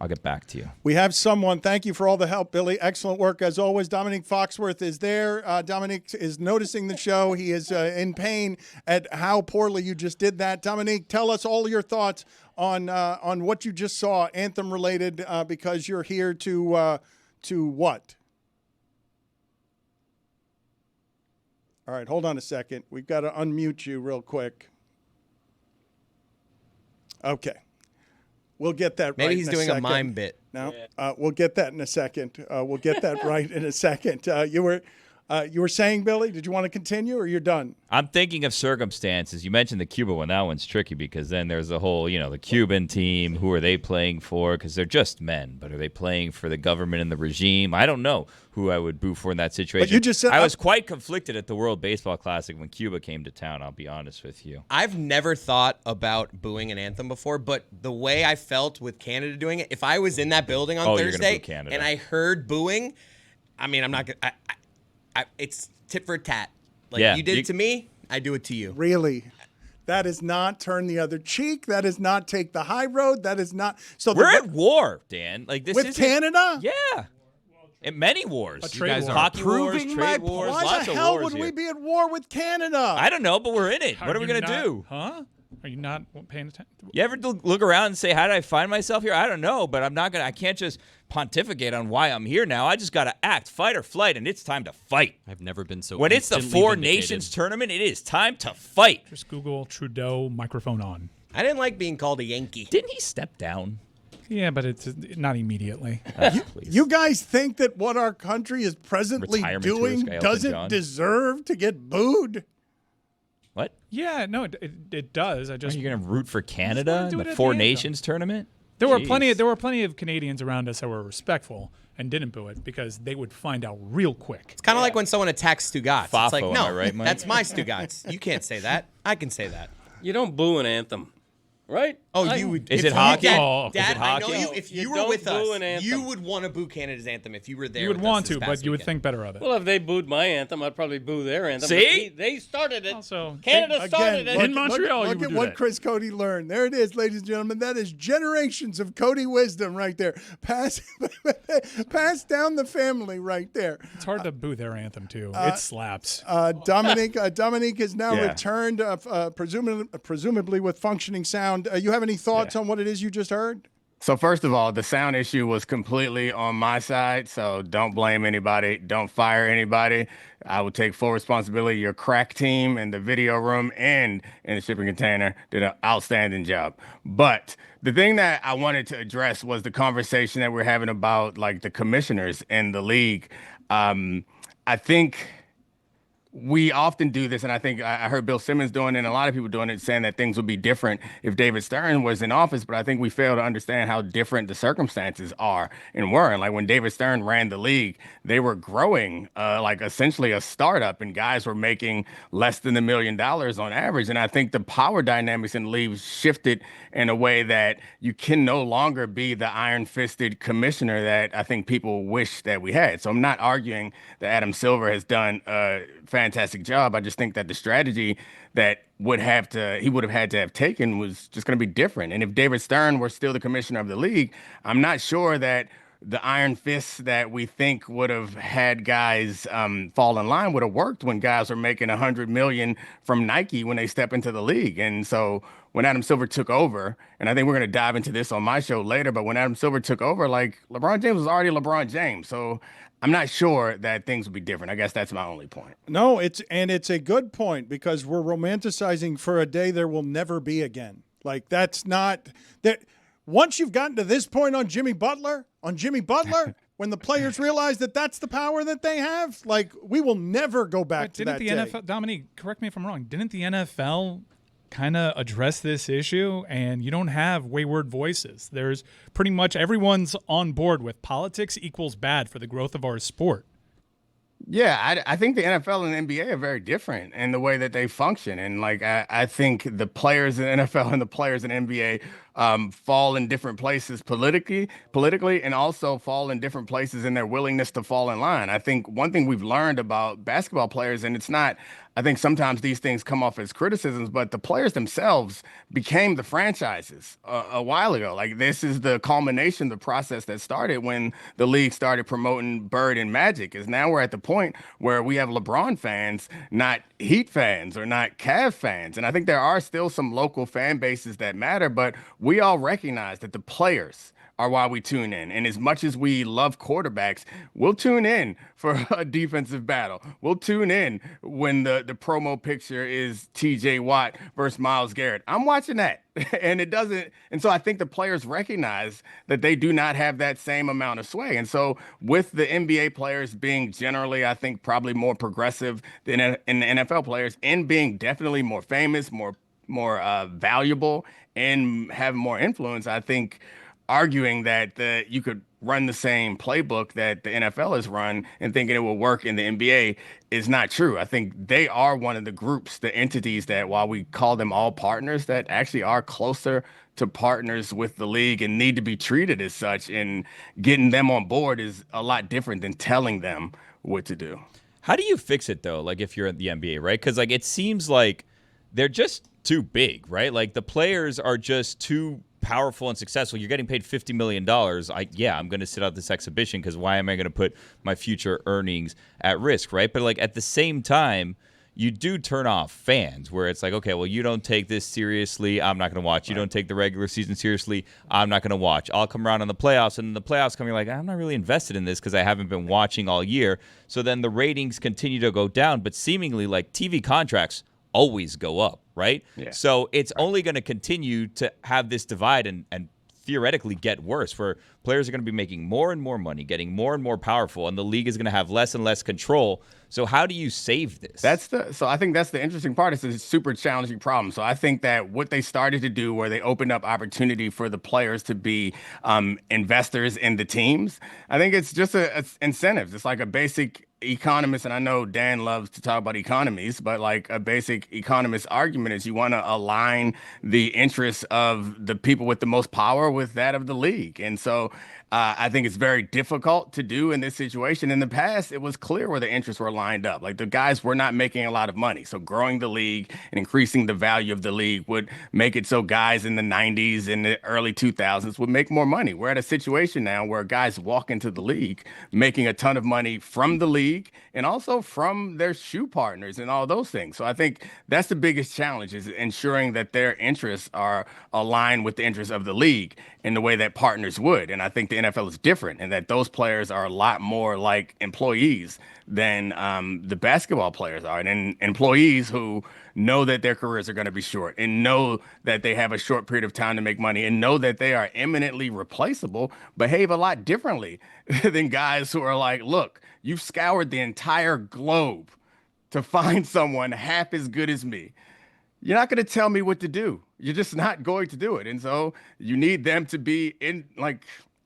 I'll get back to you. We have someone. Thank you for all the help, Billy. Excellent work as always. Dominic Foxworth is there. Dominic is noticing the show. He is in pain at how poorly you just did that. Dominic, tell us all your thoughts on what you just saw, anthem related, because you're here to what? All right, hold on a second. We've got to unmute you real quick. Okay. We'll get that Maybe right he's in doing second. a mime bit. No, we'll get that in a second. We'll get that right in a second. You were saying, Billy, did you want to continue or you're done? I'm thinking of circumstances. You mentioned the Cuba one. That one's tricky because then there's the whole, the Cuban team. Who are they playing for? Because they're just men. But are they playing for the government and the regime? I don't know who I would boo for in that situation. But you just said I was quite conflicted at the World Baseball Classic when Cuba came to town. I'll be honest with you. I've never thought about booing an anthem before, but the way I felt with Canada doing it, if I was in that building on You're gonna Thursday boo Canada. and I heard booing, I mean, I'm not going to. It's tit for tat. Like, Yeah, you did it to me, I do it to you. Really? That is not turn the other cheek. That is not take the high road. That is not. So We're at war, Dan. Like this with isn't- Canada? Yeah. In many wars. A trade war. Hockey wars, Proving trade my wars, Why lots the of hell wars would we here. be at war with Canada? I don't know, but we're in it. What are we going to do? Huh? Are you not paying attention? You ever look around and say, how did I find myself here? I don't know, but I can't just pontificate on why I'm here now. I just got to act, fight or flight, and it's time to fight. I've never been so When it's the instantly Four vindicated. Nations tournament, it is time to fight. Just Google Trudeau microphone on. I didn't like being called a Yankee. Didn't he step down? Yeah, but it's not immediately. You guys think that what our country is presently Retirement doing tourist guy, Elton doesn't John. deserve to get booed? What? Yeah, no, it does. I Are just you going to root for Canada do in it the at Four the end, Nations tournament? There were Jeez. plenty of Canadians around us that were respectful and didn't boo it because they would find out real quick. It's kind of like when someone attacks Stugotz. It's Fafo, like, am no, I right, Mike? that's my Stugotz. You can't say that. I can say that. You don't boo an anthem, right? Oh, you would. Is if it you- hockey? Dad, Oh, is Dad, it I know hockey? you. If You you were don't with us, boo an anthem. you would want to boo Canada's anthem if you were there. You would with want us this to, past but you would weekend. think better of it. Well, if they booed my anthem, I'd probably boo their anthem. See? But they started it. Also, Canada started it. in Montreal, you Look would at do what that. Chris Cody learned. There it is, ladies and gentlemen. That is generations of Cody wisdom right there. Pass down the family right there. It's hard to boo their anthem too. It slaps. Dominique has now Yeah. returned, presumably with functioning sound. You have any thoughts on what it is you just heard? So first of all, the sound issue was completely on my side, so don't blame anybody. Don't fire anybody. I will take full responsibility. Your crack team in the video room and in the shipping container did an outstanding job. But the thing that I wanted to address was the conversation that we're having about like the commissioners in the league. I think we often do this, and I think I heard Bill Simmons doing it and a lot of people doing it, saying that things would be different if David Stern was in office, but I think we fail to understand how different the circumstances are and were. And like when David Stern ran the league, they were growing like essentially a startup, and guys were making less than $1 million on average. And I think the power dynamics in the league shifted in a way that you can no longer be the iron-fisted commissioner that I think people wish that we had. So I'm not arguing that Adam Silver has done fantastic job. I just think that the strategy that he would have had to have taken was just going to be different. And if David Stern were still the commissioner of the league, I'm not sure that the iron fists that we think would have had guys fall in line would have worked when guys are making $100 million from Nike when they step into the league. And so when Adam Silver took over, and I think we're going to dive into this on my show later, but when Adam Silver took over, like LeBron James was already LeBron James. So I'm not sure that things would be different. I guess that's my only point. No, it's a good point because we're romanticizing for a day there will never be again. Like that's not that. Once you've gotten to this point on Jimmy Butler, when the players realize that that's the power that they have, like we will never go back to that day. Didn't the NFL, Dominique, correct me if I'm wrong, didn't the NFL kind of address this issue? And you don't have wayward voices. There's pretty much everyone's on board with politics equals bad for the growth of our sport. Yeah, I think the NFL and the NBA are very different in the way that they function. And like I think the players in the NFL and the players in the NBA fall in different places politically, and also fall in different places in their willingness to fall in line. I think one thing we've learned about basketball players, and it's not, I think sometimes these things come off as criticisms, but the players themselves became the franchises a while ago. Like this is the culmination, the process that started when the league started promoting Bird and Magic. Is now we're at the point where we have LeBron fans, not Heat fans or not Cavs fans. And I think there are still some local fan bases that matter, but we all recognize that the players are why we tune in. And as much as we love quarterbacks, we'll tune in for a defensive battle. We'll tune in when the promo picture is TJ Watt versus Myles Garrett. I'm watching that. And it doesn't. And so I think the players recognize that they do not have that same amount of sway. And so with the NBA players being generally, I think, probably more progressive than in the NFL players, and being definitely more famous, more valuable, and have more influence, I think arguing that you could run the same playbook that the NFL has run and thinking it will work in the NBA is not true. I think they are one of the groups, the entities that, while we call them all partners, that actually are closer to partners with the league and need to be treated as such. And getting them on board is a lot different than telling them what to do. How do you fix it, though, like if you're at the NBA, right? Because it seems like they're just too big, right? Like the players are just too powerful and successful. You're getting paid $50 million. I'm going to sit out this exhibition because why am I going to put my future earnings at risk, right? But at the same time, you do turn off fans where it's like, okay, well, you don't take this seriously, I'm not going to watch. You don't take the regular season seriously, I'm not going to watch. I'll come around on the playoffs, and in the playoffs come, you're like, I'm not really invested in this because I haven't been watching all year. So then the ratings continue to go down, but seemingly TV contracts always go up, right? Yeah. So it's only going to continue to have this divide and theoretically get worse, where players are going to be making more and more money, getting more and more powerful, and the league is going to have less and less control. So how do you save this? So I think that's the interesting part. It's a super challenging problem. So I think that what they started to do, where they opened up opportunity for the players to be investors in the teams, I think it's just a incentives. It's like a basic economist, and I know Dan loves to talk about economies, but like a basic economist argument is you want to align the interests of the people with the most power with that of the league. And so I think it's very difficult to do in this situation. In the past, it was clear where the interests were lined up. Like the guys were not making a lot of money. So growing the league and increasing the value of the league would make it so guys in the 90s and the early 2000s would make more money. We're at a situation now where guys walk into the league making a ton of money from the league and also from their shoe partners and all those things. So I think that's the biggest challenge, is ensuring that their interests are aligned with the interests of the league in the way that partners would. And I think the NFL is different, and that those players are a lot more like employees than the basketball players are. And employees who know that their careers are going to be short and know that they have a short period of time to make money and know that they are eminently replaceable behave a lot differently than guys who are like, look, you've scoured the entire globe to find someone half as good as me. You're not going to tell me what to do. You're just not going to do it. And so you need them to be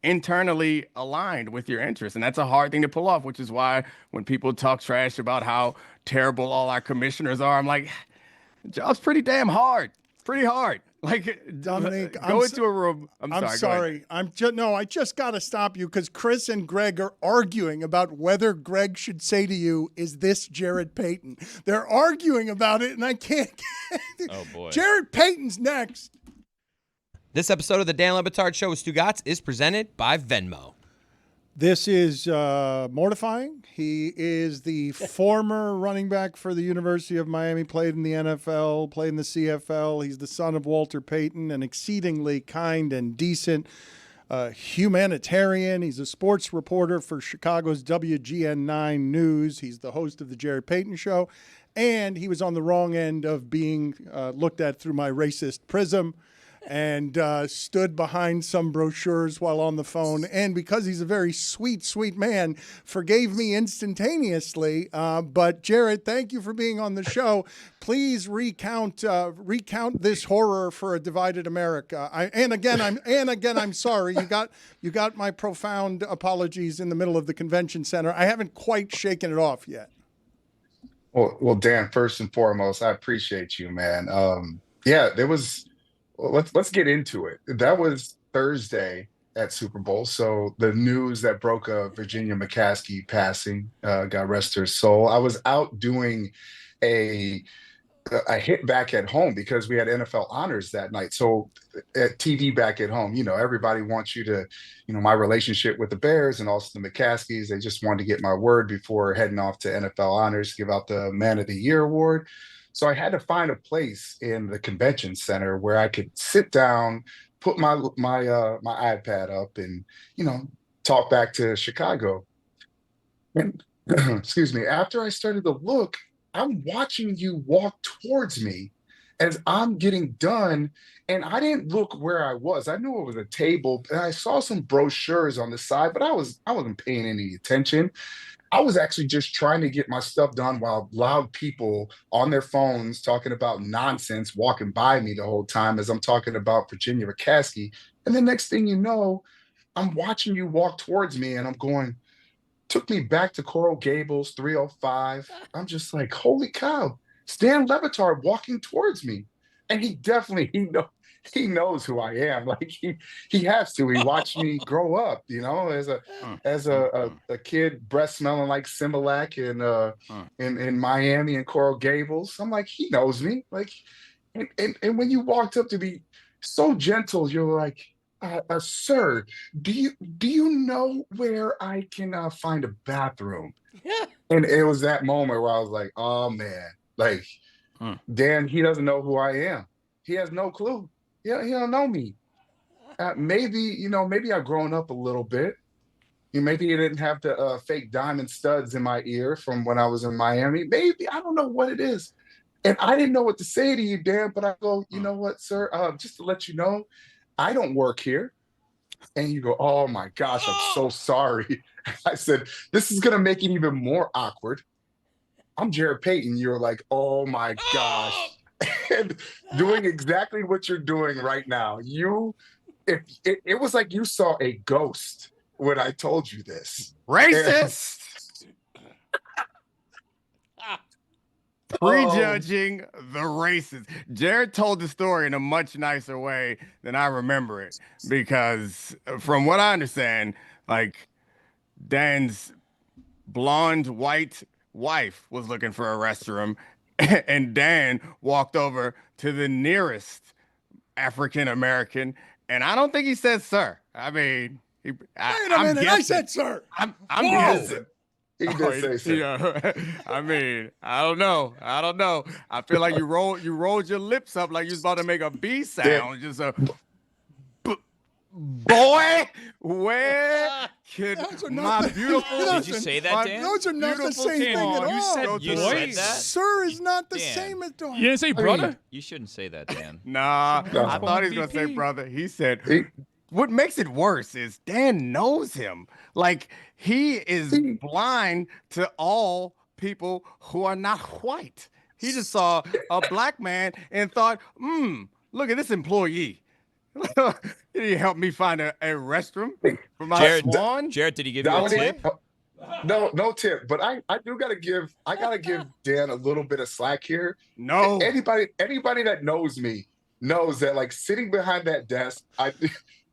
internally aligned with your interests. And that's a hard thing to pull off, which is why when people talk trash about how terrible all our commissioners are, I'm like, the job's pretty damn hard. Pretty hard. Like, Dominic, go into a room. I'm sorry. I just got to stop you because Chris and Greg are arguing about whether Greg should say to you, "Is this Jared Payton?" They're arguing about it, and I can't. Oh boy, Jared Payton's next. This episode of the Dan Le Batard Show with Stugotz is presented by Venmo. This is mortifying. He is the former running back for the University of Miami, played in the NFL, played in the CFL. He's the son of Walter Payton, an exceedingly kind and decent humanitarian. He's a sports reporter for Chicago's WGN9 News. He's the host of the Jared Payton Show, and he was on the wrong end of being looked at through my racist prism, and stood behind some brochures while on the phone. And because he's a very sweet, sweet man, forgave me instantaneously. But Jared, thank you for being on the show. Please recount this horror for a divided America. I'm sorry. You got my profound apologies in the middle of the convention center. I haven't quite shaken it off yet. Well, Dan, first and foremost, I appreciate you, man. There was. Let's get into it. That was Thursday at Super Bowl. So the news that broke of Virginia McCaskey passing, God rest her soul. I was out doing a hit back at home because we had NFL honors that night. So at TV back at home, everybody wants you to, my relationship with the Bears and also the McCaskies, they just wanted to get my word before heading off to NFL honors, give out the Man of the Year award. So I had to find a place in the convention center where I could sit down, put my iPad up, and talk back to Chicago. And excuse me, after I started to look, I'm watching you walk towards me as I'm getting done, and I didn't look where I was. I knew it was a table, and I saw some brochures on the side, but I wasn't paying any attention. I was actually just trying to get my stuff done while loud people on their phones talking about nonsense walking by me the whole time as I'm talking about Virginia McCaskey. And the next thing you know, I'm watching you walk towards me, and I'm going, took me back to Coral Gables, 305. I'm just like, holy cow, it's Dan Le Batard walking towards me. And he he knows who I am. Like he has to. He watched me grow up, as a kid, breath smelling like Similac in Miami and Coral Gables. I'm like, he knows me. Like, and when you walked up to me so gentle, you're like, sir, do you know where I can find a bathroom? Yeah. And it was that moment where I was like, oh man, like Dan, he doesn't know who I am. He has no clue. Yeah, he don't know me. Maybe I've grown up a little bit. Maybe he didn't have the fake diamond studs in my ear from when I was in Miami. Maybe, I don't know what it is. And I didn't know what to say to you, Dan, but I go, you know what, sir? Just to let you know, I don't work here. And you go, oh my gosh, I'm so sorry. I said, this is going to make it even more awkward. I'm Jared Payton. You're like, oh my gosh. And doing exactly what you're doing right now. It was like you saw a ghost when I told you this. Racist. Prejudging the races. Jared told the story in a much nicer way than I remember it, because from what I understand, like, Dan's blonde white wife was looking for a restroom, and Dan walked over to the nearest African American, and I don't think he said sir. I mean, wait a minute, I said sir. I'm guessing. He did say so. Yeah. I mean, I don't know. I feel like you rolled your lips up like you was about to make a B sound. Yeah. Just a boy. Where could my beautiful? Did you say that, Dan? Those are not the same thing at all. You said that. Sir is not the same as dog. You didn't say brother? You shouldn't say that, Dan. Nah, I thought he was gonna say brother. He said. What makes it worse is Dan knows him. Like, he is blind to all people who are not white. He just saw a black man and thought, look at this employee. Did he help me find a restroom for my swan? Jared, did he give you a tip? No tip, but I gotta give Dan a little bit of slack here. No. Anybody that knows me knows that, like, sitting behind that desk,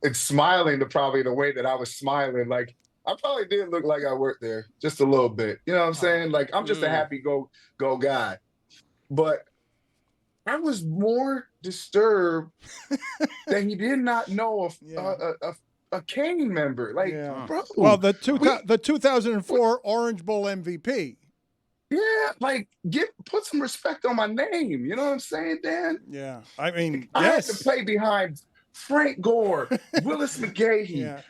and smiling the way that I was smiling, like, I probably did look like I worked there just a little bit. You know what I'm saying? Like, I'm just a happy go guy. But I was more disturbed that he did not know a Kane member. Like, bro. Well, the 2004 Orange Bowl MVP. Yeah, like, put some respect on my name. You know what I'm saying, Dan? Yeah, I mean, I had to play behind Frank Gore, Willis McGahee,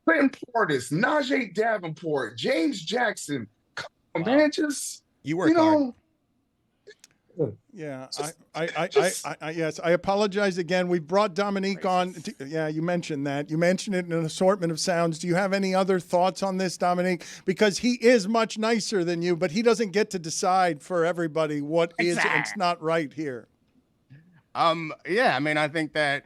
Clinton Portis, Najee Davenport, James Jackson. Come on, man, just you work hard. Yeah, yes, I apologize again. We brought Dominique on. You mentioned that. You mentioned it in an assortment of sounds. Do you have any other thoughts on this, Dominique? Because he is much nicer than you, but he doesn't get to decide for everybody what is and it's not right here. Yeah, I mean, I think that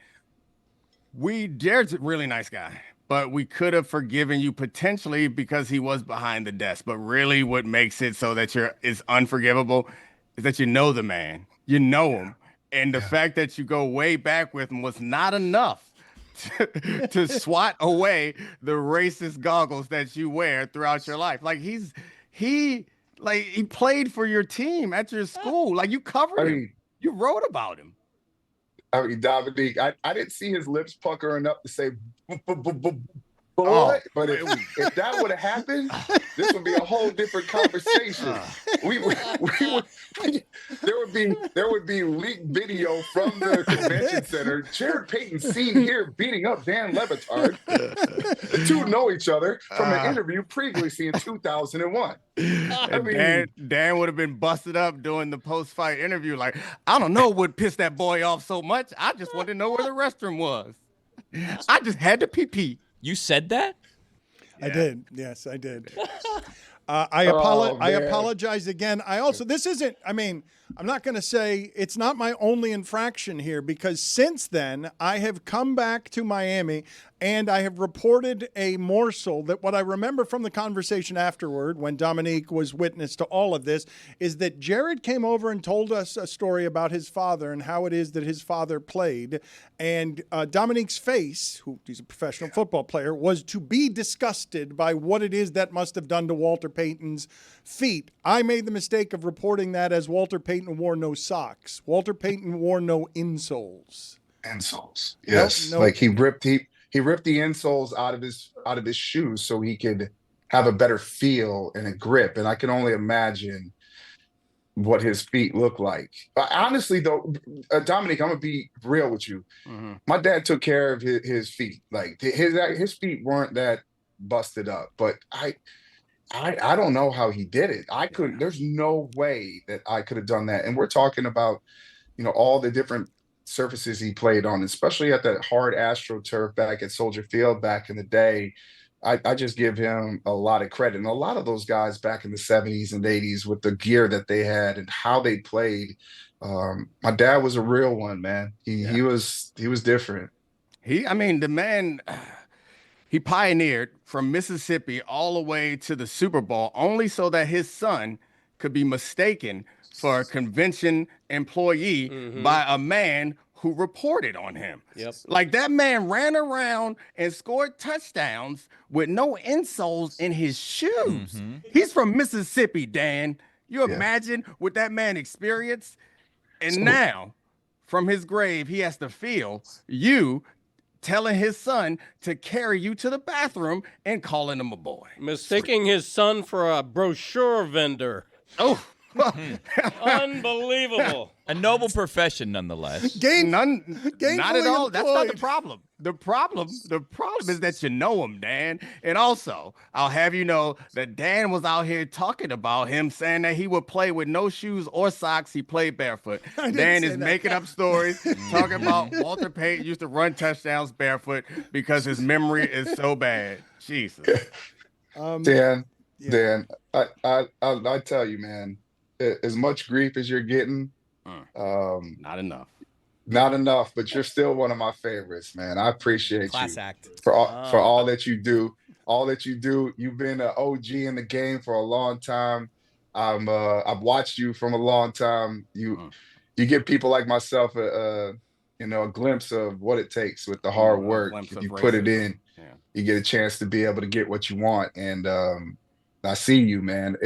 Jared's a really nice guy, but we could have forgiven you potentially because he was behind the desk. But really what makes it so that is unforgivable is that you know the man, you know him. And the fact that you go way back with him was not enough to swat away the racist goggles that you wear throughout your life. Like, he played for your team at your school. Like, you covered him. You wrote about him. I mean, Dominique, I didn't see his lips puckering up to say Boy, but if that would have happened, this would be a whole different conversation. There would be leaked video from the convention center. Jared Payton seen here beating up Dan Le Batard. The two know each other from an interview previously in 2001. Dan would have been busted up doing the post-fight interview. Like, I don't know what pissed that boy off so much. I just wanted to know where the restroom was. I just had to pee. You said that? I did. Yes, I did. I apologize again. This isn't, I'm not going to say it's not my only infraction here, because since then I have come back to Miami and I have reported a morsel that what I remember from the conversation afterward, when Dominique was witness to all of this, is that Jared came over and told us a story about his father and how it is that his father played. And Dominique's face, he's a professional football player, was to be disgusted by what it is that must have done to Walter Payton's feet. I made the mistake of reporting that as Walter Payton wore no socks. Walter Payton wore no insoles. Insoles, yes. No. Like he ripped the insoles out of his shoes so he could have a better feel and a grip. And I can only imagine what his feet look like. Honestly, though, Dominique, I'm gonna be real with you. Mm-hmm. My dad took care of his feet. Like his feet weren't that busted up, but I don't know how he did it. I couldn't. There's no way that I could have done that. And we're talking about, all the different surfaces he played on, especially at that hard AstroTurf back at Soldier Field back in the day. I just give him a lot of credit. And a lot of those guys back in the 70s and 80s with the gear that they had and how they played. My dad was a real one, man. He was different. The man, he pioneered from Mississippi all the way to the Super Bowl, only so that his son could be mistaken for a convention employee by a man who reported on him. Yep. Like, that man ran around and scored touchdowns with no insoles in his shoes. He's from Mississippi, Dan. You imagine what that man experienced? And now, from his grave, he has to feel you telling his son to carry you to the bathroom and calling him a boy. Mistaking his son for a brochure vendor. Oh. Unbelievable. A noble profession, nonetheless. Not at all. That's not the problem. The problem is that you know him, Dan. And also, I'll have you know that Dan was out here talking about him, saying that he would play with no shoes or socks. He played barefoot. Dan is making up stories, talking about Walter Payton used to run touchdowns barefoot because his memory is so bad. Jesus. Dan, I tell you, man, as much grief as you're getting, not enough. Not enough, but you're still one of my favorites, man. I appreciate Class you act. for all that you do. All that you do. You've been an OG in the game for a long time. I've watched you from a long time. You give people like myself a glimpse of what it takes with the hard work. If you put it in, you get a chance to be able to get what you want. And I see you, man.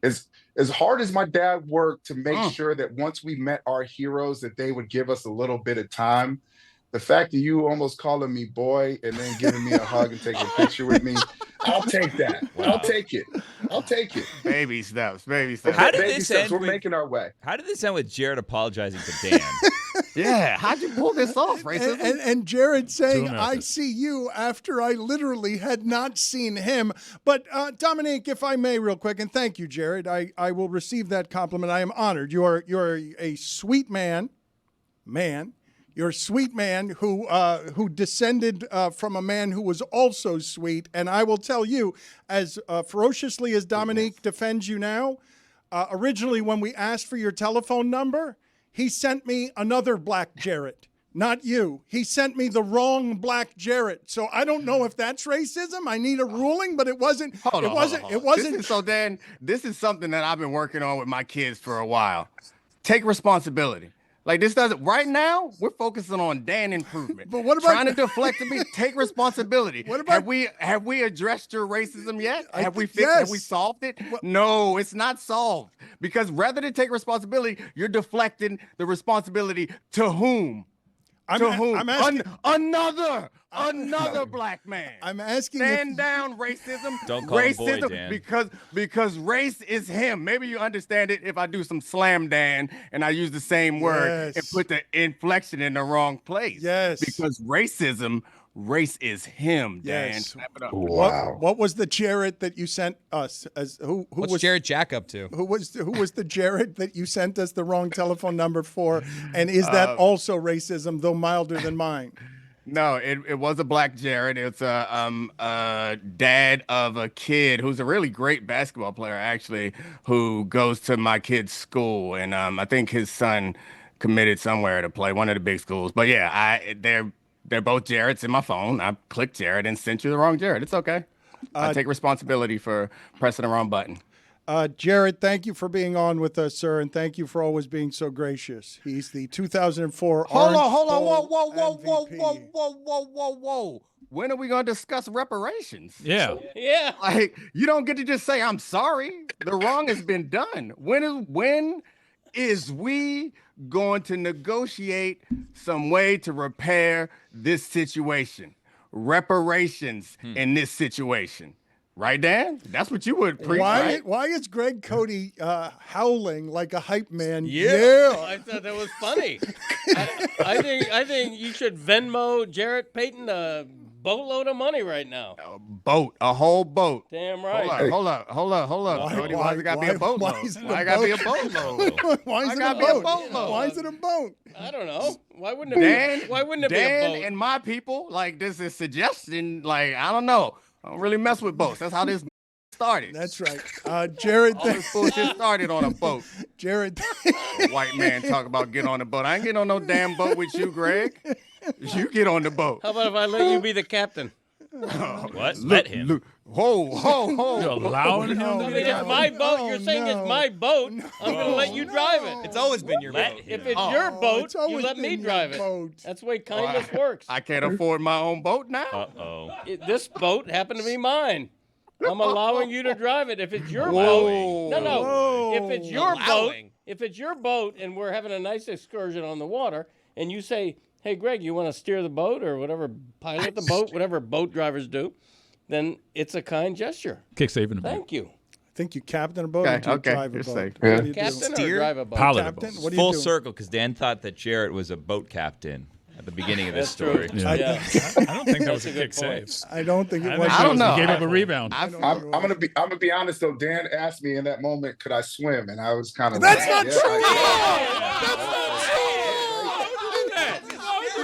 It's as hard as my dad worked to make sure that once we met our heroes, that they would give us a little bit of time. The fact that you almost calling me boy and then giving me a hug and taking a picture with me, I'll take that. Wow. I'll take it. Baby steps. Baby steps. How did this end? We're making our way. How did this end with Jared apologizing to Dan? Yeah, how'd you pull this off, racism? And Jared saying, I see you after I literally had not seen him. But Dominique, if I may real quick, and thank you, Jared, I will receive that compliment. I am honored. You're a sweet man. You're a sweet man who descended from a man who was also sweet. And I will tell you, as ferociously as Dominique defends you now, originally when we asked for your telephone number, he sent me another black Jarrett, not you. He sent me the wrong black Jarrett. So I don't know if that's racism. I need a ruling, but it wasn't. It wasn't. So Dan, this is something that I've been working on with my kids for a while. Take responsibility. Like, this doesn't, right now, we're focusing on Dan improvement. But what about trying to deflect to me? Take responsibility. What about, have we addressed your racism yet? Have we fixed yes. Have we solved it? No, it's not solved. Because rather than take responsibility, you're deflecting the responsibility to whom? I'm asking, another another black man. I'm asking. Stand down, racism. Don't call him racism boy, Dan. because race is him. Maybe you understand it if I do some slam Dan and I use the same word and put the inflection in the wrong place. Yes. Because race is him, Dan. Yes. Clap it up. Wow. What was the Jarrett that you sent us? As who What's was Jarrett Jack up to? Who was the Jarrett that you sent us the wrong telephone number for? And is that also racism, though milder than mine? No, it was a black Jared. It's a dad of a kid who's a really great basketball player, actually, who goes to my kid's school, and I think his son committed somewhere to play one of the big schools. But yeah, they're both Jareds in my phone. I clicked Jared and sent you the wrong Jared. It's okay. I take responsibility for pressing the wrong button. Jared, thank you for being on with us, sir, and thank you for always being so gracious. He's the 2004 Hold on. Whoa. When are we going to discuss reparations? Yeah. Yeah. Like, you don't get to just say, I'm sorry. The wrong has been done. When is we going to negotiate some way to repair this situation? Reparations in this situation. Right, Dan? That's what you would preach, right? Why is Greg Cody howling like a hype man? I thought that was funny. I think you should Venmo Jarrett Payton a boatload of money right now. A whole boat. Damn right. Hold up. Cody, why it gotta be a boatload? Why it gotta be a boatload? Why is it a boat? Why is it a boat? I don't know. Why wouldn't it be? Why wouldn't it be a boat? Dan and my people, like, this is suggestion. Like, I don't know. I don't really mess with boats. That's how this started. That's right. Jared, all this bullshit started on a boat. Jared, a white man talk about get on the boat. I ain't getting on no damn boat with you, Greg. You get on the boat. How about if I let you be the captain? What? Let him. Look. Ho. You're allowing him to be It's my boat. You're saying it's my boat. I'm going to let you drive it. It's always been your boat. If it's your boat, you let me drive it. That's the way kindness works. I can't afford my own boat now. Uh-oh. This boat happened to be mine. I'm allowing you to drive it. If it's your boat, no. If it's your boat, and we're having a nice excursion on the water, and you say, "Hey, Greg, you want to steer the boat or whatever, pilot the boat, whatever boat drivers do," then it's a kind gesture. Kick saving the boat. Thank you. I think you captain a boat or do you drive a boat? Yeah. Captain or drive a boat? Pilot a Captain? boat. What do you Full do? circle, because Dan thought that Jarrett was a boat captain at the beginning of this That's story. true. Yeah. Yeah. I don't think that was That's a a kick good point. save. I don't think it was. I don't know. He gave up a rebound. I'm gonna be honest though. Dan asked me in that moment, could I swim, and I was kind of. That's like, not yeah, true. I-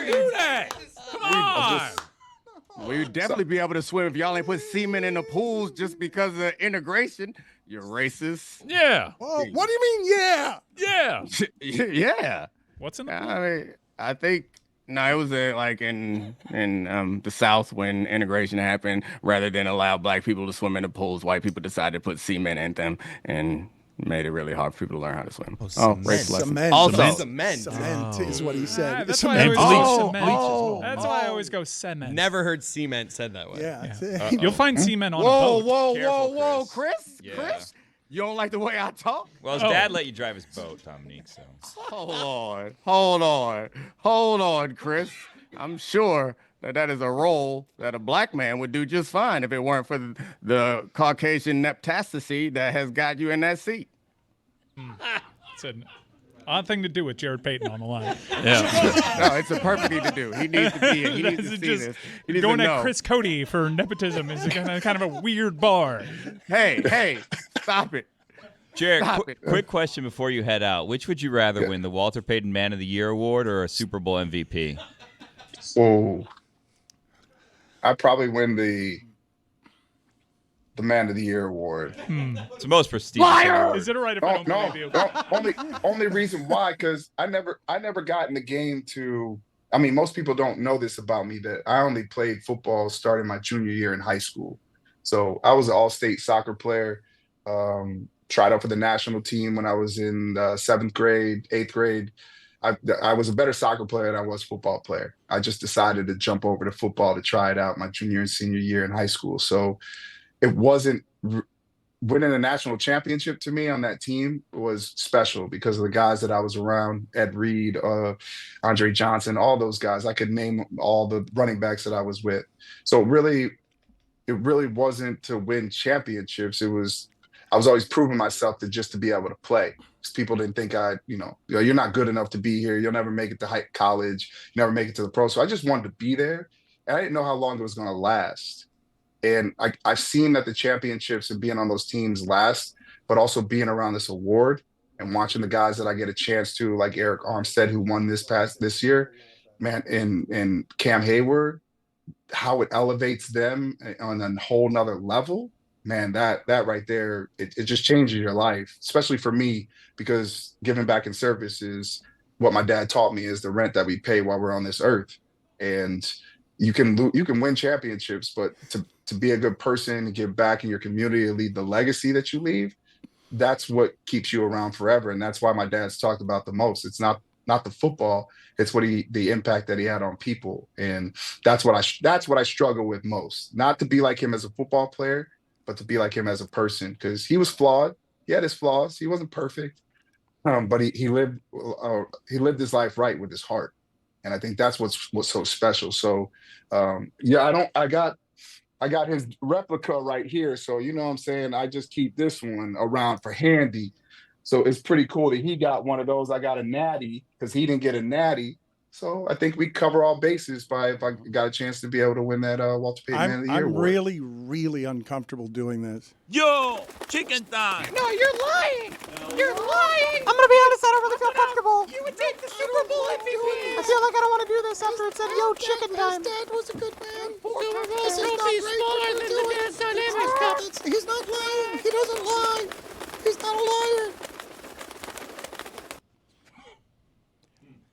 Do that. Come on. We would definitely be able to swim if y'all ain't put semen in the pools just because of integration. You're racist. Yeah. Well, what do you mean? Yeah. Yeah. Yeah. What's in the pool? I mean, I think no, it was like in the South when integration happened. Rather than allow black people to swim in the pools, white people decided to put semen in them and made it really hard for people to learn how to swim. Race lesson. Cement. Also, Cement is what he said. That's Cement. why I always go cement. That's why I always go cement. Never heard cement said that way. Yeah. You'll find cement on a boat. Whoa, Chris. Yeah. Chris, you don't like the way I talk? Well, his dad let you drive his boat, Dominique, so. Hold on, Chris. I'm sure that is a role that a black man would do just fine if it weren't for the Caucasian neptasticity that has got you in that seat. It's an odd thing to do with Jared Payton on the line. No, it's a perfect thing to do. He needs to be. He needs to see this. He needs going to know. at Chris Cody for nepotism is kind of a weird bar. Hey, stop it. Jared, quick question before you head out. Which would you rather win, the Walter Payton Man of the Year award or a Super Bowl MVP? Oh, I'd probably win the Man of the Year award. It's the most prestigious award. Is it all right if I don't believe you? Only reason why, because I never got in the game to. I mean, most people don't know this about me, that I only played football starting my junior year in high school. So I was an all-state soccer player. Tried out for the national team when I was in 7th grade, 8th grade. I was a better soccer player than I was football player. I just decided to jump over to football to try it out my junior and senior year in high school. So it wasn't winning a national championship to me on that team was special because of the guys that I was around, Ed Reed, Andre Johnson, all those guys. I could name all the running backs that I was with. So it really wasn't to win championships. I was always proving myself to be able to play. Because people didn't think you're not good enough to be here. You'll never make it to college. You never make it to the pro. So I just wanted to be there. And I didn't know how long it was going to last. And I've seen that the championships and being on those teams last, but also being around this award and watching the guys that I get a chance to, like Eric Armstead, who won this year, man, and Cam Hayward, how it elevates them on a whole nother level, man, that right there, it just changes your life, especially for me, because giving back in service is what my dad taught me is the rent that we pay while we're on this earth. And you can win championships, but to be a good person, to give back in your community, to leave the legacy that you leave, that's what keeps you around forever. And that's why my dad's talked about the most. It's not the football, it's the impact that he had on people. And that's what I struggle with most. Not to be like him as a football player, but to be like him as a person, because he was flawed. He had his flaws. He wasn't perfect, but he lived his life right with his heart. And I think that's what's so special. So, I got his replica right here. So, you know what I'm saying? I just keep this one around for handy. So it's pretty cool that he got one of those. I got a natty because he didn't get a natty. So I think we cover all bases if I got a chance to be able to win that Walter Payton Man of the Year I'm award. really, really uncomfortable doing this. Yo, chicken time. No, you're lying. You're lying. I'm gonna be honest. I don't really feel comfortable. You would take the Super Bowl MVP. I feel like I don't want to do this after it said "Yo, chicken time." Dad was a good man. This is not great for doing. He's not lying. He doesn't lie. He's not a liar.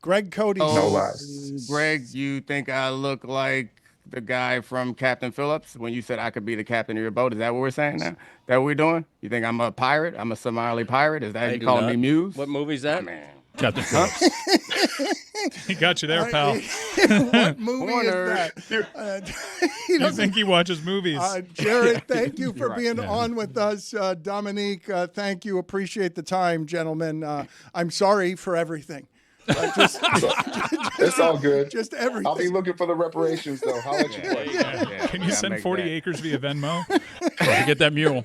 Greg Cody. No lies. Greg, you think I look like the guy from Captain Phillips when you said I could be the captain of your boat? Is that what we're saying now? That what we're doing? You think I'm a pirate? I'm a Somali pirate? Is that you calling me Muse? What movie's that? Man. Captain Phillips. He got you there, pal. What movie is that? You think he watches movies? Jared, thank you for being Yeah. on with us. Dominique, thank you. Appreciate the time, gentlemen. I'm sorry for everything. It's all good. Just everything. I'll be looking for the reparations, though. I'll let you play. Can you send 40 acres via Venmo? To get that mule.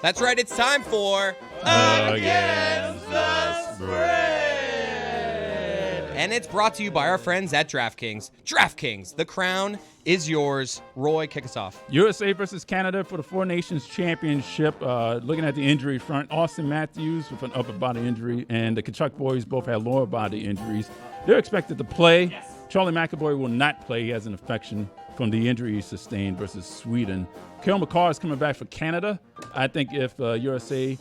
That's right, it's time for Against the Spread. And it's brought to you by our friends at DraftKings. DraftKings, the crown is yours. Roy, kick us off. USA versus Canada for the Four Nations Championship. Looking at the injury front, Austin Matthews with an upper body injury, and the Kachuk boys both had lower body injuries. They're expected to play. Yes. Charlie McAvoy will not play. He has an infection from the injury he sustained versus Sweden. Cale McCarr is coming back for Canada. I think if USA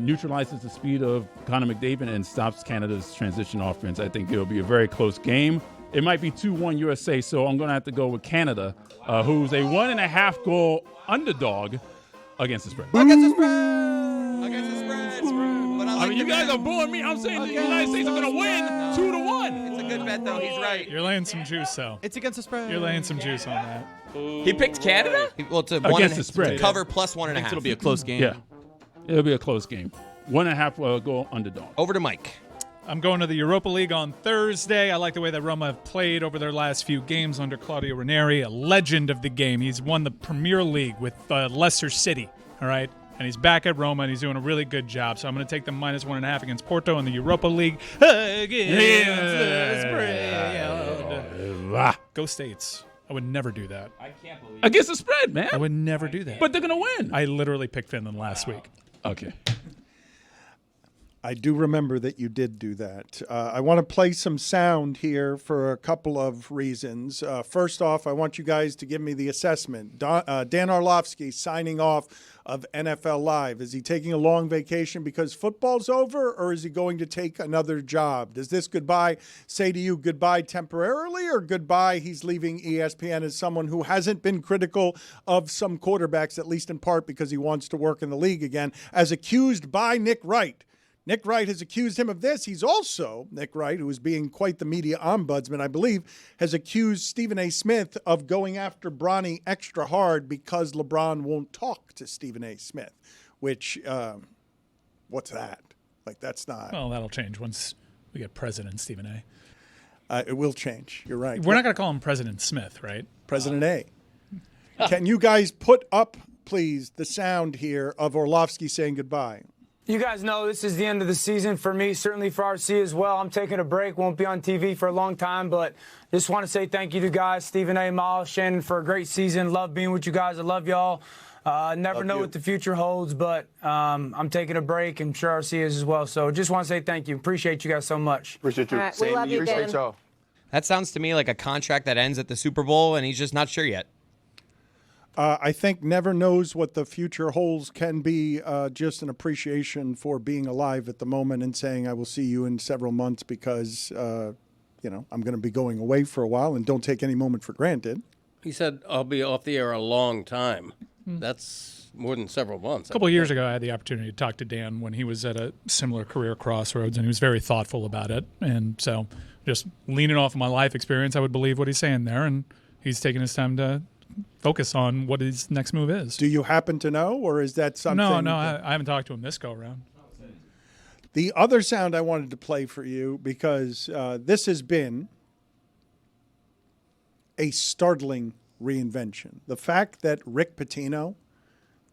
neutralizes the speed of Connor McDavid and stops Canada's transition offense, I think it'll be a very close game. It might be 2-1 USA, so I'm going to have to go with Canada, who's a 1.5 goal underdog against the spread. Against the spread! Against the spread! But I mean, you guys are booing me. I'm saying the United States are going to win 2-1. It's a good bet, though. He's right. You're laying some juice, though. It's against the spread. You're laying some juice on that. He picked Canada? Well, to Against the spread. to cover plus 1.5. I think it'll be a close game. Yeah, it'll be a close game. 1.5 goal underdog. Over to Mike. I'm going to the Europa League on Thursday. I like the way that Roma have played over their last few games under Claudio Ranieri, a legend of the game. He's won the Premier League with Leicester City, all right? And he's back at Roma, and he's doing a really good job. So I'm going to take the minus 1.5 against Porto in the Europa League. Go States. I would never do that. I can't believe against the spread, man. I would never do that. But they're going to win. I literally picked Finland last week. Okay. I do remember that you did do that. I want to play some sound here for a couple of reasons. First off, I want you guys to give me the assessment. Dan Orlovsky signing off of NFL Live. Is he taking a long vacation because football's over, or is he going to take another job? Does this goodbye say to you goodbye temporarily, or goodbye he's leaving ESPN as someone who hasn't been critical of some quarterbacks, at least in part because he wants to work in the league again, as accused by Nick Wright? Nick Wright has accused him of this. He's also, Nick Wright, who is being quite the media ombudsman, I believe, has accused Stephen A. Smith of going after Bronny extra hard because LeBron won't talk to Stephen A. Smith, which, what's that? Like, that's not. Well, that'll change once we get President Stephen A. It will change. You're right. We're not going to call him President Smith, right? President A. Can you guys put up, please, the sound here of Orlovsky saying goodbye? You guys know this is the end of the season for me, certainly for RC as well. I'm taking a break, won't be on TV for a long time, but just want to say thank you to guys, Stephen A., Miles, Shannon, for a great season. Love being with you guys. I love y'all. Never know what the future holds, but I'm taking a break, and sure RC is as well. So just want to say thank you. Appreciate you guys so much. Appreciate you. All right, we love you, Dan. That sounds to me like a contract that ends at the Super Bowl, and he's just not sure yet. I think never knows what the future holds can be just an appreciation for being alive at the moment and saying I will see you in several months because, I'm going to be going away for a while and don't take any moment for granted. He said, I'll be off the air a long time. That's more than several months. A couple of years ago, I had the opportunity to talk to Dan when he was at a similar career crossroads, and he was very thoughtful about it. And so just leaning off of my life experience, I would believe what he's saying there, and he's taking his time to focus on what his next move is. Do you happen to know, or is that something? No, I haven't talked to him this go-around. The other sound I wanted to play for you, because this has been a startling reinvention. The fact that Rick Pitino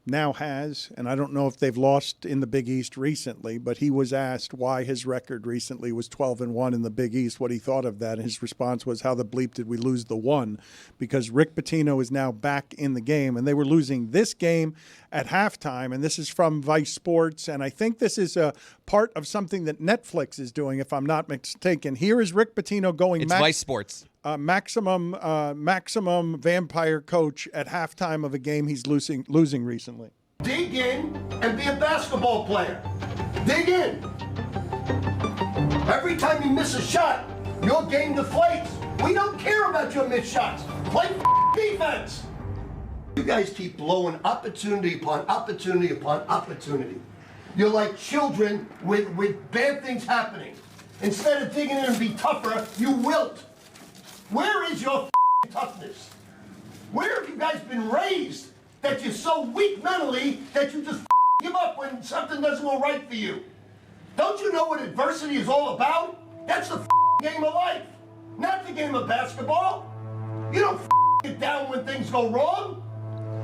now has, and I don't know if they've lost in the Big East recently, but he was asked why his record recently was 12-1 in the Big East, what he thought of that. And his response was, how the bleep did we lose the one? Because Rick Pitino is now back in the game, and they were losing this game at halftime. And this is from Vice Sports, and I think this is a part of something that Netflix is doing, if I'm not mistaken. Here is Rick Pitino going. It's Vice Sports. Maximum vampire coach at halftime of a game he's losing recently. Dig in and be a basketball player. Dig in. Every time you miss a shot, your game deflates. We don't care about your missed shots. Play defense. You guys keep blowing opportunity upon opportunity upon opportunity. You're like children with bad things happening. Instead of digging in and be tougher, you wilt. Where is your toughness? Where have you guys been raised that you're so weak mentally that you just give up when something doesn't go right for you? Don't you know what adversity is all about? That's the game of life, not the game of basketball. You don't get down when things go wrong.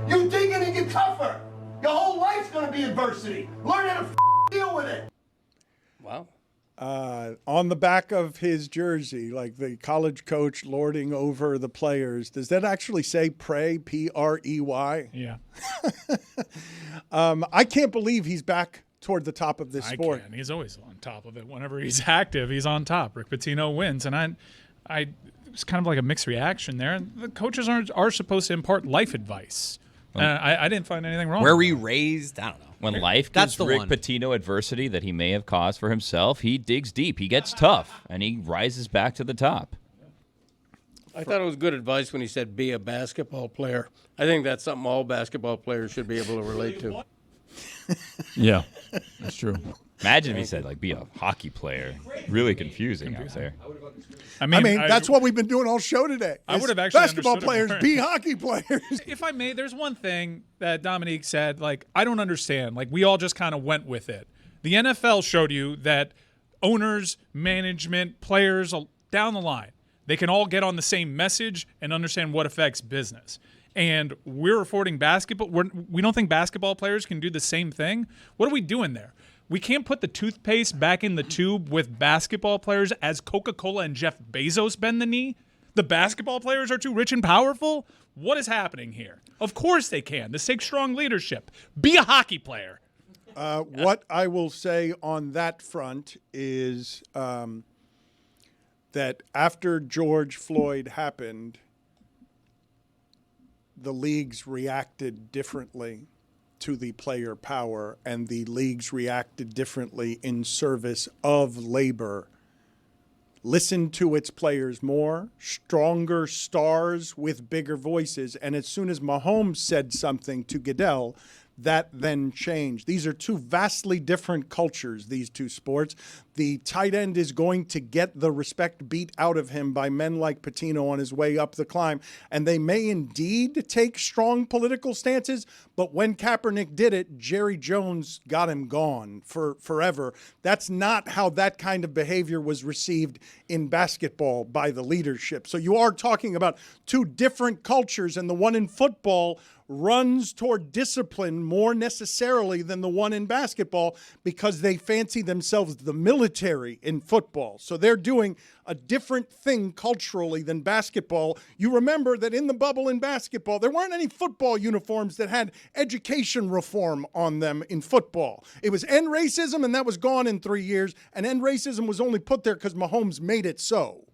You dig in and get tougher. Your whole life's going to be adversity. Learn how to deal with it. Wow. On the back of his jersey, like the college coach lording over the players. Does that actually say pray, P-R-E-Y? Yeah. I can't believe he's back toward the top of this sport. I can. He's always on top of it. Whenever he's active, he's on top. Rick Pitino wins. And it's kind of like a mixed reaction there. The coaches are supposed to impart life advice. I didn't find anything wrong. Where were you raised? I don't know. When life That's gives the Rick one. Pitino adversity that he may have caused for himself, he digs deep. He gets tough, and he rises back to the top. I thought it was good advice when he said be a basketball player. I think that's something all basketball players should be able to relate to. Yeah, that's true. Imagine if he said, be a hockey player. Really confusing out there. I mean, that's what we've been doing all show today. I would have actually basketball understood it players more. be hockey players. If I may, there's one thing that Dominique said, I don't understand. We all just kind of went with it. The NFL showed you that owners, management, players down the line, they can all get on the same message and understand what affects business. And we're affording basketball. We don't think basketball players can do the same thing. What are we doing there? We can't put the toothpaste back in the tube with basketball players as Coca-Cola and Jeff Bezos bend the knee. The basketball players are too rich and powerful? What is happening here? Of course they can. This takes strong leadership. Be a hockey player. What I will say on that front is that after George Floyd happened, the leagues reacted differently to the player power, and the leagues reacted differently in service of labor. Listen to its players more, stronger stars with bigger voices. And as soon as Mahomes said something to Goodell, that then changed. These are two vastly different cultures, these two sports. The tight end is going to get the respect beat out of him by men like Pitino on his way up the climb. And they may indeed take strong political stances, but when Kaepernick did it, Jerry Jones got him gone for forever. That's not how that kind of behavior was received in basketball by the leadership. So you are talking about two different cultures, and the one in football runs toward discipline more necessarily than the one in basketball because they fancy themselves the military in football. So they're doing a different thing culturally than basketball. You remember that in the bubble in basketball, there weren't any football uniforms that had education reform on them in football. It was end racism, and that was gone in 3 years, and end racism was only put there because Mahomes made it so.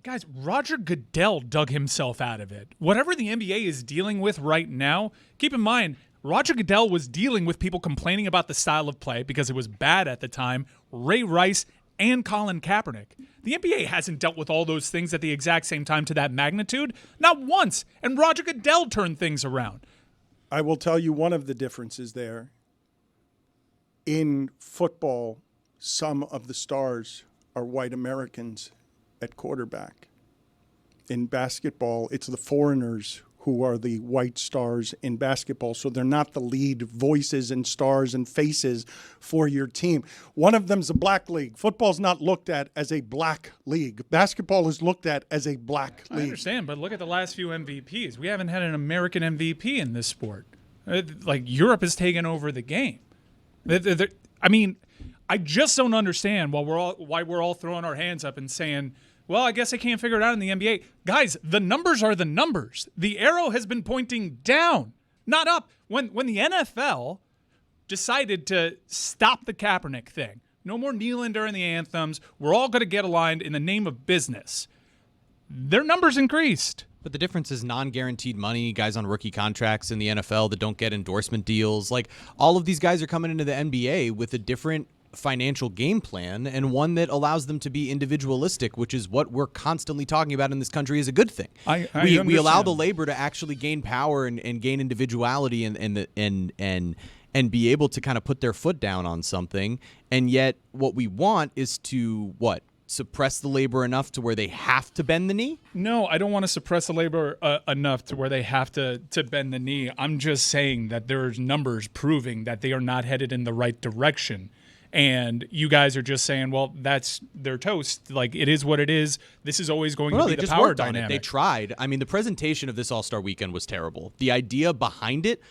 Guys, Roger Goodell dug himself out of it. Whatever the NBA is dealing with right now, keep in mind, Roger Goodell was dealing with people complaining about the style of play because it was bad at the time, Ray Rice and Colin Kaepernick. The NBA hasn't dealt with all those things at the exact same time to that magnitude, not once, and Roger Goodell turned things around. I will tell you one of the differences there. In football, some of the stars are white Americans at quarterback. In basketball, it's the foreigners who are the white stars in basketball, so they're not the lead voices and stars and faces for your team. One of them's a black league. Football's not looked at as a black league. Basketball is looked at as a black league. I understand, but look at the last few MVPs. We haven't had an American MVP in this sport. Like, Europe has taken over the game. I mean, I just don't understand why we're all throwing our hands up and saying, well, I guess I can't figure it out in the NBA. Guys, the numbers are the numbers. The arrow has been pointing down, not up. When the NFL decided to stop the Kaepernick thing, no more kneeling during the anthems, we're all going to get aligned in the name of business, their numbers increased. But the difference is non-guaranteed money, guys on rookie contracts in the NFL that don't get endorsement deals. Like, all of these guys are coming into the NBA with a different financial game plan and one that allows them to be individualistic, which is what we're constantly talking about in this country is a good thing. We allow the labor to actually gain power and gain individuality and be able to kind of put their foot down on something. And yet what we want is to suppress the labor enough to where they have to bend the knee? No, I don't want to suppress the labor enough to where they have to bend the knee. I'm just saying that there's numbers proving that they are not headed in the right direction. And you guys are just saying, well, that's their toast. Like, it is what it is. This is always going to be the power dynamic. They tried. I mean, the presentation of this All-Star Weekend was terrible. The idea behind it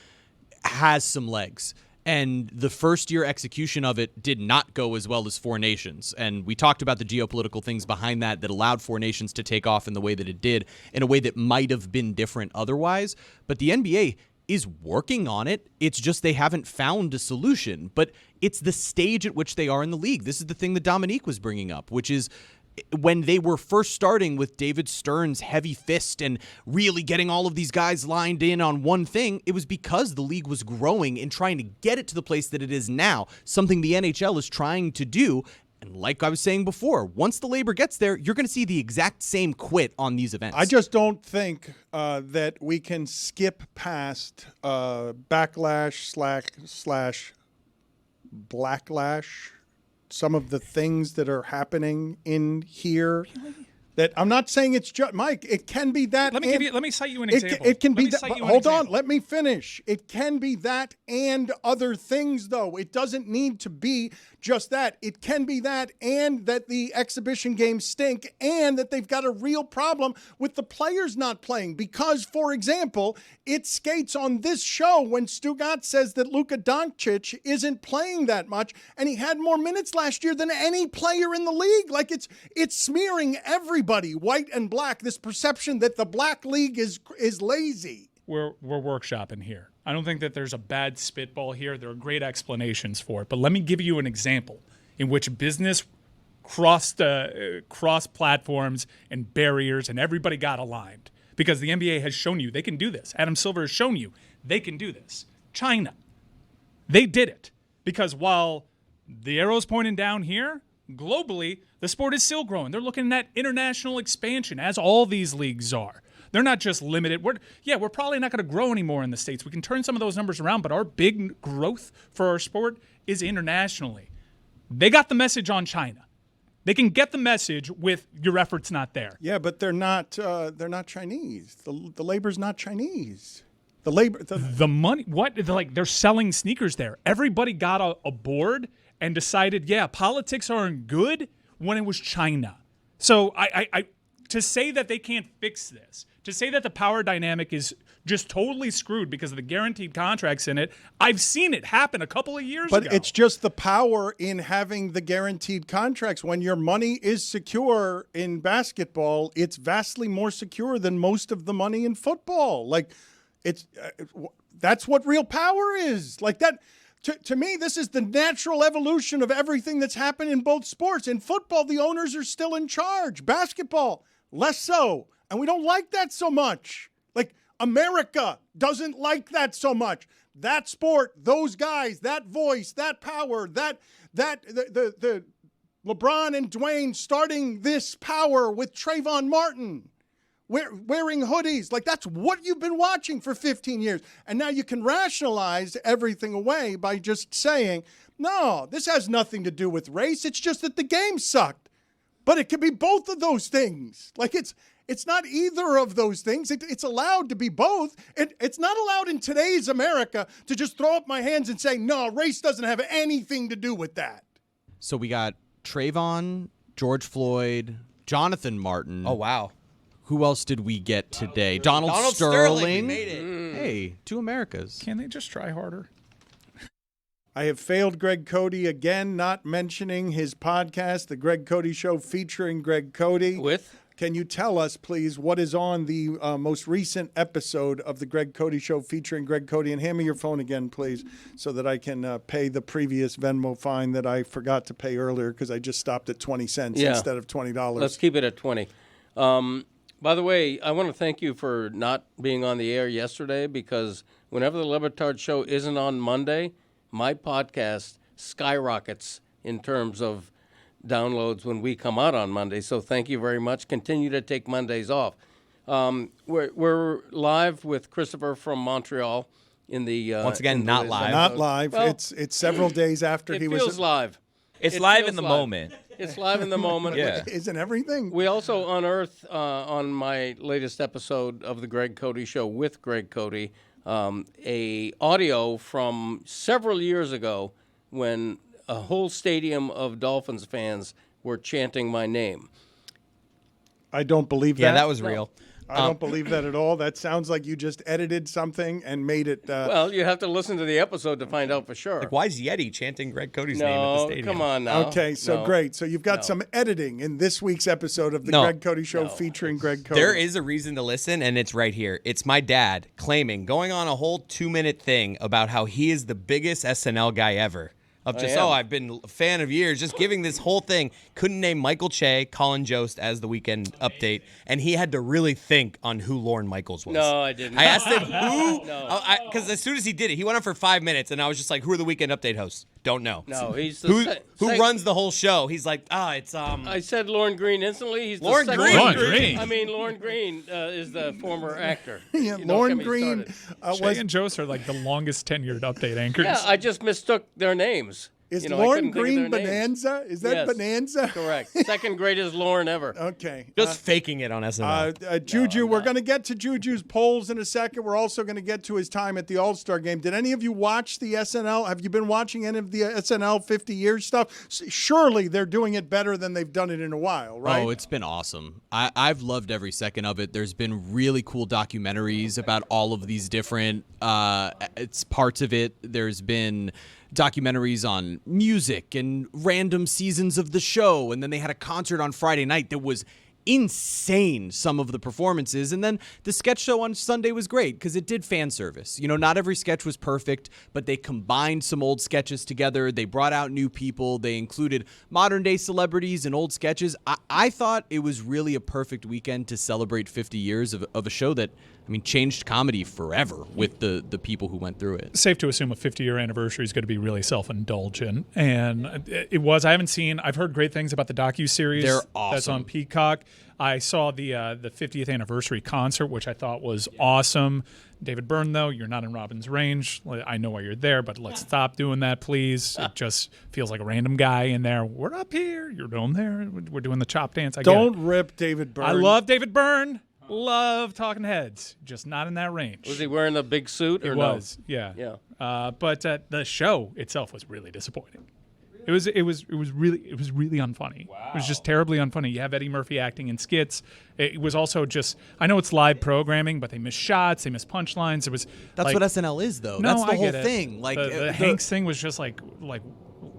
has some legs. And the first-year execution of it did not go as well as Four Nations. And we talked about the geopolitical things behind that allowed Four Nations to take off in the way that it did, in a way that might have been different otherwise. But the NBA is working on it. It's just they haven't found a solution. But it's the stage at which they are in the league. This is the thing that Dominique was bringing up, which is when they were first starting with David Stern's heavy fist and really getting all of these guys lined in on one thing, it was because the league was growing and trying to get it to the place that it is now, something the NHL is trying to do. And like I was saying before, once the labor gets there, you're going to see the exact same quit on these events. I just don't think that we can skip past backlash / blacklash, some of the things that are happening in here. Really? That I'm not saying it's just Mike. It can be that. Let me cite you an example. It can be that. Hold on. Let me finish. It can be that and other things, though. It doesn't need to be just that. It can be that and that the exhibition games stink and that they've got a real problem with the players not playing. Because, for example, it skates on this show when Stugotz says that Luka Doncic isn't playing that much, and he had more minutes last year than any player in the league. Like, it's smearing everybody, white and black, this perception that the black league is lazy. We're workshopping here. I don't think that there's a bad spitball here. There are great explanations for it. But let me give you an example in which business crossed platforms and barriers, and everybody got aligned. Because the NBA has shown you they can do this. Adam Silver has shown you they can do this. China, they did it. Because while the arrow's pointing down here, globally, the sport is still growing. They're looking at international expansion, as all these leagues are. They're not just limited. We're probably not going to grow anymore in the States. We can turn some of those numbers around, but our big growth for our sport is internationally. They got the message on China. They can get the message with your effort's not there. Yeah, but they're not Chinese. The labor's not Chinese. The money, what? They're selling sneakers there. Everybody got a board and decided, politics aren't good when it was China. So I to say that they can't fix this, to say that the power dynamic is just totally screwed because of the guaranteed contracts in it, I've seen it happen a couple of years ago. But it's just the power in having the guaranteed contracts. When your money is secure in basketball, it's vastly more secure than most of the money in football. That's what real power is. Like that. To me, this is the natural evolution of everything that's happened in both sports. In football, the owners are still in charge. Basketball, less so. And we don't like that so much. Like, America doesn't like that so much. That sport, those guys, that voice, that power, the LeBron and Dwayne starting this power with Trayvon Martin. Wearing hoodies, like that's what you've been watching for 15 years. And now you can rationalize everything away by just saying, no, this has nothing to do with race. It's just that the game sucked. But it could be both of those things. Like it's not either of those things. It's allowed to be both. It's not allowed in today's America to just throw up my hands and say, no, race doesn't have anything to do with that. So we got Trayvon, George Floyd, Jonathan Martin. Oh, wow. Who else did we get today? Donald Sterling. We made it. Hey, 2 Americas. Can they just try harder? I have failed Greg Cody again, not mentioning his podcast, The Greg Cody Show, featuring Greg Cody. Can you tell us, please, what is on the most recent episode of The Greg Cody Show featuring Greg Cody? And hand me your phone again, please, so that I can pay the previous Venmo fine that I forgot to pay earlier because I just stopped at 20 cents instead of $20. Let's keep it at 20. By the way, I want to thank you for not being on the air yesterday because whenever the Le Batard Show isn't on Monday, my podcast skyrockets in terms of downloads when we come out on Monday. So thank you very much. Continue to take Mondays off. We're live with Christopher from Montreal in the once again not live. Not live. Well, it's several days after he was. It feels live. It's live in the moment. It's live in the moment. Yeah. Isn't everything? We also unearthed on my latest episode of the Greg Cody Show with Greg Cody a audio from several years ago when a whole stadium of Dolphins fans were chanting my name. I don't believe that. Yeah, that was real. I don't believe that at all. That sounds like you just edited something and made it. Well, you have to listen to the episode to find out for sure. Like, why is Yeti chanting Greg Cody's name at the stadium? Come on now. Okay, so great. So you've got some editing in this week's episode of the Greg Cody Show featuring Greg Cody. There is a reason to listen, and it's right here. It's my dad going on a whole 2-minute thing about how he is the biggest SNL guy ever. I've been a fan of years, just giving this whole thing. Couldn't name Michael Che, Colin Jost as the weekend update, and he had to really think on who Lorne Michaels was. No, I didn't. I asked him who, because as soon as he did it, he went on for 5 minutes, and I was just like, who are the weekend update hosts? Don't know. No, he's who runs the whole show. He's like, it's I said Lorne Green instantly. He's Lorne the Green. Lorne Green. I mean, Lorne Green is the former actor. Yeah, Lorne Green Che and Jost are like the longest tenured update anchors. Yeah, I just mistook their names. Is Lorne Green Bonanza? Is that Bonanza? Correct. Second greatest Lorne ever. Okay. Just faking it on SNL. Juju, we're going to get to Juju's polls in a second. We're also going to get to his time at the All-Star game. Did any of you watch the SNL? Have you been watching any of the SNL 50 years stuff? Surely they're doing it better than they've done it in a while, right? Oh, it's been awesome. I've loved every second of it. There's been really cool documentaries about all of these different it's parts of it. There's been documentaries on music and random seasons of the show, and then they had a concert on Friday night that was insane, some of the performances, and then the sketch show on Sunday was great because it did fan service. You know, not every sketch was perfect, but they combined some old sketches together. They brought out new people. They included modern day celebrities and old sketches. I thought it was really a perfect weekend to celebrate 50 years of a show that, I mean, changed comedy forever with the people who went through it. Safe to assume a 50-year anniversary is going to be really self-indulgent. And it was. I've heard great things about the docuseries. They're awesome. That's on Peacock. I saw the 50th anniversary concert, which I thought was awesome. David Byrne, though, you're not in Robin's range. I know why you're there, but let's stop doing that, please. It just feels like a random guy in there. We're up here. You're down there. We're doing the chop dance. Don't rip David Byrne. I love David Byrne. Love Talking Heads. Just not in that range. Was he wearing the big suit? Or It was, yeah. But the show itself was really disappointing. It was really unfunny. Wow. It was just terribly unfunny. You have Eddie Murphy acting in skits. It was also just, I know it's live programming, but they miss shots, they miss punchlines. It was That's what SNL is, though. No, That's the I whole get it. thing. Like the Hanks thing was just like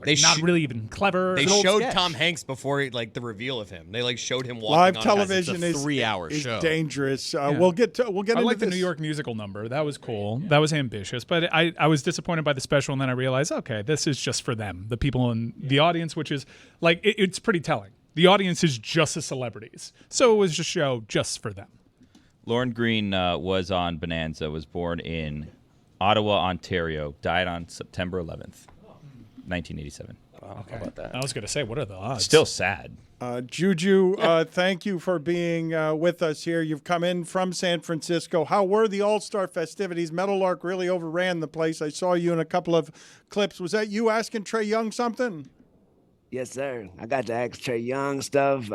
They not really even clever. They It's an old showed sketch. Tom Hanks before the reveal of him. They showed him walking Live on television it's a is 3-hour is show. dangerous. Yeah. We'll get I into like the this. New York musical number. That was cool. That was ambitious. But I was disappointed by the special, and then I realized, okay, this is just for them, the people in the audience, which is it's pretty telling. The audience is just the celebrities, so it was a show just for them. Lauren Green was on Bonanza, was born in Ottawa, Ontario, died on September 11th, 1987. Wow, how about that? I was going to say, what are the odds? Still sad. Juju, thank you for being with us here. You've come in from San Francisco. How were the All-Star festivities? Meadowlark really overran the place. I saw you in a couple of clips. Was that you asking Trae Young something? Yes, sir. I got to ask Trae Young stuff,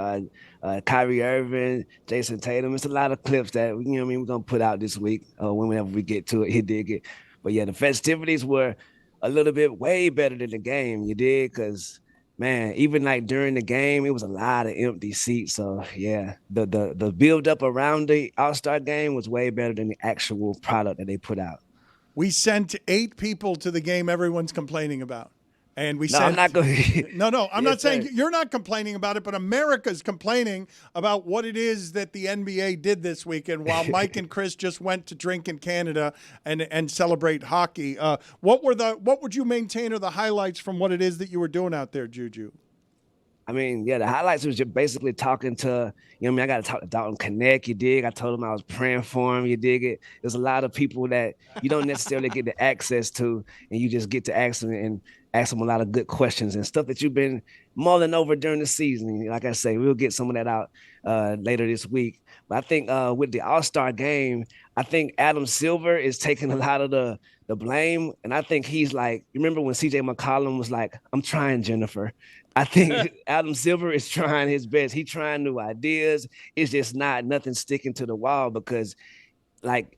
Kyrie Irving, Jason Tatum. It's a lot of clips that, we're going to put out this week whenever we get to it. He did get. But, yeah, the festivities were a little bit way better than the game, you did, because, man, even during the game, it was a lot of empty seats. So, yeah, the build-up around the All-Star game was way better than the actual product that they put out. We sent 8 people to the game everyone's complaining about. And we No, I'm not going. No, I'm Yes, not saying sir. you're not complaining about it, but America's complaining about what it is that the NBA did this weekend while Mike and Chris just went to drink in Canada and celebrate hockey. What would you maintain are the highlights from what it is that you were doing out there, Juju? I mean, yeah, the highlights was just basically talking to, I got to talk to Dalton Connect, you dig? I told him I was praying for him, you dig it? There's a lot of people that you don't necessarily get the access to, and you just get to ask them a lot of good questions and stuff that you've been mulling over during the season. Like I say, we'll get some of that out later this week. But I think with the All-Star game, I think Adam Silver is taking a lot of the blame. And I think he's like, you remember when CJ McCollum was like, I'm trying, Jennifer. I think Adam Silver is trying his best. He's trying new ideas. It's just nothing sticking to the wall because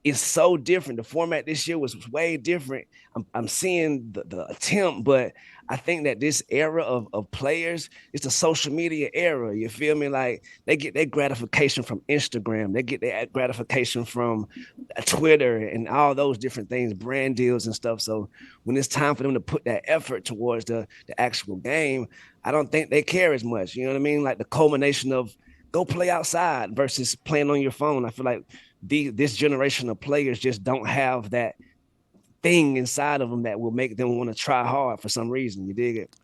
it's so different. The format this year was way different. I'm seeing the attempt, but I think that this era of players, it's a social media era. You feel me? Like they get their gratification from Instagram. They get their gratification from Twitter and all those different things, brand deals and stuff. So when it's time for them to put that effort towards the actual game, I don't think they care as much. You know what I mean? Like the culmination of go play outside versus playing on your phone. I feel like this generation of players just don't have that thing inside of them that will make them want to try hard for some reason. You dig it?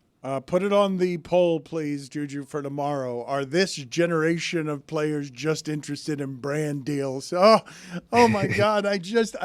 Put it on the poll, please, Juju, for tomorrow. Are this generation of players just interested in brand deals? Oh my God. I just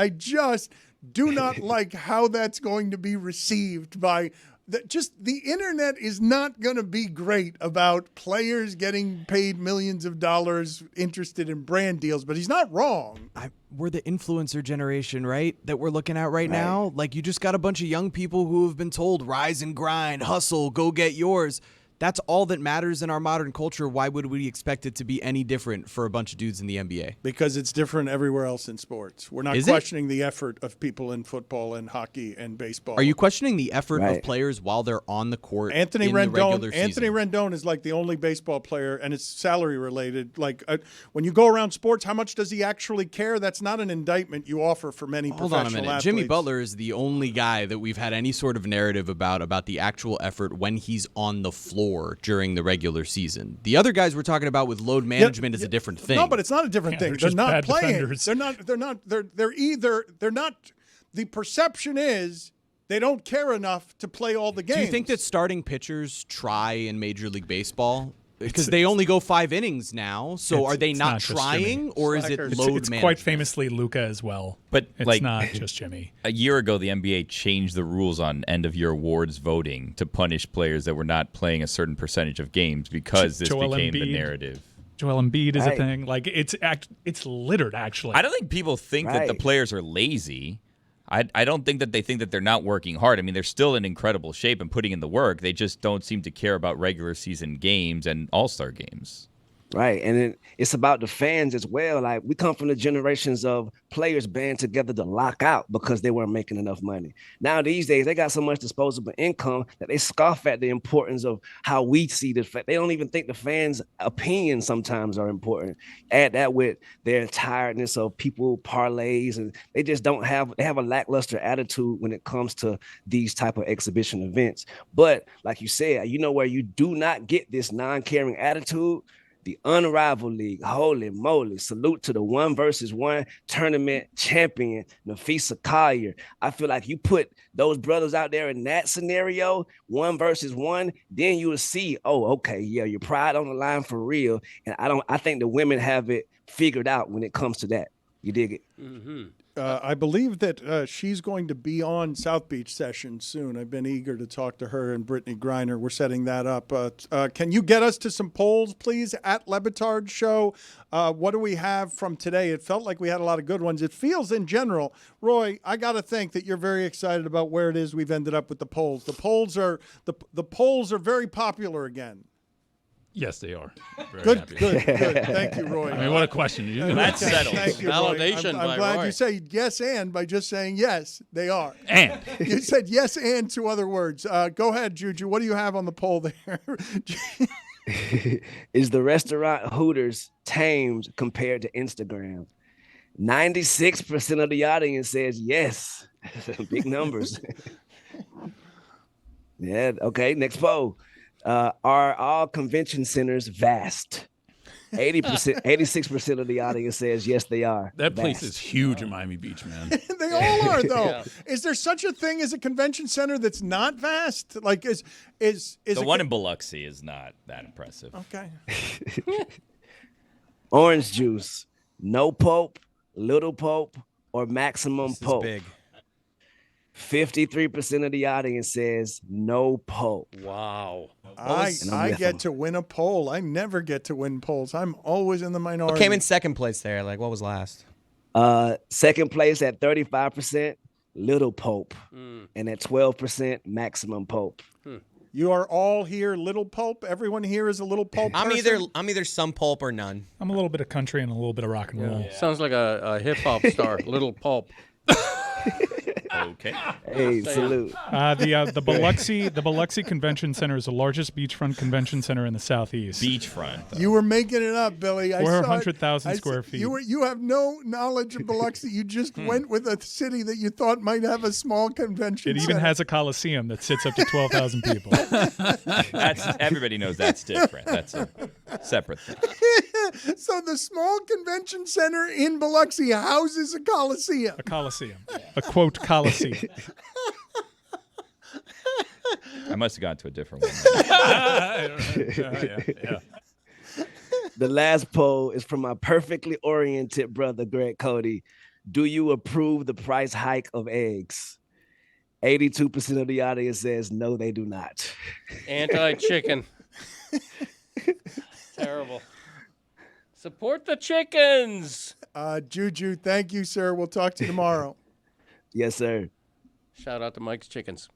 do not like how that's going to be received by the internet is not going to be great about players getting paid millions of dollars interested in brand deals, but he's not wrong. We're the influencer generation, right? That we're looking at right now. Like, you just got a bunch of young people who have been told, rise and grind, hustle, go get yours. That's all that matters in our modern culture. Why would we expect it to be any different for a bunch of dudes in the NBA? Because it's different everywhere else in sports. We're not questioning the effort of people in football and hockey and baseball. Are you questioning the effort of players while they're on the court Anthony in the regular Rendon, season? Anthony Rendon is like the only baseball player, and it's salary related. Like when you go around sports, how much does he actually care? That's not an indictment you offer for many Hold professional on a minute. athletes. Jimmy Butler is the only guy that we've had any sort of narrative about the actual effort when he's on the floor during the regular season. The other guys we're talking about with load management is a different thing. No, but it's not a different thing. They're not bad playing. defenders. They're not. The perception is they don't care enough to play all the games. Do you think that starting pitchers try in Major League Baseball? Because they only go 5 innings now, so are they not trying, or is it load management? It's quite famously Luka as well. But it's not just Jimmy. A year ago, the NBA changed the rules on end-of-year awards voting to punish players that were not playing a certain percentage of games because this Joel became the Embiid. narrative. Joel Embiid is a Right. thing. Like it's littered actually. I don't think people think that the players are lazy. I don't think that they think that they're not working hard. I mean, they're still in incredible shape and putting in the work. They just don't seem to care about regular season games and all-star games. Right. And then it's about the fans as well. Like we come from the generations of players band together to lock out because they weren't making enough money. Now these days they got so much disposable income that they scoff at the importance of how we see the fact. They don't even think the fans' opinions sometimes are important. Add that with their tiredness of people parlays, and they just they have a lackluster attitude when it comes to these type of exhibition events. But like you said, you know where you do not get this non-caring attitude? The Unrivaled League. Holy moly. Salute to the 1-versus-1 tournament champion, Nafisa Collier. I feel like you put those brothers out there in that scenario, 1-versus-1, then you will see, oh, okay, yeah, your pride on the line for real. And I think the women have it figured out when it comes to that. You dig it? Mm-hmm. I believe that she's going to be on South Beach Sessions soon. I've been eager to talk to her and Brittany Griner. We're setting that up. Can you get us to some polls, please, at Le Batard Show? What do we have from today? It felt like we had a lot of good ones. It feels in general. Roy, I got to think that you're very excited about where it is we've ended up with the polls. The polls are very popular again. Yes, they are. Very Good. happy. Thank you, Roy. I mean, what a question. That's settled. Thank you, Validation Roy. I'm by glad Roy. you say yes and by just saying yes, they are. And. You said yes and two other words. Go ahead, Juju. What do you have on the poll there? Is the restaurant Hooters tamed compared to Instagram? 96% of the audience says yes. Big numbers. Yeah, okay, next poll. Are all convention centers vast? 86% of the audience says yes, they are. That place vast. is huge in Miami Beach, man. They all are, though. Yeah. Is there such a thing as a convention center that's not vast? Like, is The one in Biloxi is not that impressive. Okay. Orange juice, no Pope, little Pope, or maximum Pope? Big. 53% of the audience says no Pope. Wow. I get to win a poll. I never get to win polls. I'm always in the minority. What came in second place there? Like, what was last? Second place at 35%, little Pope. And at 12%, maximum Pope. You are all here, little Pope. Everyone here is a little Pope. I'm person? either some pulp or none. I'm a little bit of country and a little bit of rock and roll. Sounds like a hip hop star, Little Pulp. Okay. Hey, salute. The Biloxi Convention Center is the largest beachfront convention center in the Southeast. Beachfront. You were making it up, Billy. 400,000 square feet. You have no knowledge of Biloxi. You just went with a city that you thought might have a small convention It even center. has a coliseum that sits up to 12,000 people. Everybody knows that's different. That's a separate thing. So the small convention center in Biloxi houses a coliseum. A coliseum. A quote coliseum. I must have gone to a different one. Yeah. The last poll is from my perfectly oriented brother, Greg Cody. Do you approve the price hike of eggs? 82% of the audience says no, they do not. Anti-chicken. Terrible. Support the chickens. Juju, thank you, sir. We'll talk to you tomorrow. Yes, sir. Shout out to Mike's Chickens.